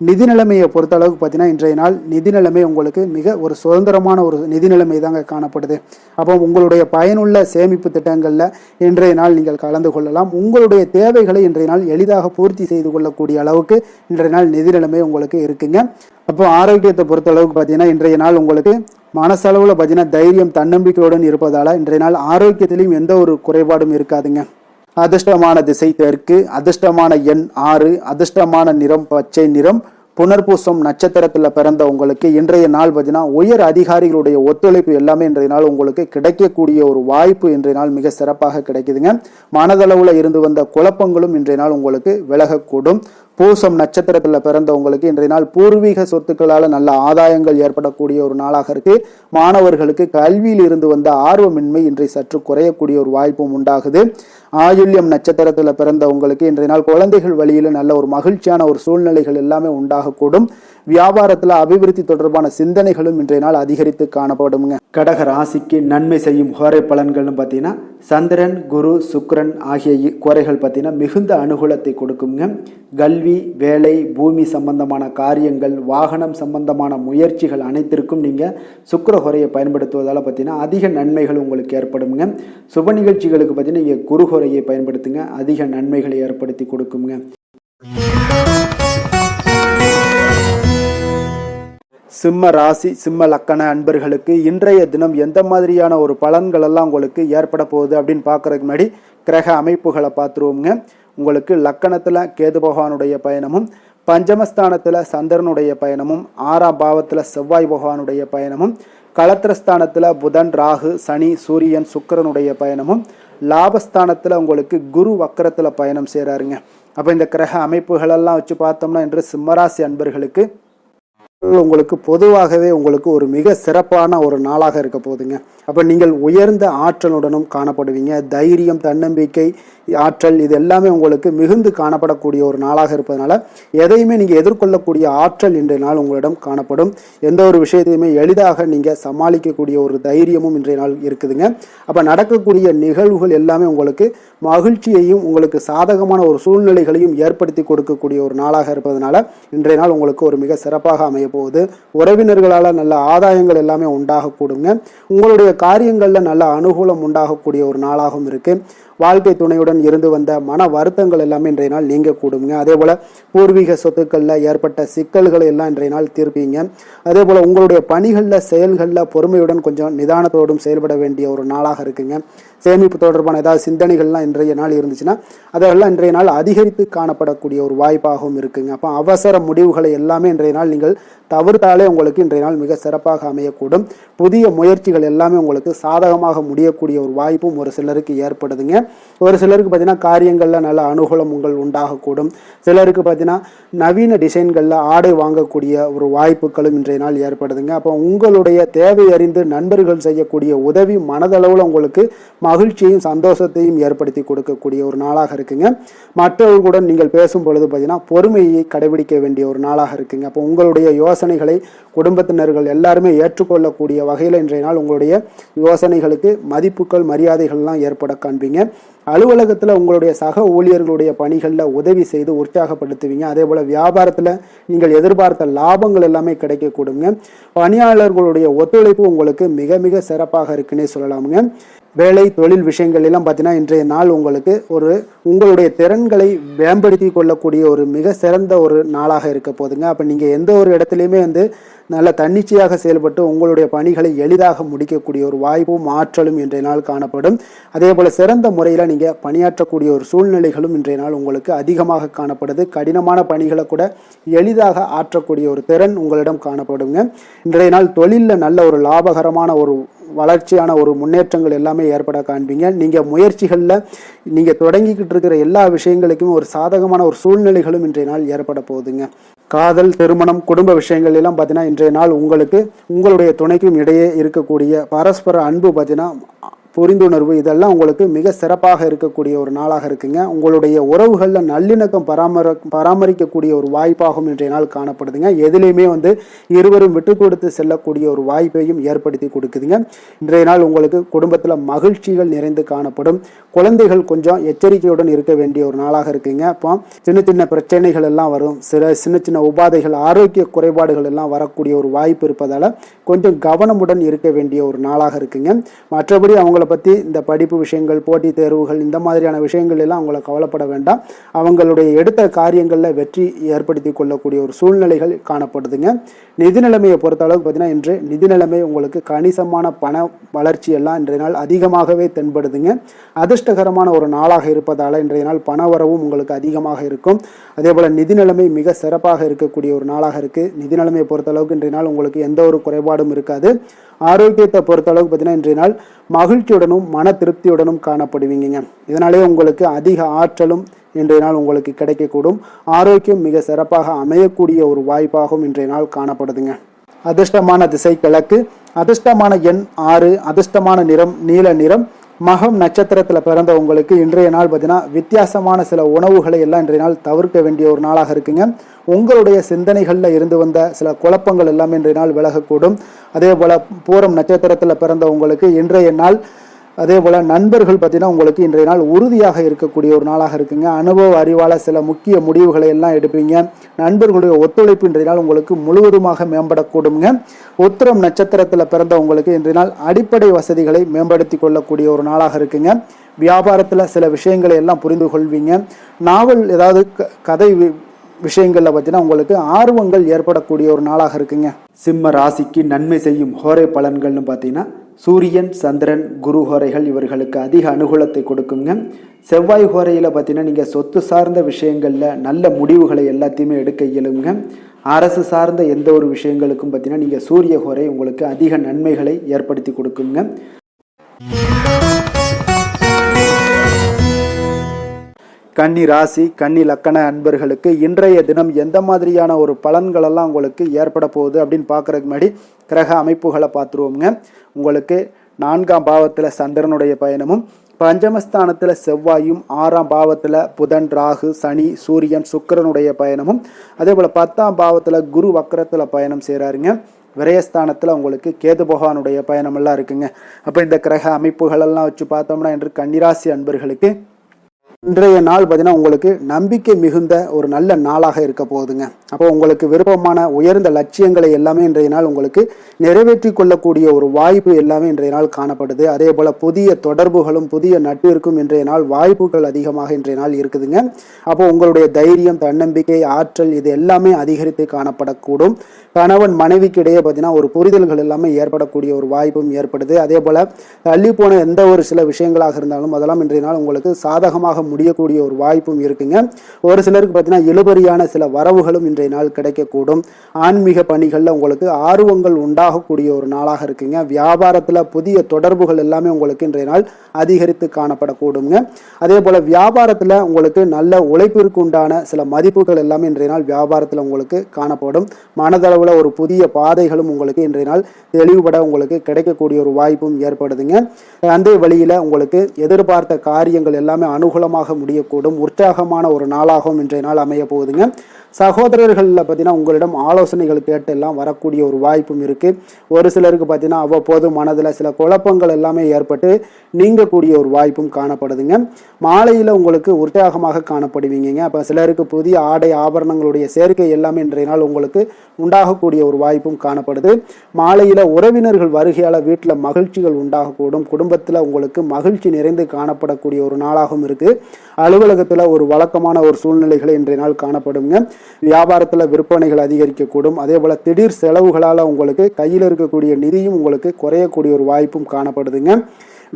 நிதி நிலைமையை பொறுத்த அளவுக்கு பார்த்தீங்கன்னா இன்றைய நாள் நிதி நிலைமை உங்களுக்கு மிக ஒரு சுதந்திரமான ஒரு நிதி நிலைமை தாங்க காணப்படுது. அப்போ உங்களுடைய பயனுள்ள சேமிப்பு திட்டங்களில் இன்றைய நாள் நீங்கள் கலந்து கொள்ளலாம். உங்களுடைய தேவைகளை இன்றைய நாள் எளிதாக பூர்த்தி செய்து கொள்ளக்கூடிய அளவுக்கு இன்றைய நாள் நிதி நிலைமை உங்களுக்கு இருக்குங்க. அப்போ ஆரோக்கியத்தை பொறுத்த அளவுக்கு பார்த்தீங்கன்னா இன்றைய நாள் உங்களுக்கு மனசளவில் பார்த்தீங்கன்னா தைரியம் தன்னம்பிக்கையுடன் இருப்பதால் இன்றைய நாள் ஆரோக்கியத்திலையும் எந்த ஒரு குறைபாடும் இருக்காதுங்க. அதிர்ஷ்டமான திசை தெற்கு, அதிர்ஷ்டமான எண் 6, அதிர்ஷ்டமான நிறம் பச்சை நிறம். புனர்பூசம் நட்சத்திரத்தில் பிறந்த உங்களுக்கு இன்றைய நாள் பார்த்தீங்கன்னா உயர் அதிகாரிகளுடைய ஒத்துழைப்பு எல்லாமே இன்றைய நாள் உங்களுக்கு கிடைக்கக்கூடிய ஒரு வாய்ப்பு இன்றைய நாள் மிக சிறப்பாக கிடைக்குதுங்க. மனதளவில் இருந்து வந்த குழப்பங்களும் இன்றைய நாள் உங்களுக்கு விலகக்கூடும். பூசம் நட்சத்திரத்தில் பிறந்தவங்களுக்கு இன்றைய நாள் பூர்வீக சொத்துக்களால் நல்ல ஆதாயங்கள் ஏற்படக்கூடிய ஒரு நாளாக இருக்கு. மாணவர்களுக்கு கல்வியில் இருந்து வந்த ஆர்வமின்மை இன்றைய சற்று குறையக்கூடிய ஒரு வாய்ப்பும் உண்டாகுது. ஆயுள்யம் நட்சத்திரத்தில் பிறந்தவங்களுக்கு இன்றைய நாள் குழந்தைகள் வழியில் நல்ல ஒரு மகிழ்ச்சியான ஒரு சூழ்நிலைகள் எல்லாமே உண்டாகக்கூடும். வியாபாரத்தில் அபிவிருத்தி தொடர்பான சிந்தனைகளும் இன்றைய நாள் அதிகரித்து காணப்படுங்க. கடக ராசிக்கு நன்மை செய்யும் கோரை பலன்கள்னு பார்த்தீங்கன்னா சந்திரன், குரு, சுக்கிரன் ஆகிய கோரைகள் பார்த்தீங்கன்னா மிகுந்த அனுகூலத்தை கொடுக்குங்க. கல்வி, வேலை, பூமி சம்பந்தமான காரியங்கள், வாகனம் சம்பந்தமான முயற்சிகள் அனைத்திற்கும் நீங்கள் சுக்கிர கோரையை பயன்படுத்துவதால் பார்த்தீங்கன்னா அதிக நன்மைகள் உங்களுக்கு ஏற்படுங்க. சுப நிகழ்ச்சிகளுக்கு பார்த்தீங்கன்னா நீங்கள் குரு கோரையை பயன்படுத்துங்க, அதிக நன்மைகளை ஏற்படுத்தி கொடுக்குங்க. சிம்ம ராசி சிம்ம லக்கண அன்பர்களுக்கு இன்றைய தினம் எந்த மாதிரியான ஒரு பலன்கள் எல்லாம் உங்களுக்கு ஏற்பட போகுது அப்படின்னு பார்க்கறதுக்கு முன்னாடி கிரக அமைப்புகளை பார்த்துருவோங்க. உங்களுக்கு லக்கணத்தில் கேது பகவானுடைய பயணமும், பஞ்சமஸ்தானத்தில் சந்திரனுடைய பயணமும், 6ஆம் பாவத்தில் செவ்வாய் பகவானுடைய பயணமும், களத்திரஸ்தானத்தில் புதன், ராகு, சனி, சூரியன், சுக்கிரனுடைய பயணமும், லாபஸ்தானத்தில் உங்களுக்கு குரு வக்கரத்தில் பயணம் செய்கிறாருங்க. அப்போ இந்த கிரக அமைப்புகளெல்லாம் வச்சு பார்த்தோம்னா இன்று சிம்மராசி அன்பர்களுக்கு உங்களுக்கு பொதுவாகவே உங்களுக்கு ஒரு மிக சிறப்பான ஒரு நாளாக இருக்க போகுதுங்க. அப்போ நீங்கள் உயர்ந்த ஆற்றலுடனும் காணப்படுவீங்க. தைரியம், தன்னம்பிக்கை, ஆற்றல் இது எல்லாமே உங்களுக்கு மிகுந்து காணப்படக்கூடிய ஒரு நாளாக இருப்பதனால எதையுமே நீங்கள் எதிர்கொள்ளக்கூடிய ஆற்றல் இன்றைய நாள் உங்களிடம் காணப்படும். எந்த ஒரு விஷயத்தையுமே எளிதாக நீங்கள் சமாளிக்கக்கூடிய ஒரு தைரியமும் இன்றைய நாள் இருக்குதுங்க. அப்போ நடக்கக்கூடிய நிகழ்வுகள் எல்லாமே உங்களுக்கு மகிழ்ச்சியையும் உங்களுக்கு சாதகமான ஒரு சூழ்நிலைகளையும் ஏற்படுத்தி கொடுக்கக்கூடிய ஒரு நாளாக இருப்பதனால இன்றைய நாள் உங்களுக்கு ஒரு மிக சிறப்பாக அமைய போகுது. உறவினர்களால் நல்ல ஆதாயங்கள் எல்லாமே உண்டாகக்கூடுங்க. உங்களுடைய காரியங்களில் நல்ல அனுகூலம் உண்டாகக்கூடிய ஒரு நாளாகவும் இருக்கு. வாழ்க்கை துணையுடன் இருந்து வந்த மன வருத்தங்கள் எல்லாமே இன்றைய நாள் நீங்க கூடுங்க. அதே போல பூர்வீக சொத்துக்களில் ஏற்பட்ட சிக்கல்களை எல்லாம் இன்றைய நாள் தீர்ப்பீங்க. அதே போல உங்களுடைய பணிகளில் செயல்களில் பொறுமையுடன் கொஞ்சம் நிதானத்தோடும் செயல்பட வேண்டிய ஒரு நாளாக இருக்குங்க. சேமிப்பு தொடர்பான ஏதாவது சிந்தனைகள்லாம் இன்றைய நாள் இருந்துச்சுன்னா அதெல்லாம் இன்றைய நாள் அதிகரித்து காணப்படக்கூடிய ஒரு வாய்ப்பாகவும் இருக்குங்க. அப்போ அவசர முடிவுகளை எல்லாமே இன்றைய நாள் நீங்கள் தவிர்த்தாலே உங்களுக்கு இன்றைய நாள் மிக சிறப்பாக அமையக்கூடும். புதிய முயற்சிகள் எல்லாமே உங்களுக்கு சாதகமாக முடியக்கூடிய ஒரு வாய்ப்பும் ஒரு சிலருக்கு ஏற்படுதுங்க. ஒரு சிலருக்கு பார்த்தீங்கன்னா காரியங்களில் நல்ல அனுகூலம் உங்கள் உண்டாகக்கூடும். சிலருக்கு பார்த்தீங்கன்னா நவீன டிசைன்களில் ஆடை வாங்கக்கூடிய ஒரு வாய்ப்புகளும் இன்றைய நாள் ஏற்படுதுங்க. அப்போ உங்களுடைய தேவை அறிந்து நண்பர்கள் செய்யக்கூடிய உதவி மனதளவில் உங்களுக்கு மகிழ்ச்சியையும் சந்தோஷத்தையும் ஏற்படுத்தி கொடுக்கக்கூடிய ஒரு நாளாக இருக்குங்க. மற்றவர்களுடன் நீங்கள் பேசும் பொழுது பார்த்தீங்கன்னா பொறுமையை கடைபிடிக்க வேண்டிய ஒரு நாளாக இருக்குங்க. அப்போ உங்களுடைய யோசனைகளை குடும்பத்தினர்கள் எல்லாருமே ஏற்றுக்கொள்ளக்கூடிய வகையில் இன்றைய நாள் உங்களுடைய யோசனைகளுக்கு மதிப்புகள் மரியாதைகள்லாம் ஏற்பட காண்பீங்க. அலுவலகத்தில் உங்களுடைய சக ஊழியர்களுடைய பணிகளில் உதவி செய்து உற்சாகப்படுத்துவீங்க. அதே போல் வியாபாரத்தில் நீங்கள் எதிர்பார்த்த லாபங்கள் எல்லாமே கிடைக்கக்கூடுங்க. பணியாளர்களுடைய ஒத்துழைப்பு உங்களுக்கு மிக மிக சிறப்பாக இருக்குன்னே சொல்லலாமுங்க. வேலை தொழில் விஷயங்கள் எல்லாம் பார்த்தீங்கன்னா இன்றைய நாள் உங்களுக்கு உங்களுடைய திறன்களை மேம்படுத்தி கொள்ளக்கூடிய ஒரு மிக சிறந்த ஒரு நாளாக இருக்க போதுங்க. அப்போ நீங்கள் எந்த ஒரு இடத்துலையுமே நல்ல தன்னிச்சையாக செயல்பட்டு உங்களுடைய பணிகளை எளிதாக முடிக்கக்கூடிய ஒரு வாய்ப்பும் ஆற்றலும் இன்றைய நாள் காணப்படும். அதே போல் சிறந்த முறையில் நீங்கள் பணியாற்றக்கூடிய ஒரு சூழ்நிலைகளும் இன்றைய நாள் உங்களுக்கு அதிகமாக காணப்படுது. கடினமான பணிகளை கூட எளிதாக ஆற்றக்கூடிய ஒரு திறன் உங்களிடம் காணப்படுங்க. இன்றைய நாள் தொழிலில் நல்ல ஒரு லாபகரமான ஒரு வளர்ச்சியான ஒரு முன்னேற்றங்கள் எல்லாமே ஏற்பட காண்பீங்க. நீங்கள் முயற்சிகளில் நீங்கள் தொடங்கிக்கிட்டு இருக்கிற எல்லா விஷயங்களுக்கும் ஒரு சாதகமான ஒரு சூழ்நிலைகளும் இன்றைய நாள் ஏற்பட போகுதுங்க. காதல், திருமணம், குடும்ப விஷயங்கள் எல்லாம் பார்த்தீங்கன்னா இன்றைய நாள் உங்களுக்கு உங்களுடைய துணைக்கும் இடையே இருக்கக்கூடிய பரஸ்பர அன்பு பார்த்தீங்கன்னா புரிந்துணர்வு இதெல்லாம் உங்களுக்கு மிக சிறப்பாக இருக்கக்கூடிய ஒரு நாளாக இருக்குங்க. உங்களுடைய உறவுகளில் நல்லிணக்கம் பராமரிக்கக்கூடிய ஒரு வாய்ப்பாகவும் இன்றைய நாள் காணப்படுதுங்க. எதுலேயுமே இருவரும் விட்டு கொடுத்து செல்லக்கூடிய ஒரு வாய்ப்பையும் ஏற்படுத்தி கொடுக்குதுங்க. இன்றைய நாள் உங்களுக்கு குடும்பத்தில் மகிழ்ச்சிகள் நிறைந்து காணப்படும். குழந்தைகள் கொஞ்சம் எச்சரிக்கையுடன் இருக்க வேண்டிய ஒரு நாளாக இருக்குங்க. அப்போ சின்ன சின்ன பிரச்சனைகள் எல்லாம் வரும். சின்ன சின்ன உபாதைகள், ஆரோக்கிய குறைபாடுகள் எல்லாம் வரக்கூடிய ஒரு வாய்ப்பு இருப்பதால் கொஞ்சம் கவனமுடன் இருக்க வேண்டிய ஒரு நாளாக இருக்குங்க. மற்றபடி அவங்களை பற்றி இந்த படிப்பு விஷயங்கள், போட்டி தேர்வுகள் இந்த மாதிரியான விஷயங்கள் எல்லாம் அவங்கள கவலைப்பட வேண்டாம். அவங்களுடைய எடுத்த காரியங்களில் வெற்றி ஏற்படுத்தி கொள்ளக்கூடிய ஒரு சூழ்நிலைகள் காணப்படுதுங்க. நிதி நிலைமையை பொறுத்த அளவுக்கு பார்த்தீங்கன்னா இன்று நிதி நிலைமை உங்களுக்கு கணிசமான பண வளர்ச்சி எல்லாம் இன்றைய நாள் அதிகமாகவே தென்படுதுங்க. அதிர்ஷ்டகரமான ஒரு நாளாக இருப்பதால் இன்றைய நாள் பண வரவும் உங்களுக்கு அதிகமாக இருக்கும். அதே போல் நிதி நிலைமை மிக சிறப்பாக இருக்கக்கூடிய ஒரு நாளாக இருக்குது. நிதி நிலைமையை பொறுத்த அளவுக்கு இன்றைய நாள் உங்களுக்கு எந்த ஒரு குறைபாடும் இருக்காது. ஆரோக்கியத்தை பொறுத்த அளவுக்கு பார்த்தீங்கன்னா இன்றைய நாள் மகிழ்ச்சியுடனும் மன திருப்தியுடனும் காணப்படுவீங்க. இதனாலே உங்களுக்கு அதிக ஆற்றலும் இன்றைய நாள் உங்களுக்கு கிடைக்கக்கூடும். ஆரோக்கியம் மிக சிறப்பாக அமையக்கூடிய ஒரு வாய்ப்பாகவும் இன்றைய நாள் காணப்படுதுங்க. அதிர்ஷ்டமான திசை கிழக்கு, அதிர்ஷ்டமான எண் 6, அதிர்ஷ்டமான நிறம் நீல நிறம். மகம் நட்சத்திரத்தில் பிறந்த உங்களுக்கு இன்றைய நாள் பார்த்தீங்கன்னா வித்தியாசமான சில உணவுகளை எல்லாம் இன்றைய நாள் தவிர்க்க வேண்டிய ஒரு நாளாக இருக்குங்க. உங்களுடைய சிந்தனைகளில் இருந்து வந்த சில குழப்பங்கள் எல்லாமே இன்றைய நாள் விலகக்கூடும். அதே போல் பூரம் நட்சத்திரத்தில் பிறந்த உங்களுக்கு இன்றைய நாள் அதே போல் நண்பர்கள் பார்த்தீங்கன்னா உங்களுக்கு இன்றைய நாள் உறுதியாக இருக்கக்கூடிய ஒரு நாளாக இருக்குங்க. அனுபவ அறிவால் சில முக்கிய முடிவுகளை எல்லாம் எடுப்பீங்க. நண்பர்களுடைய ஒத்துழைப்பு இன்றைய நாள் உங்களுக்கு முழுவதுமாக மேம்படக்கூடுங்க. உத்திரம் நட்சத்திரத்தில் பிறந்த உங்களுக்கு இன்றைய நாள் அடிப்படை வசதிகளை மேம்படுத்தி கொள்ளக்கூடிய ஒரு நாளாக இருக்குங்க. வியாபாரத்தில் சில விஷயங்களை எல்லாம் புரிந்து கொள்வீங்க. நாவல் ஏதாவது கதை விஷயங்களில் பார்த்தீங்கன்னா உங்களுக்கு ஆர்வங்கள் ஏற்படக்கூடிய ஒரு நாளாக இருக்குங்க. சிம்ம ராசிக்கு நன்மை செய்யும் ஹோரை பலன்கள்னு பார்த்தீங்கன்னா சூரியன், சந்திரன், குரு ஹோரைகள் இவர்களுக்கு அதிக அனுகூலத்தை கொடுக்குங்க. செவ்வாய் ஹோரையில் பார்த்தீங்கன்னா நீங்கள் சொத்து சார்ந்த விஷயங்களில் நல்ல முடிவுகளை எல்லாத்தையுமே எடுக்க இயலுங்க. அரசு சார்ந்த எந்த ஒரு விஷயங்களுக்கும் பார்த்தீங்கன்னா நீங்கள் சூரிய ஹோரை உங்களுக்கு அதிக நன்மைகளை ஏற்படுத்தி கொடுக்குங்க. கன்னி ராசி கன்னி லக்கண அன்பர்களுக்கு இன்றைய தினம் எந்த மாதிரியான ஒரு பலன்களெல்லாம் உங்களுக்கு ஏற்பட போகுது அப்படின்னு பார்க்குறதுக்கு முன்னாடி கிரக அமைப்புகளை பார்த்துருவோங்க. உங்களுக்கு 4ஆம் பாவத்தில் சந்திரனுடைய பயணமும், பஞ்சமஸ்தானத்தில் செவ்வாயும், 6ஆம் பாவத்தில் புதன், ராகு, சனி, சூரியன், சுக்கிரனுடைய பயணமும், அதே போல் 10ஆம் பாவத்தில் குரு வக்கரத்தில் பயணம் செய்கிறாருங்க. விரயஸ்தானத்தில் உங்களுக்கு கேது பகவானுடைய பயணமெல்லாம் இருக்குங்க. அப்போ இந்த கிரக அமைப்புகளெல்லாம் வச்சு பார்த்தோம்னா இன்று கன்னிராசி அன்பர்களுக்கு இன்றைய நாள் பார்த்தீங்கன்னா உங்களுக்கு நம்பிக்கை மிகுந்த ஒரு நல்ல நாளாக இருக்க போகுதுங்க. அப்போ உங்களுக்கு விருப்பமான உயர்ந்த லட்சியங்களை எல்லாமே இன்றைய நாள் உங்களுக்கு நிறைவேற்றி கொள்ளக்கூடிய ஒரு வாய்ப்பு எல்லாமே இன்றைய நாள் காணப்படுது. அதே போல் புதிய தொடர்புகளும் புதிய நட்பிற்கும் இன்றைய நாள் வாய்ப்புகள் அதிகமாக இன்றைய நாள் இருக்குதுங்க. அப்போ உங்களுடைய தைரியம், தன்னம்பிக்கை, ஆற்றல் இது எல்லாமே அதிகரித்து காணப்படக்கூடும். கணவன் மனைவிக்கு இடையே பார்த்தீங்கன்னா ஒரு புரிதல்கள் எல்லாமே ஏற்படக்கூடிய ஒரு வாய்ப்பும் ஏற்படுது. அதே போல் தள்ளி போன எந்த ஒரு சில விஷயங்களாக இருந்தாலும் அதெல்லாம் இன்றைய நாள் உங்களுக்கு சாதகமாக முடியக்கூடிய ஒரு வாய்ப்பும் இருக்குங்க. ஒரு சிலருக்கு பார்த்தீங்கன்னா இழுபறியான சில வரவுகளும் இன்றைய நாள் கிடைக்கக்கூடும். ஆன்மீக பணிகளில் உங்களுக்கு ஆர்வங்கள் உண்டாகக்கூடிய ஒரு நாளாக இருக்குங்க. வியாபாரத்தில் புதிய தொடர்புகள் எல்லாமே உங்களுக்கு இன்றைய நாள் அதிகரித்து காணப்படக்கூடுங்க. அதே போல் வியாபாரத்தில் உங்களுக்கு நல்ல உழைப்பிற்கு உண்டான சில மதிப்புகள் எல்லாமே இன்றைய நாள் வியாபாரத்தில் உங்களுக்கு காணப்படும். மனதளவில் ஒரு புதிய பாதைகளும் உங்களுக்கு இன்றைய நாள் தெளிவுபட உங்களுக்கு கிடைக்கக்கூடிய ஒரு வாய்ப்பும் ஏற்படுதுங்க. அந்த வழியில் உங்களுக்கு எதிர்பார்த்த காரியங்கள் எல்லாமே அனுகூலமாக முடியக்கூடும். உற்சாகமான ஒரு நாளாகவும் இன்றைய நாள் அமைய போகுதுங்க. சகோதரர்களில் பார்த்தீங்கன்னா உங்களிடம் ஆலோசனைகள் கேட்டு எல்லாம் வரக்கூடிய ஒரு வாய்ப்பும் இருக்குது. ஒரு சிலருக்கு பார்த்தீங்கன்னா அவ்வப்போது மனதில் சில குழப்பங்கள் எல்லாமே ஏற்பட்டு நீங்கக்கூடிய ஒரு வாய்ப்பும் காணப்படுதுங்க. மாலையில் உங்களுக்கு உற்சாகமாக காணப்படுவீங்க. அப்போ சிலருக்கு புதிய ஆடை ஆபரணங்களுடைய சேர்க்கை எல்லாமே இன்றைய நாள் உங்களுக்கு உண்டாகக்கூடிய ஒரு வாய்ப்பும் காணப்படுது. மாலையில் உறவினர்கள் வருகையால் வீட்டில் மகிழ்ச்சிகள் உண்டாகக்கூடும். குடும்பத்தில் உங்களுக்கு மகிழ்ச்சி நிறைந்து காணப்படக்கூடிய ஒரு நாளாகவும் இருக்குது. அலுவலகத்தில் ஒரு வழக்கமான ஒரு சூழ்நிலைகளை இன்றைய நாள் காணப்படுங்க. வியாபாரத்தில் விற்பனைகள் அதிகரிக்கக்கூடும். அதே போல் திடீர் செலவுகளால் உங்களுக்கு கையில் இருக்கக்கூடிய நிதியும் உங்களுக்கு குறையக்கூடிய ஒரு வாய்ப்பும் காணப்படுதுங்க.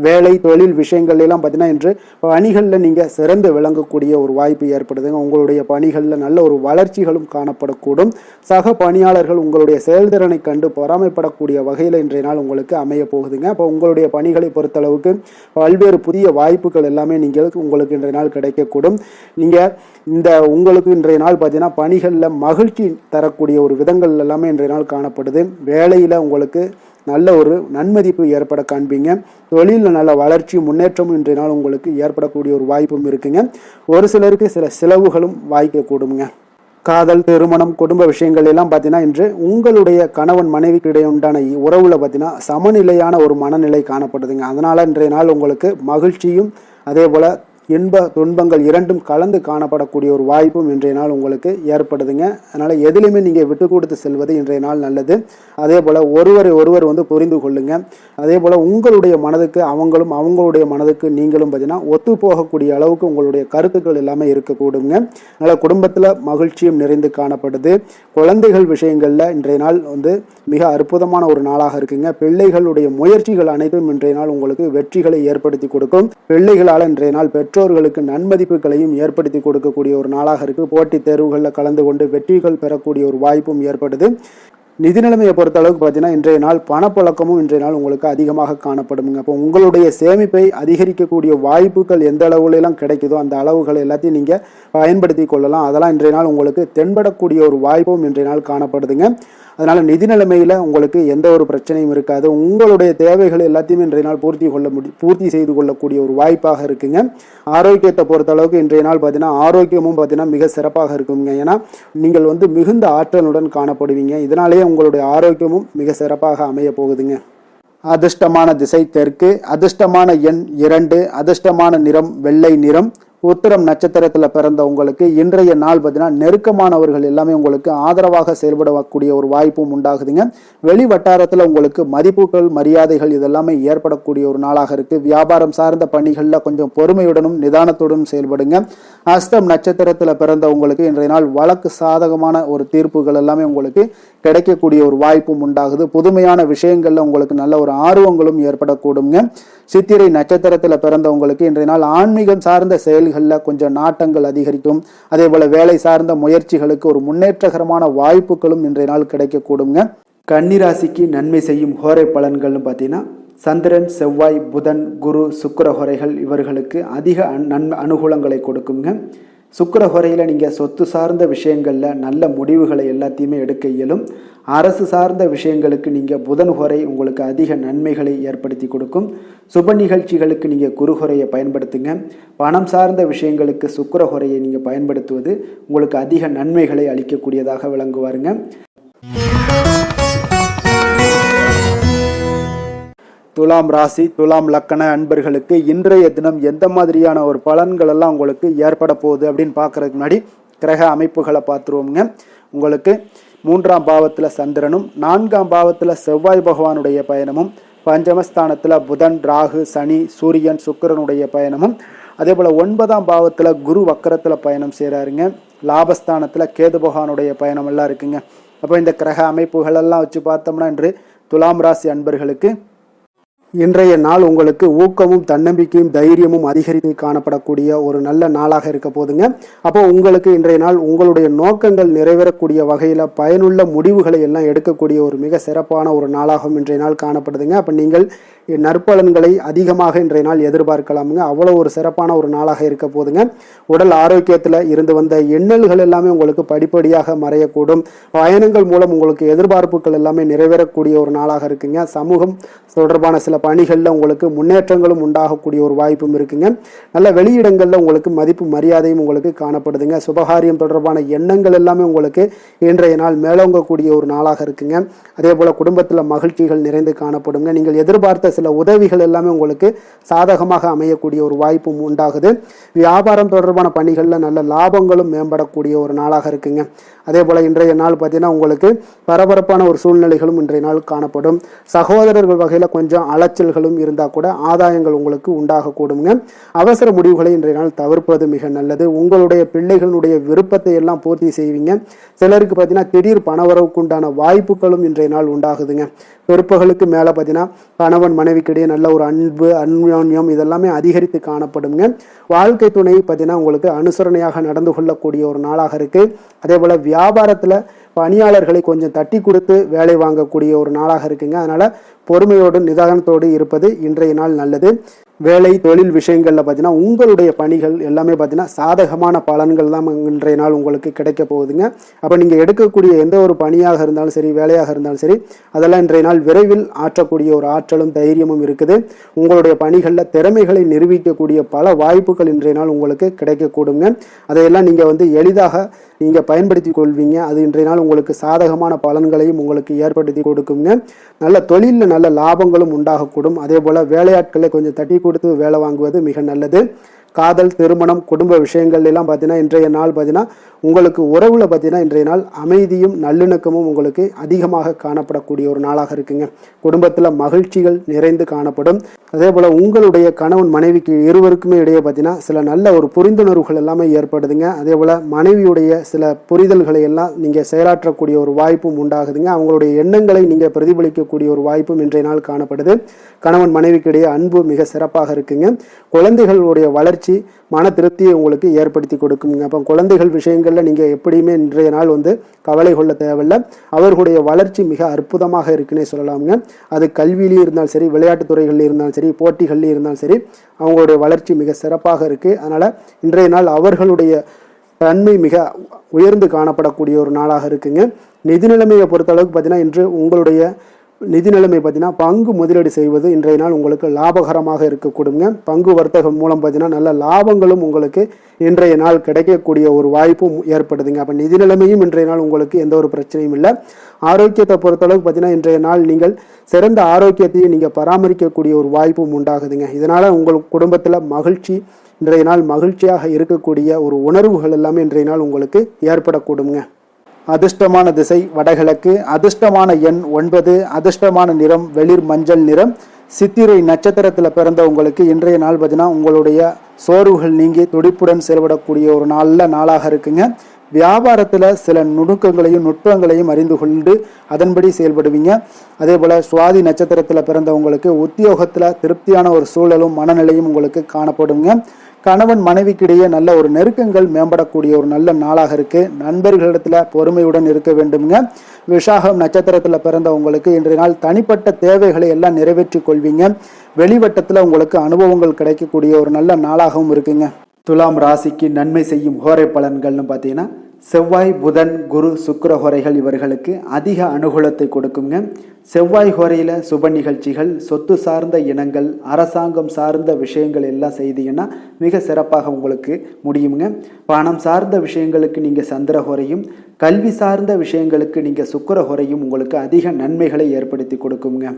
வேலை தொழில் விஷயங்கள் எல்லாம் பார்த்தீங்கன்னா இன்று பணிகளில் நீங்கள் சிறந்து விளங்கக்கூடிய ஒரு வாய்ப்பு ஏற்படுதுங்க. உங்களுடைய பணிகளில் நல்ல ஒரு வளர்ச்சிகளும் காணப்படக்கூடும். சக பணியாளர்கள் உங்களுடைய செயல்திறனை கண்டு பொறாமைப்படக்கூடிய வகையில் இன்றைய நாள் உங்களுக்கு அமைய போகுதுங்க. அப்போ உங்களுடைய பணிகளை பொறுத்தளவுக்கு பல்வேறு புதிய வாய்ப்புகள் எல்லாமே உங்களுக்கு இன்றைய நாள் கிடைக்கக்கூடும். நீங்கள் உங்களுக்கு இன்றைய நாள் பார்த்தீங்கன்னா பணிகளில் மகிழ்ச்சி தரக்கூடிய ஒரு விதங்கள் எல்லாமே இன்றைய நாள் காணப்படுது. வேலையில் உங்களுக்கு நல்ல ஒரு நன்மதிப்பு ஏற்பட காண்பீங்க. தொழிலில் நல்ல வளர்ச்சி முன்னேற்றமும் இன்றைய நாள் உங்களுக்கு ஏற்படக்கூடிய ஒரு வாய்ப்பும் இருக்குங்க. ஒரு சிலருக்கு சில செலவுகளும் வாய்க்கக்கூடுங்க. காதல், திருமணம், குடும்ப விஷயங்கள் எல்லாம் பார்த்தீங்கன்னா இன்று உங்களுடைய கணவன் மனைவிக்கு இடையே உண்டான உறவுல பார்த்தீங்கன்னா சமநிலையான ஒரு மனநிலை காணப்படுதுங்க. அதனால இன்றைய நாள் உங்களுக்கு மகிழ்ச்சியும் அதே போல இன்ப துன்பங்கள் இரண்டும் கலந்து காணப்படக்கூடிய ஒரு வாய்ப்பும் இன்றைய நாள் உங்களுக்கு ஏற்படுதுங்க. அதனால் எதிலுமே நீங்கள் விட்டு கொடுத்து செல்வது இன்றைய நாள் நல்லது. அதே போல் ஒருவர் புரிந்து கொள்ளுங்க. அதே போல் உங்களுடைய மனதுக்கு அவங்களும் அவங்களுடைய மனதுக்கு நீங்களும் பார்த்தீங்கன்னா ஒத்து போகக்கூடிய அளவுக்கு உங்களுடைய கருத்துக்கள் எல்லாமே இருக்கக்கூடுங்க. அதனால் குடும்பத்தில் மகிழ்ச்சியும் நிறைந்து காணப்படுது. குழந்தைகள் விஷயங்களில் இன்றைய நாள் மிக அற்புதமான ஒரு நாளாக இருக்குங்க. பிள்ளைகளுடைய முயற்சிகள் அனைத்தும் இன்றைய நாள் உங்களுக்கு வெற்றிகளை ஏற்படுத்தி கொடுக்கும். பிள்ளைகளால் இன்றைய நாள் பெற்றோர்களுக்கு நன்மதிப்புகளையும் ஏற்படுத்தி கொடுக்கக்கூடிய ஒரு நாளாக இருக்கு. போட்டித் தேர்வுகளில் கலந்து கொண்டு வெற்றிகள் பெறக்கூடிய ஒரு வாய்ப்பும் ஏற்படுது. நிதி நிலைமையை பொறுத்த அளவுக்கு பார்த்தீங்கன்னா இன்றைய நாள் பணப்புழக்கமும் இன்றைய நாள் உங்களுக்கு அதிகமாக காணப்படுங்க. அப்போ உங்களுடைய சேமிப்பை அதிகரிக்கக்கூடிய வாய்ப்புகள் எந்த அளவுலாம் கிடைக்குதோ அந்த அளவுகள் எல்லாத்தையும் நீங்கள் பயன்படுத்தி கொள்ளலாம். அதெல்லாம் இன்றைய நாள் உங்களுக்கு தென்படக்கூடிய ஒரு வாய்ப்பும் இன்றைய நாள் காணப்படுதுங்க. அதனால் நிதி நிலைமையில் உங்களுக்கு எந்த ஒரு பிரச்சனையும் இருக்காது. உங்களுடைய தேவைகள் எல்லாத்தையுமே இன்றைய நாள் பூர்த்தி செய்து கொள்ளக்கூடிய ஒரு வாய்ப்பாக இருக்குங்க. ஆரோக்கியத்தை பொறுத்த அளவுக்கு இன்றைய நாள் பார்த்தீங்கன்னா ஆரோக்கியமும் பார்த்தீங்கன்னா மிக சிறப்பாக இருக்குங்க. ஏன்னா நீங்கள் மிகுந்த ஆற்றலுடன் காணப்படுவீங்க. இதனாலேயே உங்களுடைய ஆரோக்கியமும் மிக சிறப்பாக அமைய போகுதுங்க. அதிர்ஷ்டமான திசை தெற்கு, அதிர்ஷ்டமான எண் 2, அதிர்ஷ்டமான நிறம் வெள்ளை நிறம். உத்திரம் நட்சத்திரத்தில் பிறந்த உங்களுக்கு இன்றைய நாள் பார்த்தீங்கன்னா நெருக்கமானவர்கள் எல்லாமே உங்களுக்கு ஆதரவாக செயல்படக்கூடிய ஒரு வாய்ப்பும் உண்டாகுதுங்க. வெளி வட்டாரத்தில் உங்களுக்கு மதிப்புகள் மரியாதைகள் இதெல்லாமே ஏற்படக்கூடிய ஒரு நாளாக இருக்கு. வியாபாரம் சார்ந்த பணிகளில் கொஞ்சம் பொறுமையுடனும் நிதானத்துடனும் செயல்படுங்க. அஸ்தம் நட்சத்திரத்தில் பிறந்த உங்களுக்கு இன்றைய நாள் வழக்கு சாதகமான ஒரு தீர்ப்புகள் எல்லாமே உங்களுக்கு கிடைக்கக்கூடிய ஒரு வாய்ப்பும் உண்டாகுது. புதுமையான விஷயங்கள்ல உங்களுக்கு நல்ல ஒரு ஆர்வங்களும் ஏற்படக்கூடுங்க. சித்திரை நட்சத்திரத்தில் பிறந்தவங்களுக்கு இன்றைய நாள் ஆன்மீகம் சார்ந்த செயல்களில் கொஞ்சம் நாட்டங்கள் அதிகரிக்கும். அதே போல வேலை சார்ந்த முயற்சிகளுக்கு ஒரு முன்னேற்றகரமான வாய்ப்புகளும் இன்றைய நாள் கிடைக்கக்கூடுங்க. கன்னிராசிக்கு நன்மை செய்யும் ஹோரை பலன்கள்னு பார்த்தீங்கன்னா சந்திரன், செவ்வாய், புதன், குரு, சுக்கிர ஹோரைகள் இவர்களுக்கு அதிக அனுகூலங்களை கொடுக்குங்க. சுக்கிர ஹோரையில் நீங்கள் சொத்து சார்ந்த விஷயங்களில் நல்ல முடிவுகளை எல்லாத்தையுமே எடுக்க இயலும். அரசு சார்ந்த விஷயங்களுக்கு நீங்கள் புதன் ஹோரை உங்களுக்கு அதிக நன்மைகளை ஏற்படுத்தி கொடுக்கும். சுப நிகழ்ச்சிகளுக்கு நீங்கள் குரு ஹோரையை பயன்படுத்துங்க. பணம் சார்ந்த விஷயங்களுக்கு சுக்கிர ஹோரையை நீங்கள் பயன்படுத்துவது உங்களுக்கு அதிக நன்மைகளை அளிக்கக்கூடியதாக விளங்குவாருங்க. துலாம் ராசி, துலாம் லக்கண அன்பர்களுக்கு இன்றைய தினம் எந்த மாதிரியான ஒரு பலன்கள் எல்லாம் உங்களுக்கு ஏற்பட போகுது அப்படின்னு பார்க்கறதுக்கு முன்னாடி கிரக அமைப்புகளை பார்த்துருவோங்க. உங்களுக்கு 3ஆம் பாவத்தில் சந்திரனும் 4ஆம் பாவத்தில் செவ்வாய் பகவானுடைய பயணமும், பஞ்சமஸ்தானத்தில் புதன், ராகு, சனி, சூரியன், சுக்கிரனுடைய பயணமும், அதே போல் 9ஆம் பாவத்தில் குரு வக்கரத்தில் பயணம் செய்கிறாருங்க. லாபஸ்தானத்தில் கேது பகவானுடைய பயணம் எல்லாம் இருக்குங்க. அப்போ இந்த கிரக அமைப்புகள் எல்லாம் வச்சு பார்த்தோம்னா இன்று துலாம் ராசி அன்பர்களுக்கு இன்றைய நாள் உங்களுக்கு ஊக்கமும் தன்னம்பிக்கையும் தைரியமும் அதிகரித்து காணப்படக்கூடிய ஒரு நல்ல நாளாக இருக்க போதுங்க. அப்போ உங்களுக்கு இன்றைய நாள் உங்களுடைய நோக்கங்கள் நிறைவேறக்கூடிய வகையில் பயனுள்ள முடிவுகளை எல்லாம் எடுக்கக்கூடிய ஒரு மிக சிறப்பான ஒரு நாளாகவும் இன்றைய நாள் காணப்படுதுங்க. அப்போ நீங்கள் நற்பலன்களை அதிகமாக இன்றைய நாள் எதிர்பார்க்கலாமுங்க. அவ்வளோ ஒரு சிறப்பான ஒரு நாளாக இருக்க போதுங்க. உடல் ஆரோக்கியத்தில் இருந்து வந்த எண்ணல்கள் எல்லாமே உங்களுக்கு படிப்படியாக மறையக்கூடும். பயணங்கள் மூலம் உங்களுக்கு எதிர்பார்ப்புகள் எல்லாமே நிறைவேறக்கூடிய ஒரு நாளாக இருக்குங்க. சமூகம் தொடர்பான சில பணிகளில் உங்களுக்கு முன்னேற்றங்களும் உண்டாகக்கூடிய ஒரு வாய்ப்பும் இருக்குங்க. நல்ல வெளியிடங்களில் உங்களுக்கு மதிப்பு மரியாதையும் உங்களுக்கு காணப்படுதுங்க. சுபகாரியம் தொடர்பான எண்ணங்கள் எல்லாமே உங்களுக்கு இன்றைய நாள் மேலோங்கக்கூடிய ஒரு நாளாக இருக்குங்க. அதே போல் குடும்பத்தில் மகிழ்ச்சிகள் நிறைந்து காணப்படுங்க. நீங்கள் எதிர்பார்த்த சில உதவிகள் எல்லாமே உங்களுக்கு சாதகமாக அமையக்கூடிய ஒரு வாய்ப்பும் உண்டாகுது. வியாபாரம் தொடர்பான பணிகளில் நல்ல லாபங்களும் மேம்படக்கூடிய ஒரு நாளாக இருக்குங்க. அதே போல் இன்றைய நாள் பார்த்தீங்கன்னா உங்களுக்கு பரபரப்பான ஒரு சூழ்நிலைகளும் இன்றைய நாள் காணப்படும். சகோதரர்கள் வகையில் கொஞ்சம் அலைச்சல்களும் இருந்தால் கூட ஆதாயங்கள் உங்களுக்கு உண்டாகக்கூடுங்க. அவசர முடிவுகளை இன்றைய நாள் தவிர்ப்பது மிக நல்லது. உங்களுடைய பிள்ளைகளுடைய விருப்பத்தை எல்லாம் பூர்த்தி செய்வீங்க. சிலருக்கு பார்த்தீங்கன்னா திடீர் பணவரவுக்கு உண்டான வாய்ப்புகளும் இன்றைய நாள் உண்டாகுதுங்க. பிற்பகலுக்கு மேலே பார்த்தீங்கன்னா கணவன் மனைவிக்கிடையே நல்ல ஒரு அன்பு, அந்யோன்யம் இதெல்லாமே அதிகரித்து காணப்படுங்க. வாழ்க்கை துணை பார்த்தீங்கன்னா உங்களுக்கு அனுசரணையாக நடந்து கொள்ளக்கூடிய ஒரு நாளாக இருக்குது. அதே போல் வியாபாரத்தில் பணியாளர்களை கொஞ்சம் தட்டி கொடுத்து வேலை வாங்கக்கூடிய ஒரு நாளாக இருக்குங்க. அதனால் பொறுமையோடு நிதானத்தோடு இருப்பது இன்றைய நாள் நல்லது. வேலை தொழில் விஷயங்களில் பார்த்தீங்கன்னா உங்களுடைய பணிகள் எல்லாமே பார்த்தீங்கன்னா சாதகமான பலன்கள் தான் இன்றைய நாள் உங்களுக்கு கிடைக்க போகுதுங்க. அப்போ நீங்கள் எடுக்கக்கூடிய எந்த ஒரு பணியாக இருந்தாலும் சரி, வேலையாக இருந்தாலும் சரி, அதெல்லாம் இன்றைய நாள் விரைவில் ஆற்றக்கூடிய ஒரு ஆற்றலும் தைரியமும் இருக்குது. உங்களுடைய பணிகளில் திறமைகளை நிரூபிக்கக்கூடிய பல வாய்ப்புகள் இன்றைய நாள் உங்களுக்கு கிடைக்கக்கூடுங்க. அதையெல்லாம் நீங்கள் எளிதாக நீங்கள் பயன்படுத்தி கொள்வீங்க. அது இன்றைய நாள் உங்களுக்கு சாதகமான பலன்களையும் உங்களுக்கு ஏற்படுத்தி கொடுக்குங்க. நல்ல தொழிலில் நல்ல லாபங்களும் உண்டாகக்கூடும். அதே போல் வேலையாட்களை கொஞ்சம் தட்டி கொடுத்து வேலை வாங்குவது மிக நல்லது. காதல், திருமணம், குடும்ப விஷயங்கள் எல்லாம் பார்த்தீங்கன்னா இன்றைய நாள் பார்த்தீங்கன்னா உங்களுக்கு உறவுல பார்த்தீங்கன்னா இன்றைய நாள் அமைதியும் நல்லிணக்கமும் உங்களுக்கு அதிகமாக காணப்படக்கூடிய ஒரு நாளாக இருக்குங்க. குடும்பத்தில் மகிழ்ச்சிகள் நிறைந்து காணப்படும். அதே போல் உங்களுடைய கணவன் மனைவிக்கு இருவருக்குமே இடையே பார்த்தீங்கன்னா சில நல்ல ஒரு புரிந்துணர்வுகள் எல்லாமே ஏற்படுதுங்க. அதே போல் மனைவியுடைய சில புரிதல்களை எல்லாம் நீங்கள் செயலாற்றக்கூடிய ஒரு வாய்ப்பும் உண்டாகுதுங்க. அவங்களுடைய எண்ணங்களை நீங்கள் பிரதிபலிக்கக்கூடிய ஒரு வாய்ப்பும் இன்றைய நாள் காணப்படுது. கணவன் மனைவிக்கு இடையே அன்பு மிக சிறப்பாக இருக்குங்க. குழந்தைகளுடைய வளர்ச்சி மன திருப்தியை உங்களுக்கு ஏற்படுத்தி கொடுக்குங்க. அப்போ குழந்தைகள் விஷயங்களில் நீங்கள் எப்படியுமே இன்றைய நாள் கவலை கொள்ள தேவையில்லை. அவர்களுடைய வளர்ச்சி மிக அற்புதமாக இருக்குன்னே சொல்லலாமுங்க. அது கல்வியிலையும் இருந்தாலும் சரி, விளையாட்டுத் துறைகளில் இருந்தாலும் சரி, போட்டிகளில் இருந்தாலும் சரி, அவங்களுடைய வளர்ச்சி மிக சிறப்பாக இருக்குது. அதனால் இன்றைய நாள் அவர்களுடைய தன்மை மிக உயர்ந்து காணப்படக்கூடிய ஒரு நாளாக இருக்குங்க. நிதி நிலைமையை பொறுத்தளவுக்கு பார்த்தீங்கன்னா இன்று உங்களுடைய நிதி நிலைமை பார்த்தீங்கன்னா பங்கு முதலீடு செய்வது இன்றைய நாள் உங்களுக்கு லாபகரமாக இருக்கக்கூடுங்க. பங்கு வர்த்தகம் மூலம் பார்த்தீங்கன்னா நல்ல லாபங்களும் உங்களுக்கு இன்றைய நாள் கிடைக்கக்கூடிய ஒரு வாய்ப்பும் ஏற்படுதுங்க. அப்போ நிதி நிலைமையும் இன்றைய நாள் உங்களுக்கு எந்த ஒரு பிரச்சனையும் இல்லை. ஆரோக்கியத்தை பொறுத்தளவுக்கு பார்த்தீங்கன்னா இன்றைய நாள் நீங்கள் சிறந்த ஆரோக்கியத்தையும் நீங்கள் பராமரிக்கக்கூடிய ஒரு வாய்ப்பும் உண்டாகுதுங்க. இதனால் உங்கள் குடும்பத்தில் மகிழ்ச்சி, இன்றைய நாள் மகிழ்ச்சியாக இருக்கக்கூடிய ஒரு உணர்வுகள் எல்லாமே இன்றைய நாள் உங்களுக்கு ஏற்படக்கூடுங்க. அதிர்ஷ்டமான திசை வடகிழக்கு, அதிர்ஷ்டமான எண் 9, அதிர்ஷ்டமான நிறம் வெளிர் மஞ்சள் நிறம். சித்திரை நட்சத்திரத்தில் பிறந்த உங்களுக்கு இன்றைய நாள் பார்த்தீங்கன்னா உங்களுடைய சோர்வுகள் நீங்கி துடிப்புடன் செயல்படக்கூடிய ஒரு நல்ல நாளாக இருக்குங்க. வியாபாரத்தில் சில நுணுக்கங்களையும் நுட்பங்களையும் அறிந்து கொண்டு அதன்படி செயல்படுவீங்க. அதே போல் சுவாதி நட்சத்திரத்தில் பிறந்தவங்களுக்கு உத்தியோகத்தில் திருப்தியான ஒரு சூழலும் மனநிலையும் உங்களுக்கு காணப்படுங்க. கணவன் மனைவிக்கிடையே நல்ல ஒரு நெருக்கங்கள் மேம்படக்கூடிய ஒரு நல்ல நாளாக இருக்கு. நண்பர்களிடத்துல பொறுமையுடன் இருக்க வேண்டுங்க. விஷாகம் நட்சத்திரத்தில் பிறந்தவங்களுக்கு இன்றைய நாள் தனிப்பட்ட தேவைகளை எல்லாம் நிறைவேற்றி கொள்வீங்க. வெளிவட்டத்தில் உங்களுக்கு அனுபவங்கள் கிடைக்கக்கூடிய ஒரு நல்ல நாளாகவும் இருக்குங்க. துலாம் ராசிக்கு நன்மை செய்யும் ஹோரை பலன்கள்னு பார்த்தீங்கன்னா, செவ்வாய் புதன் குரு சுக்கிர ஹோரைகள் இவர்களுக்கு அதிக அனுகூலத்தை கொடுக்குங்க. செவ்வாய் ஹோரையில் சுப நிகழ்ச்சிகள், சொத்து சார்ந்த இனங்கள், அரசாங்கம் சார்ந்த விஷயங்கள் எல்லாம் செய்தீங்கன்னா மிக சிறப்பாக உங்களுக்கு முடியுங்க. பணம் சார்ந்த விஷயங்களுக்கு நீங்கள் சந்திர ஹோரையும், கல்வி சார்ந்த விஷயங்களுக்கு நீங்கள் சுக்கிர ஹோரையும் உங்களுக்கு அதிக நன்மைகளை ஏற்படுத்தி கொடுக்குங்க.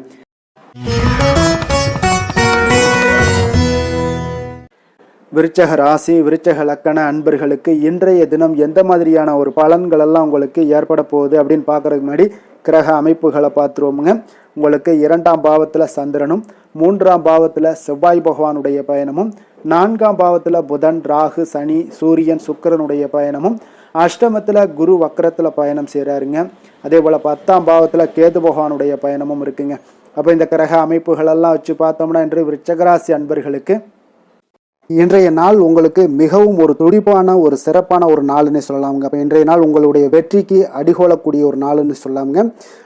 விருச்சக ராசி விருச்சக லக்கண அன்பர்களுக்கு இன்றைய தினம் எந்த மாதிரியான ஒரு பலன்கள் எல்லாம் உங்களுக்கு ஏற்பட போகுது அப்படின்னு பார்க்கறதுக்கு முன்னாடி கிரக அமைப்புகளை பார்த்துருவோமுங்க. உங்களுக்கு 2ஆம் பாவத்தில் சந்திரனும், 3ஆம் பாவத்தில் செவ்வாய் பகவானுடைய பயணமும், 4ஆம் பாவத்தில் புதன் ராகு சனி சூரியன் சுக்கிரனுடைய பயணமும், அஷ்டமத்தில் குரு வக்கரத்தில் பயணம் செய்கிறாருங்க. அதே போல் 10ஆம் பாவத்தில் கேது பகவானுடைய பயணமும் இருக்குங்க. அப்போ இந்த கிரக அமைப்புகளெல்லாம் வச்சு பார்த்தோம்னா இன்று விருச்சகராசி அன்பர்களுக்கு இன்றைய நாள் உங்களுக்கு மிகவும் ஒரு துடிப்பான ஒரு சிறப்பான ஒரு நாள்னு சொல்லலாமுங்க. அப்போ இன்றைய நாள் உங்களுடைய வெற்றிக்கு அடிகோலக்கூடிய ஒரு நாள்னு சொல்லலாமுங்க.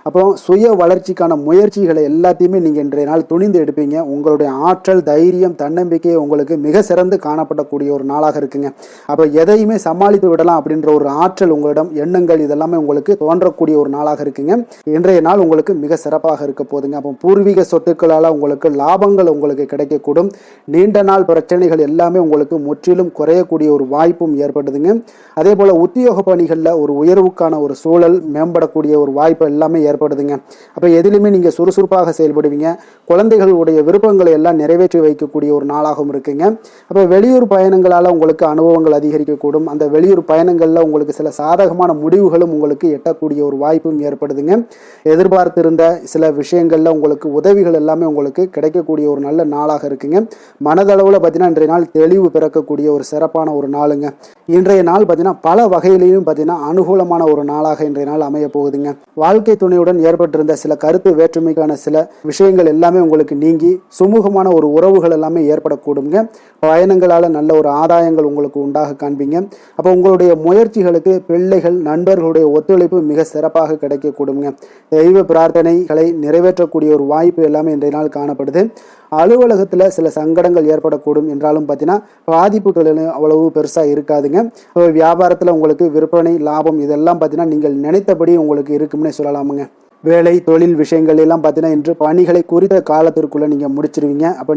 அப்போ சுய வளர்ச்சிக்கான முயற்சிகளை எல்லாத்தையுமே நீங்கள் இன்றைய நாள் துணிந்து எடுப்பீங்க. உங்களுடைய ஆற்றல் தைரியம் தன்னம்பிக்கை உங்களுக்கு மிக சிறந்து காணப்படக்கூடிய ஒரு நாளாக இருக்குங்க. அப்போ எதையுமே சமாளித்து விடலாம் அப்படின்ற ஒரு ஆற்றல் உங்களிடம் எண்ணங்கள் இதெல்லாமே உங்களுக்கு தோன்றக்கூடிய ஒரு நாளாக இருக்குங்க. இன்றைய நாள் உங்களுக்கு மிக சிறப்பாக இருக்க போதுங்க. அப்போ பூர்வீக சொத்துக்களால் உங்களுக்கு லாபங்கள் உங்களுக்கு கிடைக்கக்கூடும். நீண்ட நாள் பிரச்சனைகள் எல்லாமே உங்களுக்கு முற்றிலும் குறையக்கூடிய ஒரு வாய்ப்பும் ஏற்படுதுங்க. அதே போல உத்தியோக பணிகளில் ஒரு உயர்வுக்கான ஒரு சூழல் மேம்படக்கூடிய ஒரு வாய்ப்பு எல்லாமே ஏற்படுதுங்க. அப்போ எதிலுமே நீங்கள் சுறுசுறுப்பாக செயல்படுவீங்க. குழந்தைகளுடைய விருப்பங்களை எல்லாம் நிறைவேற்றி வைக்கக்கூடிய ஒரு நாளாகவும் இருக்குங்க. அப்போ வெளியூர் பயணங்களால் உங்களுக்கு அனுபவங்கள் அதிகரிக்கக்கூடும். அந்த வெளியூர் பயணங்களில் உங்களுக்கு சில சாதகமான முடிவுகளும் உங்களுக்கு எட்டக்கூடிய ஒரு வாய்ப்பும் ஏற்படுதுங்க. எதிர்பார்த்திருந்த சில விஷயங்களில் உங்களுக்கு உதவிகள் எல்லாமே உங்களுக்கு கிடைக்கக்கூடிய ஒரு நல்ல நாளாக இருக்குங்க. மனதளவில் பார்த்தீங்கன்னா இன்றைய நாள் தெளிவு பிறக்கக்கூடிய ஒரு சிறப்பான ஒரு நாளுங்க. இன்றைய நாள் பார்த்தீங்கன்னா பல வகையிலையும் பார்த்தீங்கன்னா அனுகூலமான ஒரு நாளாக இன்றைய நாள் அமைய போகுதுங்க. வாழ்க்கை துணையுடன் ஏற்பட்டிருந்த சில கருத்து வேற்றுமைக்கான சில விஷயங்கள் எல்லாமே உங்களுக்கு நீங்கி சுமூகமான ஒரு உறவுகள் எல்லாமே ஏற்படக்கூடுங்க. பயணங்களால் நல்ல ஒரு ஆதாயங்கள் உங்களுக்கு உண்டாக காண்பீங்க. அப்போ உங்களுடைய முயற்சிகளுக்கு பிள்ளைகள் நண்பர்களுடைய ஒத்துழைப்பு மிக சிறப்பாக கிடைக்கக்கூடுங்க. தெய்வ பிரார்த்தனைகளை நிறைவேற்றக்கூடிய ஒரு வாய்ப்பு எல்லாமே இன்றைய நாள் காணப்படுது. அலுவலகத்தில் சில சங்கடங்கள் ஏற்படக்கூடும் என்றாலும் பார்த்தீங்கன்னா பாதிப்புகள் அவ்வளவு பெருசாக இருக்காதுங்க. வியாபாரத்தில் உங்களுக்கு விற்பனை லாபம் இதெல்லாம் பார்த்தீங்கன்னா நீங்கள் நினைத்தபடி உங்களுக்கு இருக்கும்னே சொல்லலாமுங்க. வேலை தொழில் விஷயங்கள் எல்லாம் பார்த்தீங்கன்னா இன்று பணிகளை குறித்த காலத்திற்குள்ளே நீங்கள் முடிச்சிருவீங்க. அப்போ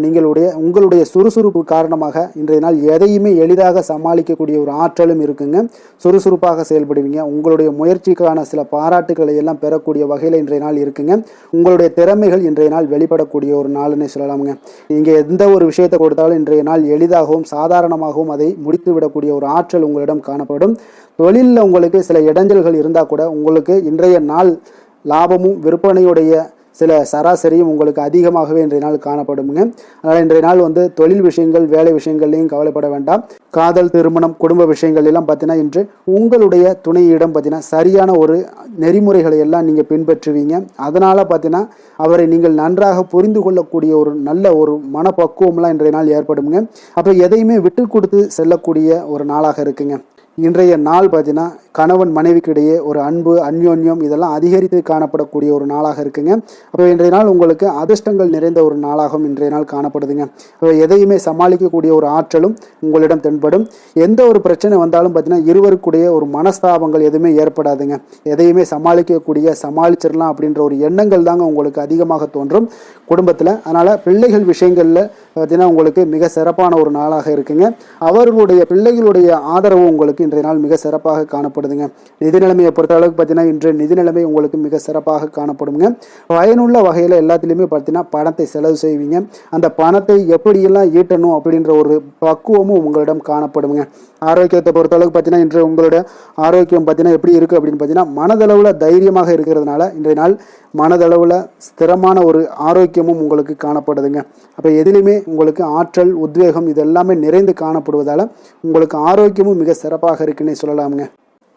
உங்களுடைய சுறுசுறுப்பு காரணமாக இன்றைய நாள் எதையுமே எளிதாக சமாளிக்கக்கூடிய ஒரு ஆற்றலும் இருக்குங்க. சுறுசுறுப்பாக செயல்படுவீங்க. உங்களுடைய முயற்சிக்கான சில பாராட்டுகளை எல்லாம் பெறக்கூடிய வகையில் இன்றைய நாள் இருக்குங்க. உங்களுடைய திறமைகள் இன்றைய நாள் வெளிப்படக்கூடிய ஒரு நாள்னு சொல்லலாமுங்க. நீங்கள் எந்த ஒரு விஷயத்தை கொடுத்தாலும் இன்றைய நாள் எளிதாகவும் சாதாரணமாகவும் அதை முடித்து விடக்கூடிய ஒரு ஆற்றல் உங்களிடம் காணப்படும். தொழிலில் உங்களுக்கு சில இடைஞ்சல்கள் இருந்தால் கூட உங்களுக்கு இன்றைய நாள் லாபமும் விற்பனையுடைய சில சராசரியும் உங்களுக்கு அதிகமாகவே இன்றைய நாள் காணப்படுங்க. அதனால் இன்றைய நாள் தொழில் விஷயங்கள் வேலை விஷயங்கள்லையும் கவலைப்பட வேண்டாம். காதல் திருமணம் குடும்ப விஷயங்கள் எல்லாம் பார்த்தீங்கன்னா இன்று உங்களுடைய துணையிடம் பார்த்தீங்கன்னா சரியான ஒரு நெறிமுறைகளை எல்லாம் நீங்கள் பின்பற்றுவீங்க. அதனால் பார்த்தீங்கன்னா அவரை நீங்கள் நன்றாக புரிந்து கொள்ளக்கூடிய ஒரு நல்ல ஒரு மனப்பக்குவம்லாம் இன்றைய நாள் ஏற்படுங்க. அப்போ எதையுமே விட்டு கொடுத்து செல்லக்கூடிய ஒரு நாளாக இருக்குங்க. இன்றைய நாள் பார்த்தீங்கன்னா கணவன் மனைவிக்கு இடையே ஒரு அன்பு அந்யோன்யம் இதெல்லாம் அதிகரித்து காணப்படக்கூடிய ஒரு நாளாக இருக்குங்க. அப்போ இன்றைய நாள் உங்களுக்கு அதிர்ஷ்டங்கள் நிறைந்த ஒரு நாளாகவும் இன்றைய நாள் காணப்படுதுங்க. அப்போ எதையுமே சமாளிக்கக்கூடிய ஒரு ஆற்றலும் உங்களிடம் தென்படும். எந்த ஒரு பிரச்சனை வந்தாலும் பார்த்தீங்கன்னா இருவருக்குடைய ஒரு மனஸ்தாபங்கள் எதுவுமே ஏற்படாதுங்க. எதையுமே சமாளிச்சிடலாம் அப்படின்ற ஒரு எண்ணங்கள் தாங்க உங்களுக்கு அதிகமாக தோன்றும் குடும்பத்தில். அதனால் பிள்ளைகள் விஷயங்களில் பார்த்தீங்கன்னா உங்களுக்கு மிக சிறப்பான ஒரு நாளாக இருக்குங்க. அவர்களுடைய பிள்ளைகளுடைய ஆதரவு உங்களுக்கு இன்றைய நாள் மிக சிறப்பாக காணப்படுதுங்க. நிதி நிலைமையை பொறுத்த அளவுக்கு பார்த்தீங்கன்னா இன்று நிதி நிலைமை உங்களுக்கு மிக சிறப்பாக காணப்படுங்க. பயனுள்ள வகையில் எல்லாத்துலேயுமே பார்த்தீங்கன்னா பணத்தை செலவு செய்வீங்க. அந்த பணத்தை எப்படியெல்லாம் ஈட்டணும் அப்படின்ற ஒரு பக்குவமும் உங்களிடம் காணப்படுங்க. ஆரோக்கியத்தை பொறுத்த அளவுக்கு பார்த்தீங்கன்னா இன்று உங்களோட ஆரோக்கியம் பார்த்தீங்கன்னா எப்படி இருக்குது அப்படின்னு பார்த்தீங்கன்னா மனதளவில் தைரியமாக இருக்கிறதுனால இன்றைய நாள் மனதளவில் ஸ்திரமான ஒரு ஆரோக்கியமும் உங்களுக்கு காணப்படுதுங்க. அப்போ எதிலுமே உங்களுக்கு ஆற்றல் உத்வேகம் இது எல்லாமே நிறைந்து காணப்படுவதால் உங்களுக்கு ஆரோக்கியமும் மிக சிறப்பாக இருக்குன்னே சொல்லலாமுங்க.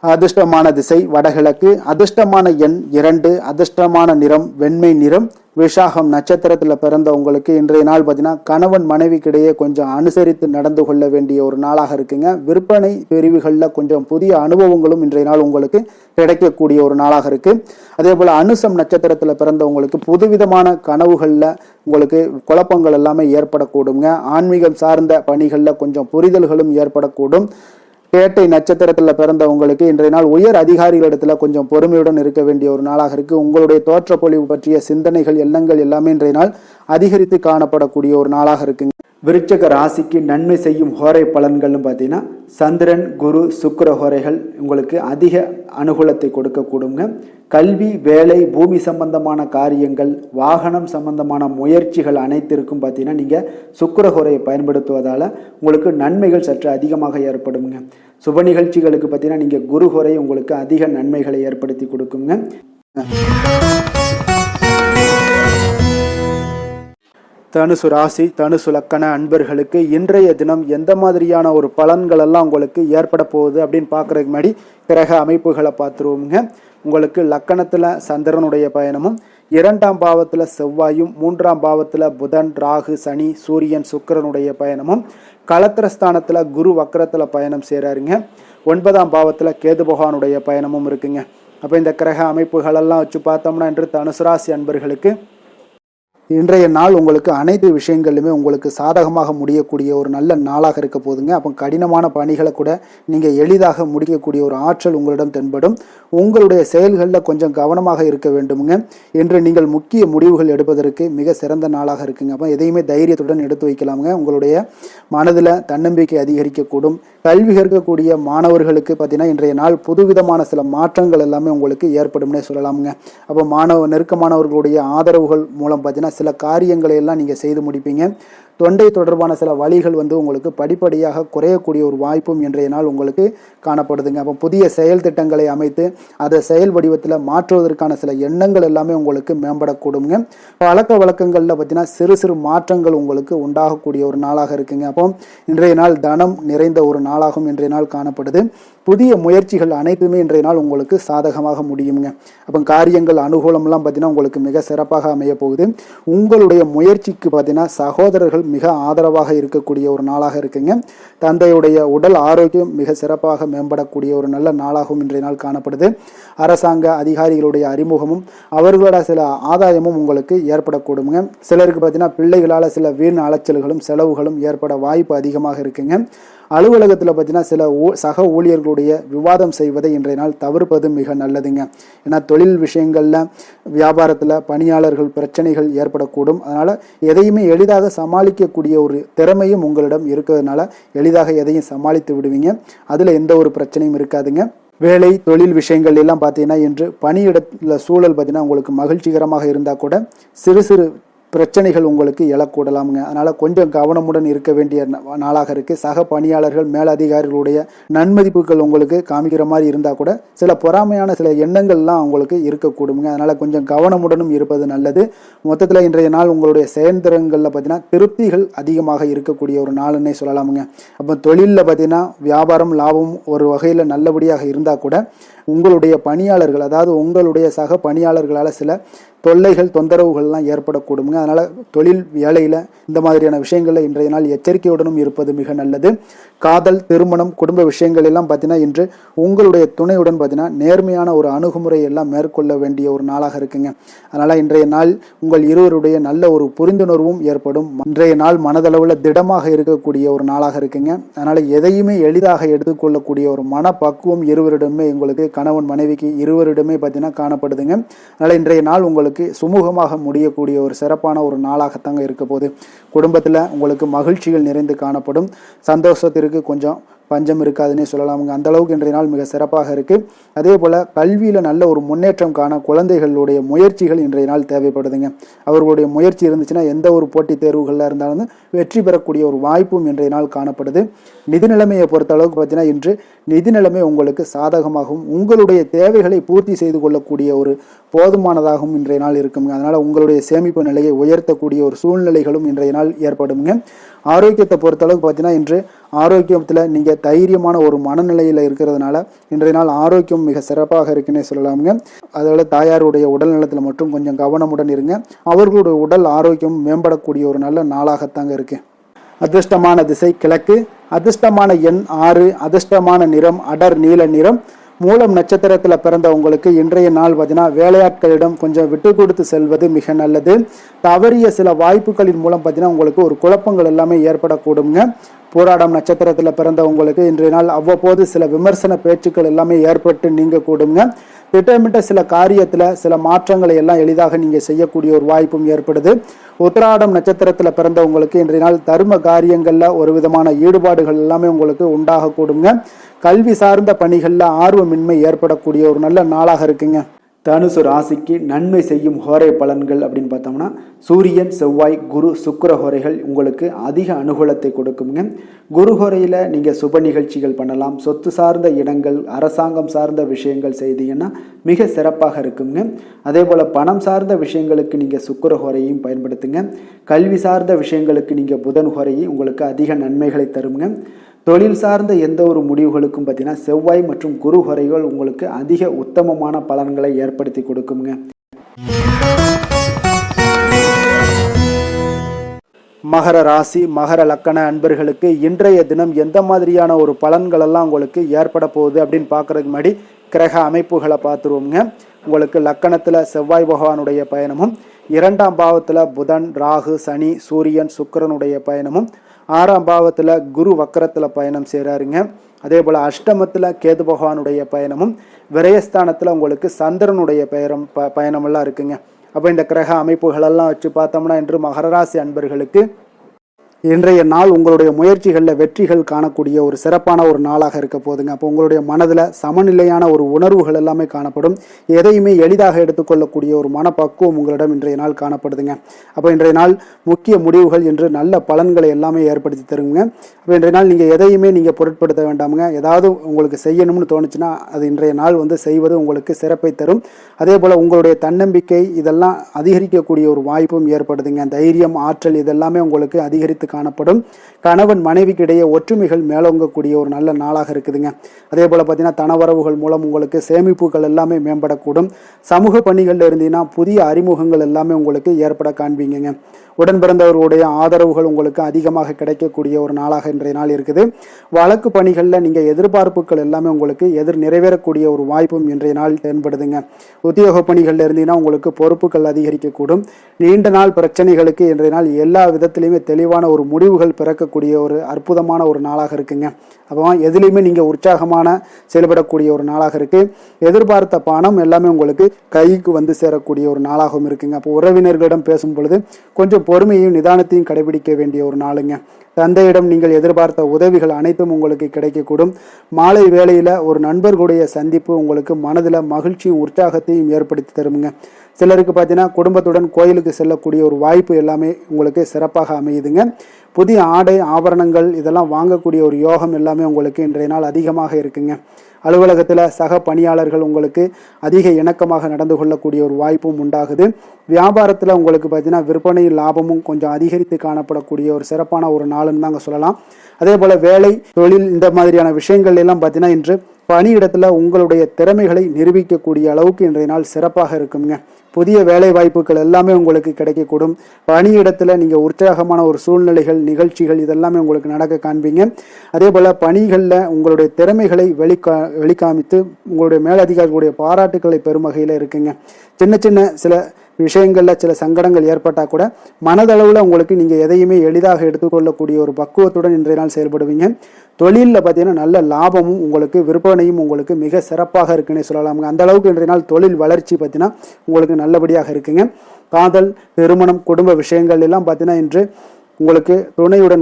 அதிர்ஷ்டமான திசை வடகிழக்கு, அதிர்ஷ்டமான எண் 2, அதிர்ஷ்டமான நிறம் வெண்மை நிறம். விஷாகம் நட்சத்திரத்தில் பிறந்த உங்களுக்கு இன்றைய நாள் பார்த்தீங்கன்னா கணவன் மனைவிக்கிடையே கொஞ்சம் அனுசரித்து நடந்து கொள்ள வேண்டிய ஒரு நாளாக இருக்குங்க. விற்பனை பிரிவுகளில் கொஞ்சம் புதிய அனுபவங்களும் இன்றைய நாள் உங்களுக்கு கிடைக்கக்கூடிய ஒரு நாளாக இருக்கு. அதே போல அனுசம் நட்சத்திரத்தில் பிறந்தவங்களுக்கு புதுவிதமான கனவுகளில் உங்களுக்கு குழப்பங்கள் எல்லாமே ஏற்படக்கூடுங்க. ஆன்மீகம் சார்ந்த பணிகளில் கொஞ்சம் புரிதல்களும் ஏற்படக்கூடும். கேட்டை நட்சத்திரத்தில் பிறந்தவங்களுக்கு இன்றைய நாள் உயர் அதிகாரிகளிடத்துல கொஞ்சம் பொறுமையுடன் இருக்க வேண்டிய ஒரு நாளாக இருக்கு. உங்களுடைய தோற்றப்பொழிவு பற்றிய சிந்தனைகள் எண்ணங்கள் எல்லாமே இன்றைய நாள் அதிகரித்து காணப்படக்கூடிய ஒரு நாளாக இருக்குங்க. விருச்சக ராசிக்கு நன்மை செய்யும் ஹோரை பலன்கள்னு பார்த்தீங்கன்னா சந்திரன் குரு சுக்கிர ஹோரைகள் உங்களுக்கு அதிக அனுகூலத்தை கொடுக்கக்கூடுங்க. கல்வி வேலை பூமி சம்பந்தமான காரியங்கள் வாகனம் சம்பந்தமான முயற்சிகள் அனைத்திற்கும் பார்த்தீங்கன்னா நீங்கள் சுக்கிர ஹோரையை பயன்படுத்துவதால் உங்களுக்கு நன்மைகள் சற்று அதிகமாக ஏற்படுங்க. சுப நிகழ்ச்சிகளுக்கு பார்த்தீங்கன்னா நீங்கள் குரு ஹோரை உங்களுக்கு அதிக நன்மைகளை ஏற்படுத்தி கொடுக்குங்க. தனுசு ராசி தனுசு லக்கண அன்பர்களுக்கு இன்றைய தினம் எந்த மாதிரியான ஒரு பலன்கள் எல்லாம் உங்களுக்கு ஏற்பட போகுது அப்படின்னு பார்க்குறதுக்கு முன்னாடி கிரக அமைப்புகளை பார்த்துருவோங்க. உங்களுக்கு லக்கணத்தில் சந்திரனுடைய பயணமும், 2ஆம் பாவத்தில் செவ்வாயும், 3ஆம் பாவத்தில் புதன் ராகு சனி சூரியன் சுக்கிரனுடைய பயணமும், களத்திரஸ்தானத்தில் குரு வக்கரத்தில் பயணம் செய்கிறாருங்க. 9ஆம் பாவத்தில் கேது பகவானுடைய பயணமும் இருக்குங்க. அப்போ இந்த கிரக அமைப்புகளெல்லாம் வச்சு பார்த்தோம்னா இன்று தனுசு ராசி அன்பர்களுக்கு இன்றைய நாள் உங்களுக்கு அனைத்து விஷயங்களிலுமே உங்களுக்கு சாதகமாக முடியக்கூடிய ஒரு நல்ல நாளாக இருக்க போதுங்க. அப்போ கடினமான பணிகளை கூட நீங்கள் எளிதாக முடிக்கக்கூடிய ஒரு ஆற்றல் உங்களிடம் தென்படும். உங்களுடைய செயல்களில் கொஞ்சம் கவனமாக இருக்க வேண்டுமுங்க. என்று நீங்கள் முக்கிய முடிவுகள் எடுப்பதற்கு மிக சிறந்த நாளாக இருக்குங்க. அப்போ எதையுமே தைரியத்துடன் எடுத்து வைக்கலாமுங்க. உங்களுடைய மனதில் தன்னம்பிக்கை அதிகரிக்கக்கூடும். கல்வி கற்கக்கூடிய மாணவர்களுக்கு பார்த்தீங்கன்னா இன்றைய நாள் புதுவிதமான சில மாற்றங்கள் எல்லாமே உங்களுக்கு ஏற்படும்னே சொல்லலாமுங்க. அப்போ நெருக்கமானவர்களுடைய ஆதரவுகள் மூலம் பார்த்தீங்கன்னா சில காரியங்களை எல்லாம் நீங்கள் செய்து முடிப்பீங்க. தொண்டை தொடர்பான சில வழிகள் உங்களுக்கு படிப்படியாக குறையக்கூடிய ஒரு வாய்ப்பும் இன்றைய நாள் உங்களுக்கு காணப்படுதுங்க. அப்போ புதிய செயல் திட்டங்களை அமைத்து அதை செயல் வடிவத்தில் மாற்றுவதற்கான சில எண்ணங்கள் எல்லாமே உங்களுக்கு மேம்படக்கூடுங்க. பழக்க வழக்கங்களில் பார்த்தீங்கன்னா சிறு சிறு மாற்றங்கள் உங்களுக்கு உண்டாகக்கூடிய ஒரு நாளாக இருக்குங்க. அப்போ இன்றைய நாள் தனம் நிறைந்த ஒரு நாளாகவும் இன்றைய நாள் காணப்படுது. புதிய முயற்சிகள் அனைத்துமே இன்றைய நாள் உங்களுக்கு சாதகமாக முடியுங்க. அப்போ காரியங்கள் அனுகூலம்லாம் பார்த்தீங்கன்னா உங்களுக்கு மிக சிறப்பாக அமைய போகுது. உங்களுடைய முயற்சிக்கு பார்த்தீங்கன்னா சகோதரர்கள் மிக ஆதரவாக இருக்கக்கூடிய ஒரு நாளாக இருக்குங்க. தந்தையுடைய உடல் ஆரோக்கியம் மிக சிறப்பாக மேம்படக்கூடிய ஒரு நல்ல நாளாகவும் இன்றைய நாள் காணப்படுது. அரசாங்க அதிகாரிகளுடைய அறிமுகமும் அவர்களோட சில ஆதாயமும் உங்களுக்கு ஏற்படக்கூடுங்க. சிலருக்கு பார்த்தீங்கன்னா பிள்ளைகளால் சில வீண் அலைச்சல்களும் செலவுகளும் ஏற்பட வாய்ப்பு அதிகமாக இருக்குங்க. அலுவலகத்தில் பார்த்தீங்கன்னா சில சக ஊழியர்களுடைய விவாதம் செய்வதை இன்றைய நாள் தவிர்ப்பது மிக நல்லதுங்க. ஏன்னா தொழில் விஷயங்களில் வியாபாரத்தில் பணியாளர்கள் பிரச்சனைகள் ஏற்படக்கூடும். அதனால் எதையுமே எளிதாக சமாளிக்கக்கூடிய ஒரு திறமையும் உங்களிடம் இருக்கிறதுனால எளிதாக எதையும் சமாளித்து விடுவீங்க. அதில் எந்த ஒரு பிரச்சனையும் இருக்காதுங்க. வேலை தொழில் விஷயங்கள் எல்லாம் பார்த்தீங்கன்னா இன்று பணியிடத்தில் சூழல் பார்த்தீங்கன்னா உங்களுக்கு மகிழ்ச்சிகரமாக இருந்தால் கூட சிறு சிறு பிரச்சனைகள் உங்களுக்கு எழக்கூடலாமுங்க. அதனால் கொஞ்சம் கவனமுடன் இருக்க வேண்டிய நாளாக இருக்குது. சக பணியாளர்கள் மேலதிகாரிகளுடைய நன்மதிப்புகள் உங்களுக்கு காமிக்கிற மாதிரி இருந்தால் கூட சில பொறாமையான சில எண்ணங்கள்லாம் உங்களுக்கு இருக்கக்கூடுங்க. அதனால் கொஞ்சம் கவனமுடனும் இருப்பது நல்லது. மொத்தத்தில் இன்றைய நாள் உங்களுடைய செயல்திறன்களில் பார்த்தீங்கன்னா திருப்திகள் அதிகமாக இருக்கக்கூடிய ஒரு நாளுன்னே சொல்லலாமுங்க. அப்போ தொழிலில் பார்த்தீங்கன்னா வியாபாரம் லாபம் ஒரு வகையில் நல்லபடியாக இருந்தால் கூட உங்களுடைய பணியாளர்கள் அதாவது உங்களுடைய சக பணியாளர்களால் சில தொல்லைகள் தொந்தரவுகள்லாம் ஏற்படக்கூடுங்க. அதனால் தொழில் வேலையில் இந்த மாதிரியான விஷயங்களில் இன்றைய நாள் எச்சரிக்கையுடனும் இருப்பது மிக நல்லது. காதல் திருமணம் குடும்ப விஷயங்கள் எல்லாம் பார்த்தீங்கன்னா இன்று உங்களுடைய துணையுடன் பார்த்தீங்கன்னா நேர்மையான ஒரு அணுகுமுறை எல்லாம் மேற்கொள்ள வேண்டிய ஒரு நாளாக இருக்குங்க. அதனால் இன்றைய நாள் உங்கள் இருவருடைய நல்ல ஒரு புரிந்துணர்வும் ஏற்படும். இன்றைய நாள் மனதளவில் திடமாக இருக்கக்கூடிய ஒரு நாளாக இருக்குங்க. அதனால் எதையுமே எளிதாக எடுத்துக்கொள்ளக்கூடிய ஒரு மனப்பக்குவம் இருவரிடமே உங்களுக்கு கணவன் மனைவிக்கு இருவரிடமே பார்த்தீங்கன்னா காணப்படுதுங்க. அதனால் இன்றைய நாள் உங்களுக்கு சுமூகமாக முடியக்கூடிய ஒரு சிறப்பான ஒரு நாளாகத்தாங்க இருக்க போகுது. குடும்பத்தில் உங்களுக்கு மகிழ்ச்சிகள் நிறைந்து காணப்படும். சந்தோஷத்திற்கு கொஞ்சம் பஞ்சம் இருக்காதுன்னே சொல்லலாமுங்க. அந்த அளவுக்கு இன்றைய நாள் மிக சிறப்பாக இருக்குது. அதே போல் கல்வியில் நல்ல ஒரு முன்னேற்றம் காண குழந்தைகளுடைய முயற்சிகள் இன்றைய நாள் தேவைப்படுதுங்க. அவர்களுடைய முயற்சி இருந்துச்சுன்னா எந்த ஒரு போட்டித் தேர்வுகளில் இருந்தாலும் வெற்றி பெறக்கூடிய ஒரு வாய்ப்பும் இன்றைய நாள் காணப்படுது. நிதி நிலைமையை பொறுத்த அளவுக்கு பார்த்தீங்கன்னா இன்று நிதி நிலைமை உங்களுக்கு சாதகமாகவும் உங்களுடைய தேவைகளை பூர்த்தி செய்து கொள்ளக்கூடிய ஒரு போதுமானதாகவும் இன்றைய நாள் இருக்குங்க. அதனால் உங்களுடைய சேமிப்பு நிலையை உயர்த்தக்கூடிய ஒரு சூழ்நிலைகளும் இன்றைய நாள் ஏற்படுங்க. ஆரோக்கியத்தை பொறுத்தளவுக்கு பார்த்தீங்கன்னா இன்று ஆரோக்கியத்தில் நீங்கள் தைரியமான ஒரு மனநிலையில் இருக்கிறதுனால இன்றைய நாள் ஆரோக்கியம் மிக சிறப்பாக இருக்குன்னே சொல்லலாமுங்க. அதோட தாயாருடைய உடல் நலத்தில் மட்டும் கொஞ்சம் கவனமுடன் இருங்க. அவர்களுடைய உடல் ஆரோக்கியம் மேம்படக்கூடிய ஒரு நல்ல நாளாகத்தாங்க இருக்கு. அதிர்ஷ்டமான திசை கிழக்கு, அதிர்ஷ்டமான எண் 6, அதிர்ஷ்டமான நிறம் அடர் நீல நிறம். மூலம் நட்சத்திரத்தில் பிறந்த உங்களுக்கு இன்றைய நாள் பார்த்தீங்கன்னா வேலையாட்களிடம் கொஞ்சம் விட்டு கொடுத்து செல்வது மிக நல்லது. தவறிய சில வாய்ப்புகளின் மூலம் பார்த்தீங்கன்னா உங்களுக்கு ஒரு குழப்பங்கள் எல்லாமே ஏற்படக்கூடுங்க. போராடம் நட்சத்திரத்தில் பிறந்த உங்களுக்கு இன்றைய நாள் அவ்வப்போது சில விமர்சன பேச்சுக்கள் எல்லாமே ஏற்பட்டு நீங்க கூடுங்க. திட்டமிட்ட சில காரியத்தில் சில மாற்றங்களை எல்லாம் எளிதாக நீங்கள் செய்யக்கூடிய ஒரு வாய்ப்பும் ஏற்படுது. உத்திராடம் நட்சத்திரத்தில் பிறந்த உங்களுக்கு இன்றைய நாள் தர்ம காரியங்களில் ஒரு விதமான ஈடுபாடுகள் எல்லாமே உங்களுக்கு உண்டாக கூடுங்க. கல்வி சார்ந்த பணிகளில் ஆர்வமின்மை ஏற்படக்கூடிய ஒரு நல்ல நாளாக இருக்குங்க. தனுசு ராசிக்கு நன்மை செய்யும் ஹோரை பலன்கள் அப்படின்னு பார்த்தோம்னா சூரியன், செவ்வாய், குரு, சுக்கிர ஹோரைகள் உங்களுக்கு அதிக அனுகூலத்தை கொடுக்குங்க. குரு ஹோரையில் நீங்கள் சுப நிகழ்ச்சிகள் பண்ணலாம். சொத்து சார்ந்த இடங்கள், அரசாங்கம் சார்ந்த விஷயங்கள் செய்தீங்கன்னா மிக சிறப்பாக இருக்குங்க. அதே போல் பணம் சார்ந்த விஷயங்களுக்கு நீங்கள் சுக்கிர ஹோரையும் பயன்படுத்துங்க. கல்வி சார்ந்த விஷயங்களுக்கு நீங்கள் புதன் ஹோரையை உங்களுக்கு அதிக நன்மைகளை தருங்க. தொழில் சார்ந்த எந்த ஒரு முடிவுகளுக்கும் பார்த்தீங்கன்னா செவ்வாய் மற்றும் குரு ஹோரைகள் உங்களுக்கு அதிக உத்தமமான பலன்களை ஏற்படுத்தி கொடுக்குங்க. மகர ராசி, மகர லக்கண அன்பர்களுக்கு இன்றைய தினம் எந்த மாதிரியான ஒரு பலன்கள் எல்லாம் உங்களுக்கு ஏற்பட போகுது அப்படின்னு பார்க்கறதுக்கு முன்னாடி கிரக அமைப்புகளை பார்த்துருவோங்க. உங்களுக்கு லக்கணத்தில் செவ்வாய் பகவானுடைய பயணமும், 2ஆம் பாவத்தில் புதன், ராகு, சனி, சூரியன், சுக்கிரனுடைய பயணமும், 6ஆம் பாவத்தில் குரு வக்கரத்தில் பயணம் செய்கிறாருங்க. அதே போல் அஷ்டமத்தில் கேது பகவானுடைய பயணமும், விரயஸ்தானத்தில் உங்களுக்கு சந்திரனுடைய பயணமெல்லாம் இருக்குங்க. அப்போ இந்த கிரக அமைப்புகளெல்லாம் வச்சு பார்த்தோம்னா இன்று மகர ராசி அன்பர்களுக்கு இன்றைய நாள் உங்களுடைய முயற்சிகளில் வெற்றிகள் காணக்கூடிய ஒரு சிறப்பான ஒரு நாளாக இருக்க போதுங்க. அப்போ உங்களுடைய மனதில் சமநிலையான ஒரு உணர்வுகள் எல்லாமே காணப்படும். எதையுமே எளிதாக எடுத்துக்கொள்ளக்கூடிய ஒரு மனப்பக்குவம் உங்களிடம் இன்றைய நாள் காணப்படுதுங்க. அப்போ இன்றைய நாள் முக்கிய முடிவுகள் என்று நல்ல பலன்களை எல்லாமே ஏற்படுத்தி தருங்க. அப்போ இன்றைய நாள் நீங்கள் எதையுமே நீங்கள் பொருட்படுத்த வேண்டாமுங்க. ஏதாவது உங்களுக்கு செய்யணும்னு தோணுச்சுன்னா அது இன்றைய நாள் செய்வது உங்களுக்கு சிறப்பை தரும். அதே போல் உங்களுடைய தன்னம்பிக்கை இதெல்லாம் அதிகரிக்கக்கூடிய ஒரு வாய்ப்பும் ஏற்படுதுங்க. தைரியம், ஆற்றல் இதெல்லாமே உங்களுக்கு அதிகரித்து காணப்படும். கணவன் மனைவிக்கு இடையே ஒற்றுமைகள் மேலோங்கக்கூடிய ஒரு நல்ல நாளாக இருக்குதுங்க. அதே போல் பார்த்தீங்கன்னா தனவரவுகள் மூலம் உங்களுக்கு சேமிப்புகள் எல்லாமே மேம்படக்கூடும். சமூக பணிகளில் இருந்தீங்கன்னா புதிய அறிமுகங்கள் எல்லாமே உங்களுக்கு ஏற்பட காண்பீங்க. உடன் பிறந்தவர்களுடைய ஆதரவுகள் உங்களுக்கு அதிகமாக கிடைக்கக்கூடிய ஒரு நாளாக இன்றைய நாள் இருக்குது. வழக்கு பணிகளில் நீங்கள் எதிர்பார்ப்புகள் எல்லாமே உங்களுக்கு நிறைவேறக்கூடிய ஒரு வாய்ப்பும் இன்றைய நாள் தென்படுதுங்க. உத்தியோக பணிகளில் இருந்தீங்கன்னா உங்களுக்கு பொறுப்புகள் அதிகரிக்கக்கூடும். நீண்ட நாள் பிரச்சனைகளுக்கு இன்றைய நாள் எல்லா விதத்திலையுமே தெளிவான ஒரு முடிவுகள் பிறக்கக்கூடிய ஒரு அற்புதமான ஒரு நாளாக இருக்குங்க. அப்போ எதுலேயுமே நீங்கள் உற்சாகமான செயல்படக்கூடிய ஒரு நாளாக இருக்குது. எதிர்பார்த்த பணம் எல்லாமே உங்களுக்கு கைக்கு சேரக்கூடிய ஒரு நாளாகவும் இருக்குங்க. அப்போ உறவினர்களிடம் பேசும் பொழுது கொஞ்சம் பொறுமையும் நிதானத்தையும் கடைபிடிக்க வேண்டிய ஒரு நாளுங்க. தந்தையிடம் நீங்கள் எதிர்பார்த்த உதவிகள் அனைத்தும் உங்களுக்கு கிடைக்கக்கூடும். மாலை வேளையில் ஒரு நண்பர்களுடைய சந்திப்பு உங்களுக்கு மனதில் மகிழ்ச்சியும் உற்சாகத்தையும் ஏற்படுத்தி தருமுங்க. சிலருக்கு பார்த்தீங்கன்னா குடும்பத்துடன் கோயிலுக்கு செல்லக்கூடிய ஒரு வாய்ப்பு எல்லாமே உங்களுக்கு சிறப்பாக அமையுதுங்க. புதிய ஆடை ஆபரணங்கள் இதெல்லாம் வாங்கக்கூடிய ஒரு யோகம் எல்லாமே உங்களுக்கு இன்றைய நாள் அதிகமாக இருக்குங்க. அலுவலகத்தில் சக பணியாளர்கள் உங்களுக்கு அதிக இணக்கமாக நடந்து கொள்ளக்கூடிய ஒரு வாய்ப்பும் உண்டாகுது. வியாபாரத்தில் உங்களுக்கு பார்த்தீங்கன்னா விற்பனை லாபமும் கொஞ்சம் அதிகரித்து காணப்படக்கூடிய ஒரு சிறப்பான ஒரு நாளுன்னு தாங்க சொல்லலாம். அதே போல் வேலை, தொழில் இந்த மாதிரியான விஷயங்கள் எல்லாம் பார்த்தீங்கன்னா இன்று பணியிடத்தில் உங்களுடைய திறமைகளை நிரூபிக்கக்கூடிய அளவுக்கு இன்றைய நாள் சிறப்பாக இருக்குங்க. புதிய வேலை வாய்ப்புகள் எல்லாமே உங்களுக்கு கிடைக்கக்கூடும். பணியிடத்தில் நீங்கள் உற்சாகமான ஒரு சூழ்நிலைகள், நிகழ்ச்சிகள் இதெல்லாமே உங்களுக்கு நடக்க காண்பீங்க. அதே போல் பணிகளில் உங்களுடைய திறமைகளை வெளிக்காமித்து உங்களுடைய மேலதிகாரிகளுடைய பாராட்டுக்களை பெறும் வகையில் இருக்குங்க. சின்ன சின்ன சில விஷயங்களில் சில சங்கடங்கள் ஏற்பட்டால் கூட மனதளவில் உங்களுக்கு நீங்கள் எதையுமே எளிதாக எடுத்துக்கொள்ளக்கூடிய ஒரு பக்குவத்துடன் இன்றைய நாள் செயல்படுவீங்க. தொழிலில் பார்த்தீங்கன்னா நல்ல லாபமும் உங்களுக்கு விற்பனையும் உங்களுக்கு மிக சிறப்பாக இருக்குன்னே சொல்லலாமுங்க. அந்த அளவுக்கு இன்றைய நாள் தொழில் வளர்ச்சி பார்த்தீங்கன்னா உங்களுக்கு நல்லபடியாக இருக்குங்க. காதல், திருமணம், குடும்ப விஷயங்கள் எல்லாம் பார்த்தீங்கன்னா இன்று உங்களுக்கு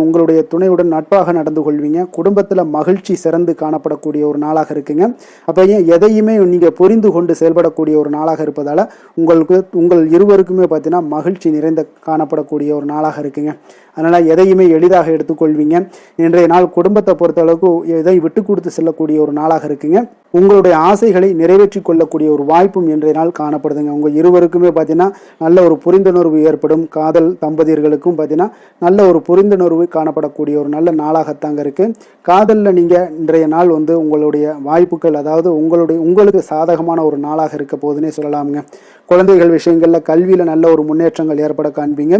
உங்களுடைய துணையுடன் நட்பாக நடந்து கொள்வீங்க. குடும்பத்தில் மகிழ்ச்சி சிறந்து காணப்படக்கூடிய ஒரு நாளாக இருக்குங்க. அப்போ எதையுமே நீங்கள் புரிந்து கொண்டு செயல்படக்கூடிய ஒரு நாளாக இருப்பதால் உங்கள் இருவருக்குமே பார்த்தீங்கன்னா மகிழ்ச்சி நிறைந்த காணப்படக்கூடிய ஒரு நாளாக இருக்குங்க. அதனால் எதையுமே எளிதாக எடுத்துக்கொள்வீங்க. இன்றைய நாள் குடும்பத்தை பொறுத்த அளவுக்கு எதை விட்டு கொடுத்து செல்லக்கூடிய ஒரு நாளாக இருக்குங்க. உங்களுடைய ஆசைகளை நிறைவேற்றி கொள்ளக்கூடிய ஒரு வாய்ப்பும் இன்றைய நாள் காணப்படுதுங்க. உங்கள் இருவருக்குமே பார்த்தீங்கன்னா நல்ல ஒரு புரிந்துணர்வு ஏற்படும். காதல் தம்பதியர்களுக்கும் பார்த்தீங்கன்னா நல்ல ஒரு புரிந்துணர்வு காணப்படக்கூடிய ஒரு நல்ல நாளாகத்தாங்க இருக்குது. காதலில் நீங்கள் இன்றைய நாள் உங்களுடைய வாய்ப்புகள், அதாவது உங்களுக்கு சாதகமான ஒரு நாளாக இருக்க போதுன்னே சொல்லலாமுங்க. குழந்தைகள் விஷயங்களில் கல்வியில் நல்ல ஒரு முன்னேற்றங்கள் ஏற்பட காண்பீங்க.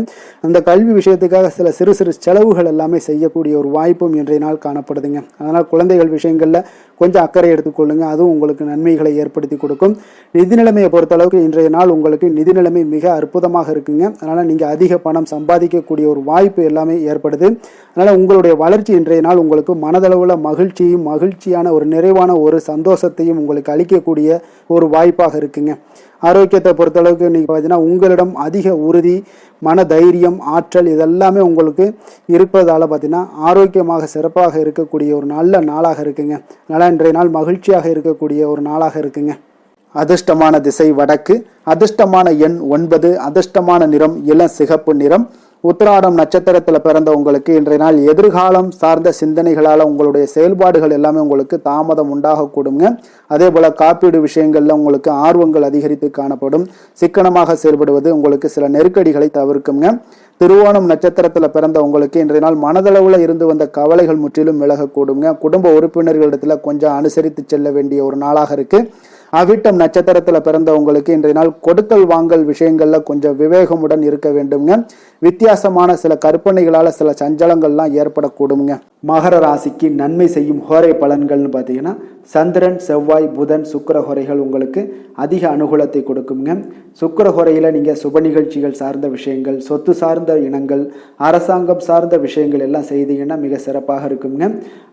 அந்த கல்வி விஷயத்துக்காக சில சிறு சிறு செலவுகள் எல்லாமே செய்யக்கூடிய ஒரு வாய்ப்பும் இன்றைய நாள் காணப்படுதுங்க. அதனால் குழந்தைகள் விஷயங்களில் கொஞ்சம் அக்கறை எடுத்துக்கொள்ளுங்க. அதுவும் உங்களுக்கு நன்மைகளை ஏற்படுத்தி கொடுக்கும். நிதி நிலைமையை பொறுத்தளவுக்கு இன்றைய நாள் உங்களுக்கு நிதி நிலைமை மிக அற்புதமாக இருக்குங்க. அதனால் நீங்கள் அதிக பணம் சம்பாதிக்கக்கூடிய ஒரு வாய்ப்பு எல்லாமே ஏற்படுது. அதனால் உங்களுடைய வளர்ச்சி இன்றைய நாள் உங்களுக்கு மனதளவில் மகிழ்ச்சியான ஒரு நிறைவான ஒரு சந்தோஷத்தையும் உங்களுக்கு அளிக்கக்கூடிய ஒரு வாய்ப்பாக இருக்குங்க. ஆரோக்கியத்தை பொறுத்தளவுக்கு நீங்கள் பார்த்தீங்கன்னா உங்களிடம் அதிக உறுதி, மன தைரியம், ஆற்றல் இதெல்லாமே உங்களுக்கு இருப்பதால் பார்த்தீங்கன்னா ஆரோக்கியமாக சிறப்பாக இருக்கக்கூடிய ஒரு நல்ல நாளாக இருக்குங்க. அதனால் இன்றைய நாள் மகிழ்ச்சியாக இருக்கக்கூடிய ஒரு நாளாக இருக்குங்க. அதிர்ஷ்டமான திசை வடக்கு, அதிர்ஷ்டமான எண் 9, அதிர்ஷ்டமான நிறம் இளம் சிகப்பு நிறம். உத்திராடம் நட்சத்திரத்தில் பிறந்த உங்களுக்கு இன்றைய நாள் எதிர்காலம் சார்ந்த சிந்தனைகளால் உங்களுடைய செயல்பாடுகள் எல்லாமே உங்களுக்கு தாமதம் உண்டாகக்கூடுங்க. அதே போல் காப்பீடு விஷயங்களில் உங்களுக்கு ஆர்வங்கள் அதிகரித்து காணப்படும். சிக்கனமாக செயல்படுவது உங்களுக்கு சில நெருக்கடிகளை தவிர்க்குங்க. திருவோணம் நட்சத்திரத்தில் பிறந்த உங்களுக்கு இன்றைய நாள் மனதளவில் இருந்து வந்த கவலைகள் முற்றிலும் விலகக்கூடுங்க. குடும்ப உறுப்பினர்களிடத்தில் கொஞ்சம் அனுசரித்து செல்ல வேண்டிய ஒரு நாளாக இருக்குது. அவிட்டம் நட்சத்திரத்தில் பிறந்த உங்களுக்கு இன்றைய நாள் கொடுக்கல் வாங்கல் விஷயங்கள்ல கொஞ்சம் விவேகமுடன் இருக்க வேண்டுங்க. வித்தியாசமான சில கற்பனைகளால் சில சஞ்சலங்கள்லாம் ஏற்படக்கூடுங்க. மகர ராசிக்கு நன்மை செய்யும் ஹோரை பலன்கள்னு பார்த்தீங்கன்னா சந்திரன், செவ்வாய், புதன், சுக்கிர ஹோரைகள் உங்களுக்கு அதிக அனுகூலத்தை கொடுக்குங்க. சுக்கிர ஹோரையில் நீங்கள் சுப நிகழ்ச்சிகள் சார்ந்த விஷயங்கள், சொத்து சார்ந்த இனங்கள், அரசாங்கம் சார்ந்த விஷயங்கள் எல்லாம் செய்தீங்கன்னா மிக சிறப்பாக இருக்குங்க.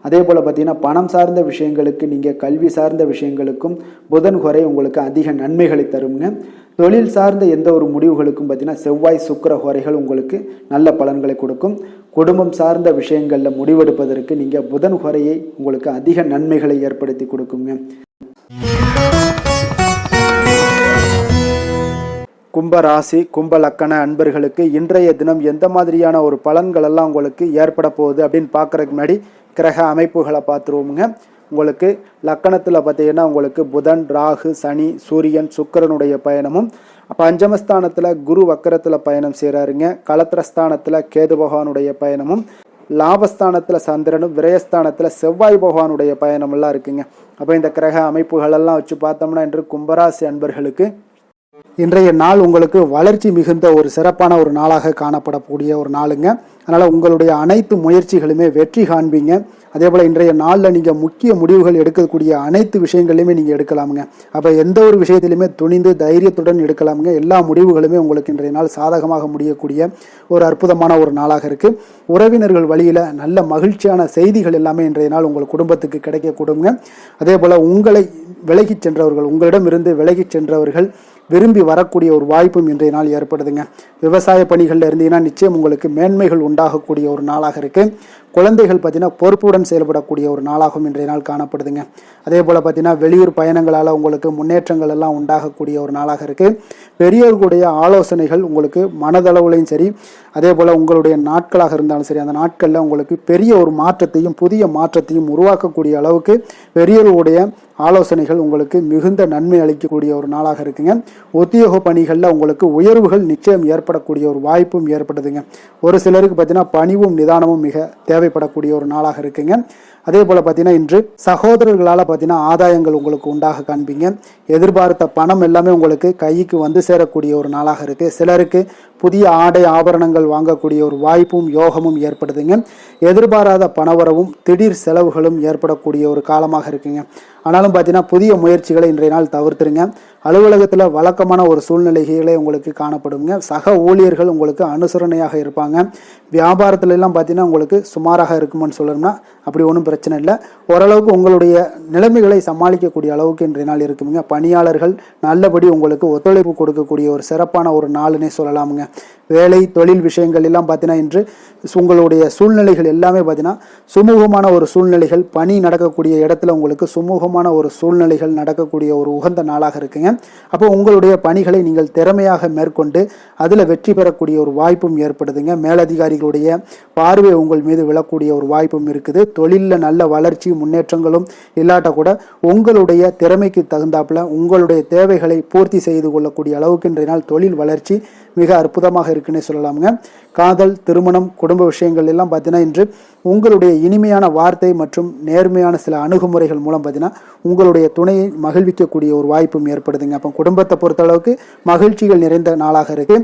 அதே போல் பார்த்தீங்கன்னா பணம் சார்ந்த விஷயங்களுக்கு, நீங்கள் கல்வி சார்ந்த விஷயங்களுக்கும் புதன் ஹோரை உங்களுக்கு அதிக நன்மைகளை தருங்க. தொழில் சார்ந்த எந்த ஒரு முடிவுகளுக்கும் பார்த்தீங்கன்னா செவ்வாய், சுக்கிர ஹோரைகள் உங்களுக்கு நல்ல பலன்களை கொடுக்கும். குடும்பம் சார்ந்த விஷயங்களில் முடிவெடுப்பதற்கு நீங்கள் புதன் ஹோரையை உங்களுக்கு அதிக நன்மைகளை ஏற்படுத்தி கொடுக்குங்க. கும்ப ராசி, கும்ப லக்கண அன்பர்களுக்கு இன்றைய தினம் எந்த மாதிரியான ஒரு பலன்கள் எல்லாம் உங்களுக்கு ஏற்பட போகுது அப்படின்னு பார்க்குறதுக்கு முன்னாடி கிரக அமைப்புகளை பார்த்துருவோமுங்க. உங்களுக்கு லக்கணத்தில் பார்த்தீங்கன்னா உங்களுக்கு புதன், ராகு, சனி, சூரியன், சுக்கிரனுடைய பயணமும், பஞ்சமஸ்தானத்தில் குரு வக்கரத்தில் பயணம் செய்கிறாருங்க. களத்திரஸ்தானத்தில் கேது பகவானுடைய பயணமும், லாபஸ்தானத்தில் சந்திரனும், விரயஸ்தானத்தில் செவ்வாய் பகவானுடைய பயணமெல்லாம் இருக்குங்க. அப்போ இந்த கிரக அமைப்புகளெல்லாம் வச்சு பார்த்தோம்னா இன்று கும்பராசி அன்பர்களுக்கு இன்றைய நாள் உங்களுக்கு வளர்ச்சி மிகுந்த ஒரு சிறப்பான ஒரு நாளாக காணப்படக்கூடிய ஒரு நாளுங்க. அதனால் உங்களுடைய அனைத்து முயற்சிகளுமே வெற்றி காண்பீங்க. அதே போல் இன்றைய நாளில் நீங்கள் முக்கிய முடிவுகள் எடுக்கக்கூடிய அனைத்து விஷயங்களையுமே நீங்கள் எடுக்கலாமுங்க. அப்போ எந்த ஒரு விஷயத்திலுமே துணிந்து தைரியத்துடன் எடுக்கலாமுங்க. எல்லா முடிவுகளுமே உங்களுக்கு இன்றைய நாள் சாதகமாக முடியக்கூடிய ஒரு அற்புதமான ஒரு நாளாக இருக்குது. உறவினர்கள் வழியில் நல்ல மகிழ்ச்சியான செய்திகள் எல்லாமே இன்றைய நாள் உங்கள் குடும்பத்துக்கு கிடைக்கக்கூடுங்க. அதே போல் உங்களை விலகிச் சென்றவர்கள், உங்களிடம் இருந்து விலகிச் சென்றவர்கள் விரும்பி வரக்கூடிய ஒரு வாய்ப்பும் இன்றைய நாள் ஏற்படுதுங்க. விவசாய பணிகளில் இருந்தீங்கன்னா நிச்சயம் உங்களுக்கு மேன்மைகள் உண்டாகக்கூடிய ஒரு நாளாக இருக்குது. குழந்தைகள் பார்த்தீங்கன்னா பொறுப்புடன் செயல்படக்கூடிய ஒரு நாளாகவும் இன்றைய நாள் காணப்படுதுங்க. அதே போல் பார்த்தீங்கன்னா வெளியூர் பயணங்களால் உங்களுக்கு முன்னேற்றங்கள் எல்லாம் உண்டாகக்கூடிய ஒரு நாளாக இருக்குது. பெரியவர்களுடைய ஆலோசனைகள் உங்களுக்கு மனதளவுலையும் சரி, அதே போல் உங்களுடைய நாட்களாக இருந்தாலும் சரி, அந்த நாட்களில் உங்களுக்கு பெரிய ஒரு மாற்றத்தையும் புதிய மாற்றத்தையும் உருவாக்கக்கூடிய அளவுக்கு பெரியவர்களுடைய ஆலோசனைகள் உங்களுக்கு மிகுந்த நன்மை அளிக்கக்கூடிய ஒரு நாளாக இருக்குங்க. உத்தியோக பணிகளில் உங்களுக்கு உயர்வுகள் நிச்சயம் ஏற்படக்கூடிய ஒரு வாய்ப்பும் ஏற்படுதுங்க. ஒரு சிலருக்கு பார்த்தீங்கன்னா பணிவும் நிதானமும் மிக தேவைப்படக்கூடிய ஒரு நாளாக இருக்குங்க. அதே போல் பார்த்தீங்கன்னா இன்று சகோதரர்களால் பார்த்தீங்கன்னா ஆதாயங்கள் உங்களுக்கு உண்டாக காண்பீங்க. எதிர்பார்த்த பணம் எல்லாமே உங்களுக்கு கைக்கு வந்து சேரக்கூடிய ஒரு நாளாக இருக்குது. சிலருக்கு புதிய ஆடை ஆபரணங்கள் வாங்கக்கூடிய ஒரு வாய்ப்பும் யோகமும் ஏற்படுதுங்க. எதிர்பாராத பணவரவும் திடீர் செலவுகளும் ஏற்படக்கூடிய ஒரு காலமாக இருக்குங்க. ஆனாலும் பார்த்தீங்கன்னா புதிய முயற்சிகளை இன்றைய நாள் தவிர்த்துருங்க. அலுவலகத்தில் வழக்கமான ஒரு சூழ்நிலைகளே உங்களுக்கு காணப்படுங்க. சக ஊழியர்கள் உங்களுக்கு அனுசரணையாக இருப்பாங்க. வியாபாரத்துலலாம் பார்த்தீங்கன்னா உங்களுக்கு சுமாராக இருக்குமான்னு சொல்லணும்னா அப்படி ஒன்றும் பிரச்சனை இல்லை. ஓரளவுக்கு உங்களுடைய நிலைமைகளை சமாளிக்கக்கூடிய அளவுக்கு இன்றைய நாள் இருக்குங்க. பணியாளர்கள் நல்லபடி உங்களுக்கு ஒத்துழைப்பு கொடுக்கக்கூடிய ஒரு சிறப்பான ஒரு நாளுன்னே சொல்லலாமுங்க. வேலை தொழில் விஷயங்கள் எல்லாம் பார்த்தீங்கன்னா இன்று உங்களுடைய சூழ்நிலைகள் எல்லாமே பார்த்தீங்கன்னா சுமூகமான ஒரு சூழ்நிலைகள், பணி நடக்கக்கூடிய இடத்துல உங்களுக்கு சுமூகமான அற்புதமான ஒரு சூழ்நிலைகள் நடக்கக்கூடிய ஒரு உகந்த நாளாக இருக்குங்க. அப்போ உங்களுடைய பணிகளை நீங்கள் திறமையாக மேற்கொண்டு அதில் வெற்றி பெறக்கூடிய ஒரு வாய்ப்பும் ஏற்படுதுங்க. மேலதிகாரிகளுடைய பார்வை உங்கள் மீது விழக்கூடிய ஒரு வாய்ப்பும் இருக்குது. தொழிலில் நல்ல வளர்ச்சி முன்னேற்றங்களும் இல்லாட்ட கூட உங்களுடைய திறமைக்கு தகுந்தாப்புல உங்களுடைய தேவைகளை பூர்த்தி செய்து கொள்ளக்கூடிய அளவுக்கு இன்றைய நாள் தொழில் வளர்ச்சி மிக அற்புதமாக இருக்குன்னு சொல்லலாமுங்க. காதல், திருமணம், குடும்ப விஷயங்கள் எல்லாம் பார்த்தீங்கன்னா இன்று உங்களுடைய இனிமையான வார்த்தை மற்றும் நேர்மையான சில அணுகுமுறைகள் மூலம் பார்த்தீங்கன்னா உங்களுடைய துணையை மகிழ்விக்கக்கூடிய ஒரு வாய்ப்பும் ஏற்படுதுங்க. அப்போ குடும்பத்தை பொறுத்தளவுக்கு மகிழ்ச்சிகள் நிறைந்த நாளாக இருக்கு.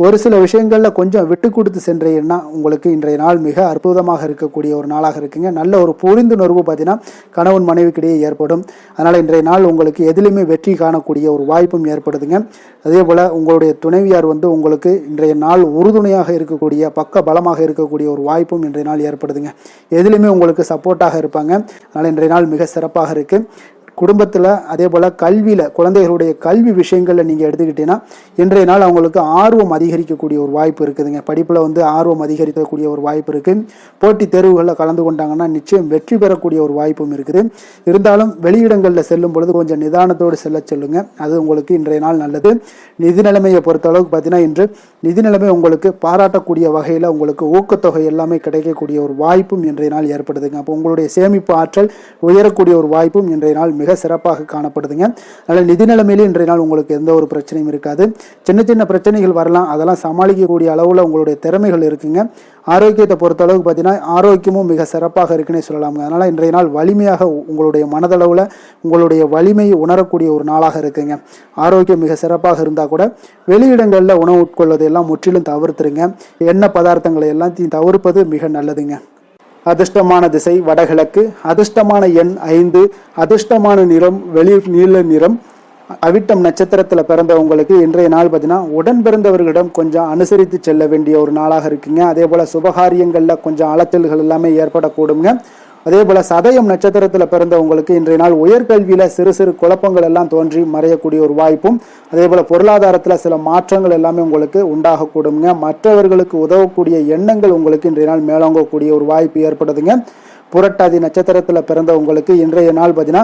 ஒரு சில விஷயங்களில் கொஞ்சம் விட்டு கொடுத்து சென்றீங்கன்னா உங்களுக்கு இன்றைய நாள் மிக அற்புதமாக இருக்கக்கூடிய ஒரு நாளாக இருக்குங்க. நல்ல ஒரு புரிந்துணர்வு பார்த்தீங்கன்னா கணவன் மனைவிக்கிடையே ஏற்படும். அதனால் இன்றைய நாள் உங்களுக்கு எதிலுமே வெற்றி காணக்கூடிய ஒரு வாய்ப்பும் ஏற்படுதுங்க. அதே போல் உங்களுடைய துணைவியார் உங்களுக்கு இன்றைய நாள் உறுதுணையாக இருக்கக்கூடிய பக்க பலமாக இருக்கக்கூடிய ஒரு வாய்ப்பும் இன்றைய நாள் ஏற்படுதுங்க. எதிலுமே உங்களுக்கு சப்போர்ட்டாக இருப்பாங்க. அதனால் இன்றைய நாள் மிக சிறப்பாக இருக்கு. குடும்பத்தில் அதே போல் கல்வியில் குழந்தைகளுடைய கல்வி விஷயங்களில் நீங்கள் எடுத்துக்கிட்டீங்கன்னா இன்றைய நாள் அவங்களுக்கு ஆர்வம் அதிகரிக்கக்கூடிய ஒரு வாய்ப்பு இருக்குதுங்க. படிப்பில் ஆர்வம் அதிகரிக்கக்கூடிய ஒரு வாய்ப்பு இருக்குது. போட்டித் தேர்வுகளில் கலந்து கொண்டாங்கன்னா நிச்சயம் வெற்றி பெறக்கூடிய ஒரு வாய்ப்பும் இருக்குது. இருந்தாலும் வெளியிடங்களில் செல்லும் பொழுது கொஞ்சம் நிதானத்தோடு செல்ல சொல்லுங்க. அது உங்களுக்கு இன்றைய நாள் நல்லது. நிதி நிலைமையை பொறுத்த அளவுக்கு பார்த்தீங்கன்னா இன்று நிதி நிலைமை உங்களுக்கு பாராட்டக்கூடிய வகையில் உங்களுக்கு ஊக்கத்தொகை எல்லாமே கிடைக்கக்கூடிய ஒரு வாய்ப்பும் இன்றைய நாள் ஏற்படுதுங்க. அப்போ உங்களுடைய சேமிப்பு ஆற்றல் உயரக்கூடிய ஒரு வாய்ப்பும் இன்றைய நாள் மிக சிறப்பாக காணப்படுதுங்க. அதனால் நிதி நிலைமையிலே இன்றைய நாள் உங்களுக்கு எந்த ஒரு பிரச்சனையும் இருக்காது. சின்ன சின்ன பிரச்சனைகள் வரலாம், அதெல்லாம் சமாளிக்கக்கூடிய அளவில் உங்களுடைய திறமைகள் இருக்குங்க. ஆரோக்கியத்தை பொறுத்த அளவுக்கு பார்த்தீங்கன்னா ஆரோக்கியமும் மிக சிறப்பாக இருக்குன்னே சொல்லலாமுங்க. அதனால் இன்றைய நாள் வலிமையாக உங்களுடைய மனதளவில் உங்களுடைய வலிமையை உணரக்கூடிய ஒரு நாளாக இருக்குங்க. ஆரோக்கியம் மிக சிறப்பாக இருந்தால் கூட வெளியிடங்களில் உணவு உட்கொள்வதை எல்லாம் முற்றிலும் தவிர்த்துருங்க. எண்ணெய் பதார்த்தங்களை எல்லாம் தவிர்ப்பது மிக நல்லதுங்க. அதிர்ஷ்டமான திசை வடகிழக்கு, அதிர்ஷ்டமான எண் 5, அதிர்ஷ்டமான நிறம் வெளிர் நீல நிறம். அவிட்டம் நட்சத்திரத்தில் பிறந்தவங்களுக்கு இன்றைய நாள் பார்த்தீங்கன்னா உடன் பிறந்தவர்களிடம் கொஞ்சம் அனுசரித்து செல்ல வேண்டிய ஒரு நாளாக இருக்குங்க. அதே போல் சுபகாரியங்களில் கொஞ்சம் அலைச்சல்கள் எல்லாமே ஏற்படக்கூடுங்க. அதே போல் சதயம் நட்சத்திரத்தில் பிறந்தவங்களுக்கு இன்றைய நாள் உயர்கல்வியில் சிறு சிறு குழப்பங்கள் எல்லாம் தோன்றி மறையக்கூடிய ஒரு வாய்ப்பும், அதே போல் பொருளாதாரத்தில் சில மாற்றங்கள் எல்லாமே உங்களுக்கு உண்டாகக்கூடுங்க. மற்றவர்களுக்கு உதவக்கூடிய எண்ணங்கள் உங்களுக்கு இன்றைய நாள் மேலோங்கக்கூடிய ஒரு வாய்ப்பு ஏற்படுதுங்க. புரட்டாதி நட்சத்திரத்தில் பிறந்தவங்களுக்கு இன்றைய நாள் பார்த்தீங்கன்னா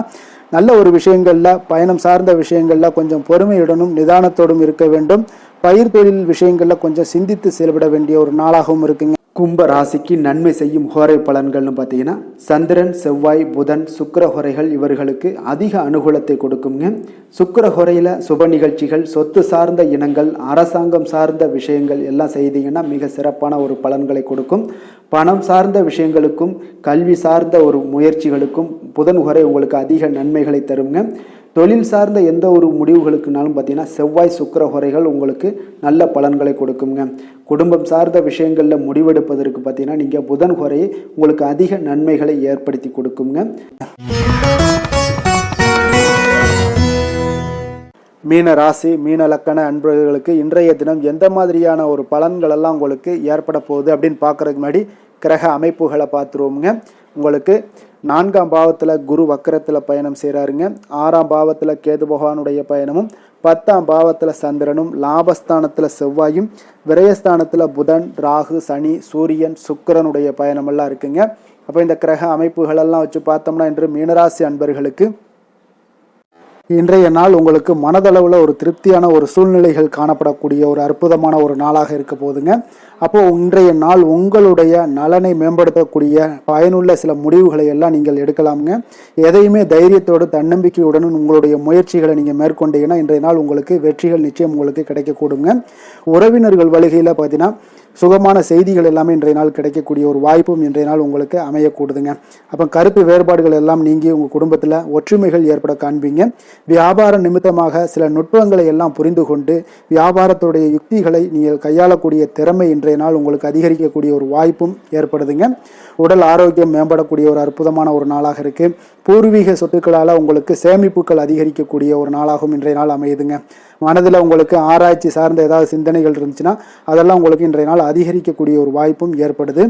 நல்ல ஒரு விஷயங்களில் பயணம் சார்ந்த விஷயங்களில் கொஞ்சம் பொறுமையுடனும் நிதானத்தோடும் இருக்க வேண்டும். பயிர் தொழில் விஷயங்களில் கொஞ்சம் சிந்தித்து செயல்பட வேண்டிய ஒரு நாளாகவும் இருக்குங்க. கும்ப ராசிக்கு நன்மை செய்யும் ஹோரை பலன்கள்னு பார்த்தீங்கன்னா சந்திரன், செவ்வாய், புதன், சுக்கிர ஹோரைகள் இவர்களுக்கு அதிக அனுகூலத்தை கொடுக்குங்க. சுக்கிர ஹோரையில் சுப நிகழ்ச்சிகள், சொத்து சார்ந்த இனங்கள், அரசாங்கம் சார்ந்த விஷயங்கள் எல்லாம் செய்தீங்கன்னா மிக சிறப்பான ஒரு பலன்களை கொடுக்கும். பணம் சார்ந்த விஷயங்களுக்கும் கல்வி சார்ந்த ஒரு முயற்சிகளுக்கும் புதன் ஹோரை உங்களுக்கு அதிக நன்மைகளை தருங்க. தொழில் சார்ந்த எந்த ஒரு முடிவுகளுக்குனாலும் பார்த்தீங்கன்னா செவ்வாய், சுக்கிர ஹோரைகள் உங்களுக்கு நல்ல பலன்களை கொடுக்குங்க. குடும்பம் சார்ந்த விஷயங்களில் முடிவெடுப்பதற்கு பார்த்தீங்கன்னா நீங்கள் புதன் ஹோரையை உங்களுக்கு அதிக நன்மைகளை ஏற்படுத்தி கொடுக்குங்க. மீன ராசி, மீன லக்கண அன்பர்களுக்கு இன்றைய தினம் எந்த மாதிரியான ஒரு பலன்கள் எல்லாம் உங்களுக்கு ஏற்பட போகுது அப்படின்னு பார்க்கறதுக்கு முன்னாடி கிரக அமைப்புகளை பார்த்துருவோங்க. உங்களுக்கு 4ஆம் பாவத்தில் குரு வக்கரத்தில் பயணம் செய்கிறாருங்க. 6ஆம் பாவத்தில் கேது பகவானுடைய பயணமும், 10ஆம் பாவத்தில் சந்திரனும், லாபஸ்தானத்தில் செவ்வாயும், விரயஸ்தானத்தில் புதன், ராகு, சனி, சூரியன், சுக்கிரனுடைய பயணமெல்லாம் இருக்குங்க. அப்போ இந்த கிரக அமைப்புகளெல்லாம் வச்சு பார்த்தோம்னா இன்று மீனராசி அன்பர்களுக்கு இன்றைய நாள் உங்களுக்கு மனதளவில் ஒரு திருப்தியான ஒரு சூழ்நிலைகள் காணப்படக்கூடிய ஒரு அற்புதமான ஒரு நாளாக இருக்க போதுங்க. அப்போது இன்றைய நாள் உங்களுடைய நலனை மேம்படுத்தக்கூடிய பயனுள்ள சில முடிவுகளை எல்லாம் நீங்கள் எடுக்கலாமுங்க. எதையுமே தைரியத்தோடு தன்னம்பிக்கையுடன் உங்களுடைய முயற்சிகளை நீங்கள் மேற்கொண்டீங்கன்னா இன்றைய நாள் உங்களுக்கு வெற்றிகள் நிச்சயம் உங்களுக்கு கிடைக்கக்கூடுங்க. உறவினர்கள் வழிகையில் பார்த்தீங்கன்னா சுகமான செய்திகள் எல்லாமே இன்றைய நாள் கிடைக்கக்கூடிய ஒரு வாய்ப்பும் இன்றைய நாள் உங்களுக்கு அமையக்கூடுதுங்க. அப்போ கருத்து வேறுபாடுகள் எல்லாம் நீங்கி உங்கள் குடும்பத்தில் ஒற்றுமைகள் ஏற்பட காண்பீங்க. வியாபார நிமித்தமாக சில நுட்பங்களை எல்லாம் புரிந்து கொண்டு வியாபாரத்துடைய யுக்திகளை நீங்கள் கையாளக்கூடிய திறமை இன்றைய நாள் உங்களுக்கு அதிகரிக்கக்கூடிய ஒரு வாய்ப்பும் ஏற்படுதுங்க. உடல் ஆரோக்கியம் மேம்படக்கூடிய ஒரு அற்புதமான ஒரு நாளாக இருக்கு. பூர்வீக சொத்துக்களால் உங்களுக்கு சேமிப்புகள் அதிகரிக்கக்கூடிய ஒரு நாளாகவும் இன்றைய நாள் அமையுதுங்க. மனதில் உங்களுக்கு ஆராய்ச்சி சார்ந்த ஏதாவது சிந்தனைகள் இருந்துச்சுன்னா அதெல்லாம் உங்களுக்கு இன்றைய நாள் அதிகரிக்கக்கூடிய ஒரு வாய்ப்பும் ஏற்படுது.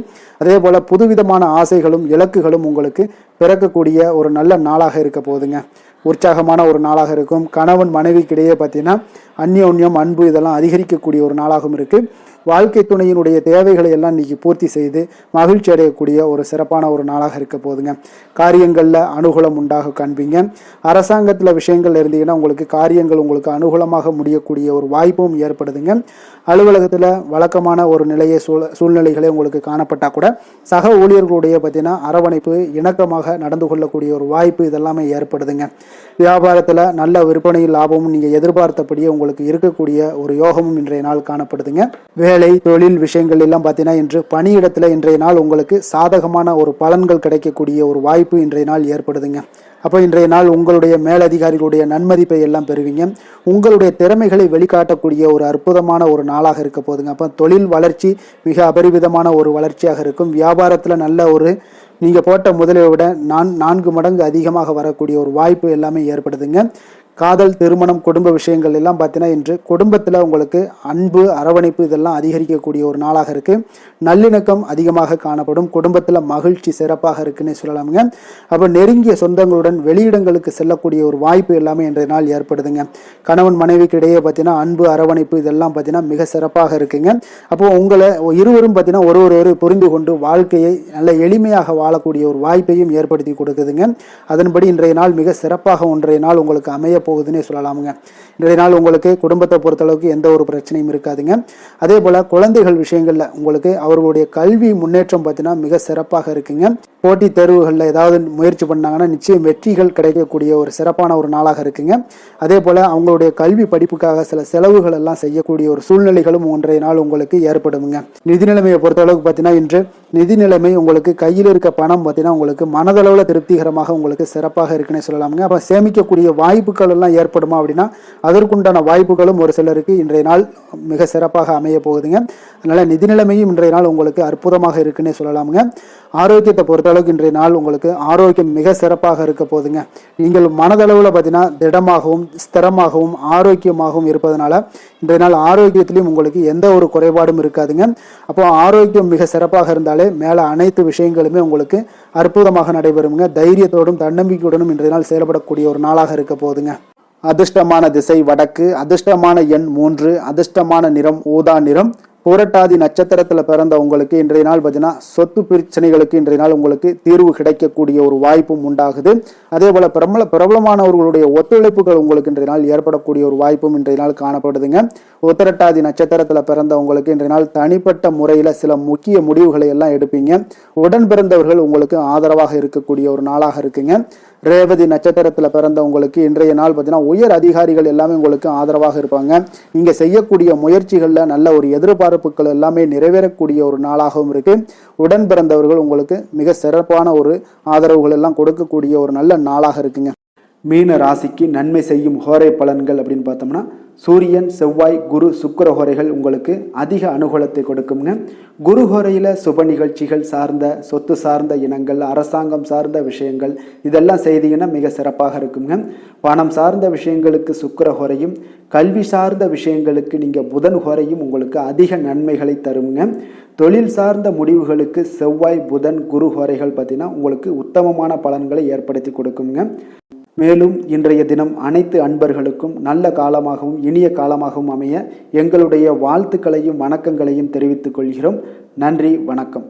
அதே போல் புதுவிதமான ஆசைகளும் இலக்குகளும் உங்களுக்கு பிறக்கக்கூடிய ஒரு நல்ல நாளாக இருக்க போகுதுங்க. உற்சாகமான ஒரு நாளாக இருக்கும். கணவன் மனைவிக்கிடையே பார்த்தீங்கன்னா அந்யோன்யம், அன்பு இதெல்லாம் அதிகரிக்கக்கூடிய ஒரு நாளாகவும் இருக்குது. வாழ்க்கை துணையினுடைய தேவைகளை எல்லாம் இன்னைக்கு பூர்த்தி செய்து மகிழ்ச்சி அடையக்கூடிய ஒரு சிறப்பான ஒரு நாளாக இருக்க போதுங்க. காரியங்களில் அனுகூலம் உண்டாக காண்பீங்க. அரசாங்கத்தில் விஷயங்கள் இருந்தீங்கன்னா உங்களுக்கு காரியங்கள் உங்களுக்கு அனுகூலமாக முடியக்கூடிய ஒரு வாய்ப்பும் ஏற்படுதுங்க. அலுவலகத்தில் வழக்கமான ஒரு நிலையை சூழ்நிலைகளே உங்களுக்கு காணப்பட்டால் கூட சக ஊழியர்களுடைய பார்த்தீங்கன்னா அரவணைப்பு இணக்கமாக நடந்து கொள்ளக்கூடிய ஒரு வாய்ப்பு இதெல்லாமே ஏற்படுதுங்க. வியாபாரத்தில் நல்ல விற்பனையில் லாபமும் நீங்கள் எதிர்பார்த்தபடியே உங்களுக்கு இருக்கக்கூடிய ஒரு யோகமும் இன்றைய நாள் காணப்படுதுங்க. வேலை தொழில் விஷயங்கள் எல்லாம் பார்த்தீங்கன்னா இன்று பணியிடத்தில் இன்றைய நாள் உங்களுக்கு சாதகமான ஒரு பலன்கள் கிடைக்கக்கூடிய ஒரு வாய்ப்பு இன்றைய நாள் ஏற்படுதுங்க. அப்போ இன்றைய நாள் உங்களுடைய மேலதிகாரிகளுடைய நன்மதிப்பை எல்லாம் பெறுவீங்க. உங்களுடைய திறமைகளை வெளிக்காட்டக்கூடிய ஒரு அற்புதமான ஒரு நாளாக இருக்க போதுங்க. அப்போ தொழில் வளர்ச்சி மிக அபரிவிதமான ஒரு வளர்ச்சியாக இருக்கும். வியாபாரத்தில் நல்ல ஒரு நீங்கள் போட்ட முதலை விட 4 மடங்கு அதிகமாக வரக்கூடிய ஒரு வாய்ப்பு எல்லாமே ஏற்படுதுங்க. காதல், திருமணம், குடும்ப விஷயங்கள் எல்லாம் பார்த்தீங்கன்னா இன்று குடும்பத்தில் உங்களுக்கு அன்பு, அரவணைப்பு இதெல்லாம் அதிகரிக்கக்கூடிய ஒரு நாளாக இருக்குது. நல்லிணக்கம் அதிகமாக காணப்படும். குடும்பத்தில் மகிழ்ச்சி சிறப்பாக இருக்குன்னு சொல்லலாமுங்க. அப்போ நெருங்கிய சொந்தங்களுடன் வெளியிடங்களுக்கு செல்லக்கூடிய ஒரு வாய்ப்பு எல்லாமே இன்றைய நாள் ஏற்படுதுங்க. கணவன் மனைவிக்கு இடையே பார்த்தீங்கன்னா அன்பு, அரவணைப்பு இதெல்லாம் பார்த்தீங்கன்னா மிக சிறப்பாக இருக்குங்க. அப்போ உங்களை இருவரும் பார்த்தீங்கன்னா ஒருவர் புரிந்து கொண்டு வாழ்க்கையை நல்ல எளிமையாக வாழக்கூடிய ஒரு வாய்ப்பையும் ஏற்படுத்தி கொடுக்குதுங்க. அதன்படி இன்றைய நாள் மிக சிறப்பாக ஒன்றைய நாள் உங்களுக்கு அமைய போகுதுன்னே சொல்லலாமுங்க. இன்றைய நாள் உங்களுக்கு குடும்பத்தை பொறுத்தளவுக்கு எந்த ஒரு பிரச்சனையும் இருக்காதுங்க. அதே போல குழந்தைகள் விஷயங்கள்ல உங்களுக்கு அவர்களுடைய கல்வி முன்னேற்றம் பார்த்தீங்கன்னா மிக சிறப்பாக இருக்குங்க. போட்டித் தேர்வுகளில் ஏதாவது முயற்சி பண்ணாங்கன்னா நிச்சயம் வெற்றிகள் கிடைக்கக்கூடிய ஒரு சிறப்பான ஒரு நாளாக இருக்குங்க. அதே போல அவங்களுடைய கல்வி படிப்புக்காக சில செலவுகள் எல்லாம் செய்யக்கூடிய ஒரு சூழ்நிலைகளும் ஒன்றைய நாள் உங்களுக்கு ஏற்படுங்க. நிதி நிலைமையை பொறுத்தளவுக்கு பார்த்தீங்கன்னா இன்று நிதி நிலைமை உங்களுக்கு கையில் இருக்க பணம் பார்த்தீங்கன்னா உங்களுக்கு மனதளவில் திருப்திகரமாக உங்களுக்கு சிறப்பாக இருக்குன்னு சொல்லலாமுங்க. அப்போ சேமிக்கக்கூடிய வாய்ப்புகள் எல்லாம் ஏற்படுமா அப்படின்னா அதற்குண்டான வாய்ப்புகளும் ஒரு சிலருக்கு இன்றைய நாள் மிக சிறப்பாக அமைய போகுதுங்க. அதனால நிதி நிலைமையும் இன்றைய நாள் உங்களுக்கு அற்புதமாக இருக்குன்னே சொல்லலாமுங்க. ஆரோக்கியத்தை பொறுத்தளவுக்கு இன்றைய நாள் உங்களுக்கு ஆரோக்கியம் மிக சிறப்பாக இருக்க போதுங்க. நீங்கள் மனதளவில் பார்த்தீங்கன்னா திடமாகவும் ஸ்திரமாகவும் ஆரோக்கியமாகவும் இருப்பதனால இன்றைய நாள் ஆரோக்கியத்திலையும் உங்களுக்கு எந்த ஒரு குறைபாடும் இருக்காதுங்க. அப்போ ஆரோக்கியம் மிக சிறப்பாக இருந்தாலே மேலே அனைத்து விஷயங்களுமே உங்களுக்கு அற்புதமாக நடைபெறுங்க. தைரியத்தோடும் தன்னம்பிக்கையுடனும் இன்றைய நாள் செயல்படக்கூடிய ஒரு நாளாக இருக்க போதுங்க. அதிர்ஷ்டமான திசை வடக்கு, அதிர்ஷ்டமான எண் 3, அதிர்ஷ்டமான நிறம் ஊதா நிறம். புரட்டாதி நட்சத்திரத்தில் பிறந்த உங்களுக்கு இன்றைய நாள் பார்த்தீங்கன்னா சொத்து பிரச்சனைகளுக்கு இன்றைய நாள் உங்களுக்கு தீர்வு கிடைக்கக்கூடிய ஒரு வாய்ப்பும் உண்டாகுது. அதே போல பிரபலமானவர்களுடைய ஒத்துழைப்புகள் உங்களுக்கு இன்றைய நாள் ஏற்படக்கூடிய ஒரு வாய்ப்பும் இன்றைய நாள் காணப்படுதுங்க. உத்திரட்டாதி நட்சத்திரத்தில் பிறந்த உங்களுக்கு இன்றைய நாள் தனிப்பட்ட முறையில் சில முக்கிய முடிவுகளை எல்லாம் எடுப்பீங்க. உடன் பிறந்தவர்கள் உங்களுக்கு ஆதரவாக இருக்கக்கூடிய ஒரு நாளாக இருக்குங்க. ரேவதி நட்சத்திரத்தில் பிறந்த உங்களுக்கு இன்றைய நாள் பார்த்தீங்கன்னா உயர் அதிகாரிகள் எல்லாமே உங்களுக்கு ஆதரவாக இருப்பாங்க. நீங்கள் செய்யக்கூடிய முயற்சிகளில் நல்ல ஒரு எதிர்பார்ப்புகள் எல்லாமே நிறைவேறக்கூடிய ஒரு நாளாகவும் இருக்கு. உடன் பிறந்தவர்கள் உங்களுக்கு மிக சிறப்பான ஒரு ஆதரவுகள் எல்லாம் கொடுக்கக்கூடிய ஒரு நல்ல நாளாக இருக்குங்க. மீன ராசிக்கு நன்மை செய்யும் ஹோரை பலன்கள் அப்படின்னு பார்த்தோம்னா சூரியன், செவ்வாய், குரு, சுக்கிர ஹோரைகள் உங்களுக்கு அதிக அனுகூலத்தை கொடுக்குங்க. குரு ஹோரையில் சுப நிகழ்ச்சிகள் சார்ந்த சொத்து சார்ந்த இனங்கள், அரசாங்கம் சார்ந்த விஷயங்கள் இதெல்லாம் செய்தீங்கன்னா மிக சிறப்பாக இருக்குங்க. பணம் சார்ந்த விஷயங்களுக்கு சுக்கிர ஹோரையும், கல்வி சார்ந்த விஷயங்களுக்கு நீங்கள் புதன் ஹோரையும் உங்களுக்கு அதிக நன்மைகளை தருங்க. தொழில் சார்ந்த முடிவுகளுக்கு செவ்வாய், புதன், குரு ஹோரைகள் பார்த்தீங்கன்னா உங்களுக்கு உத்தமமான பலன்களை ஏற்படுத்தி கொடுக்குங்க. மேலும் இன்றைய தினம் அனைத்து அன்பர்களுக்கும் நல்ல காலமாகவும் இனிய காலமாகவும் அமைய எங்களுடைய வாழ்த்துக்களையும் வணக்கங்களையும் தெரிவித்துக் கொள்கிறோம். நன்றி, வணக்கம்.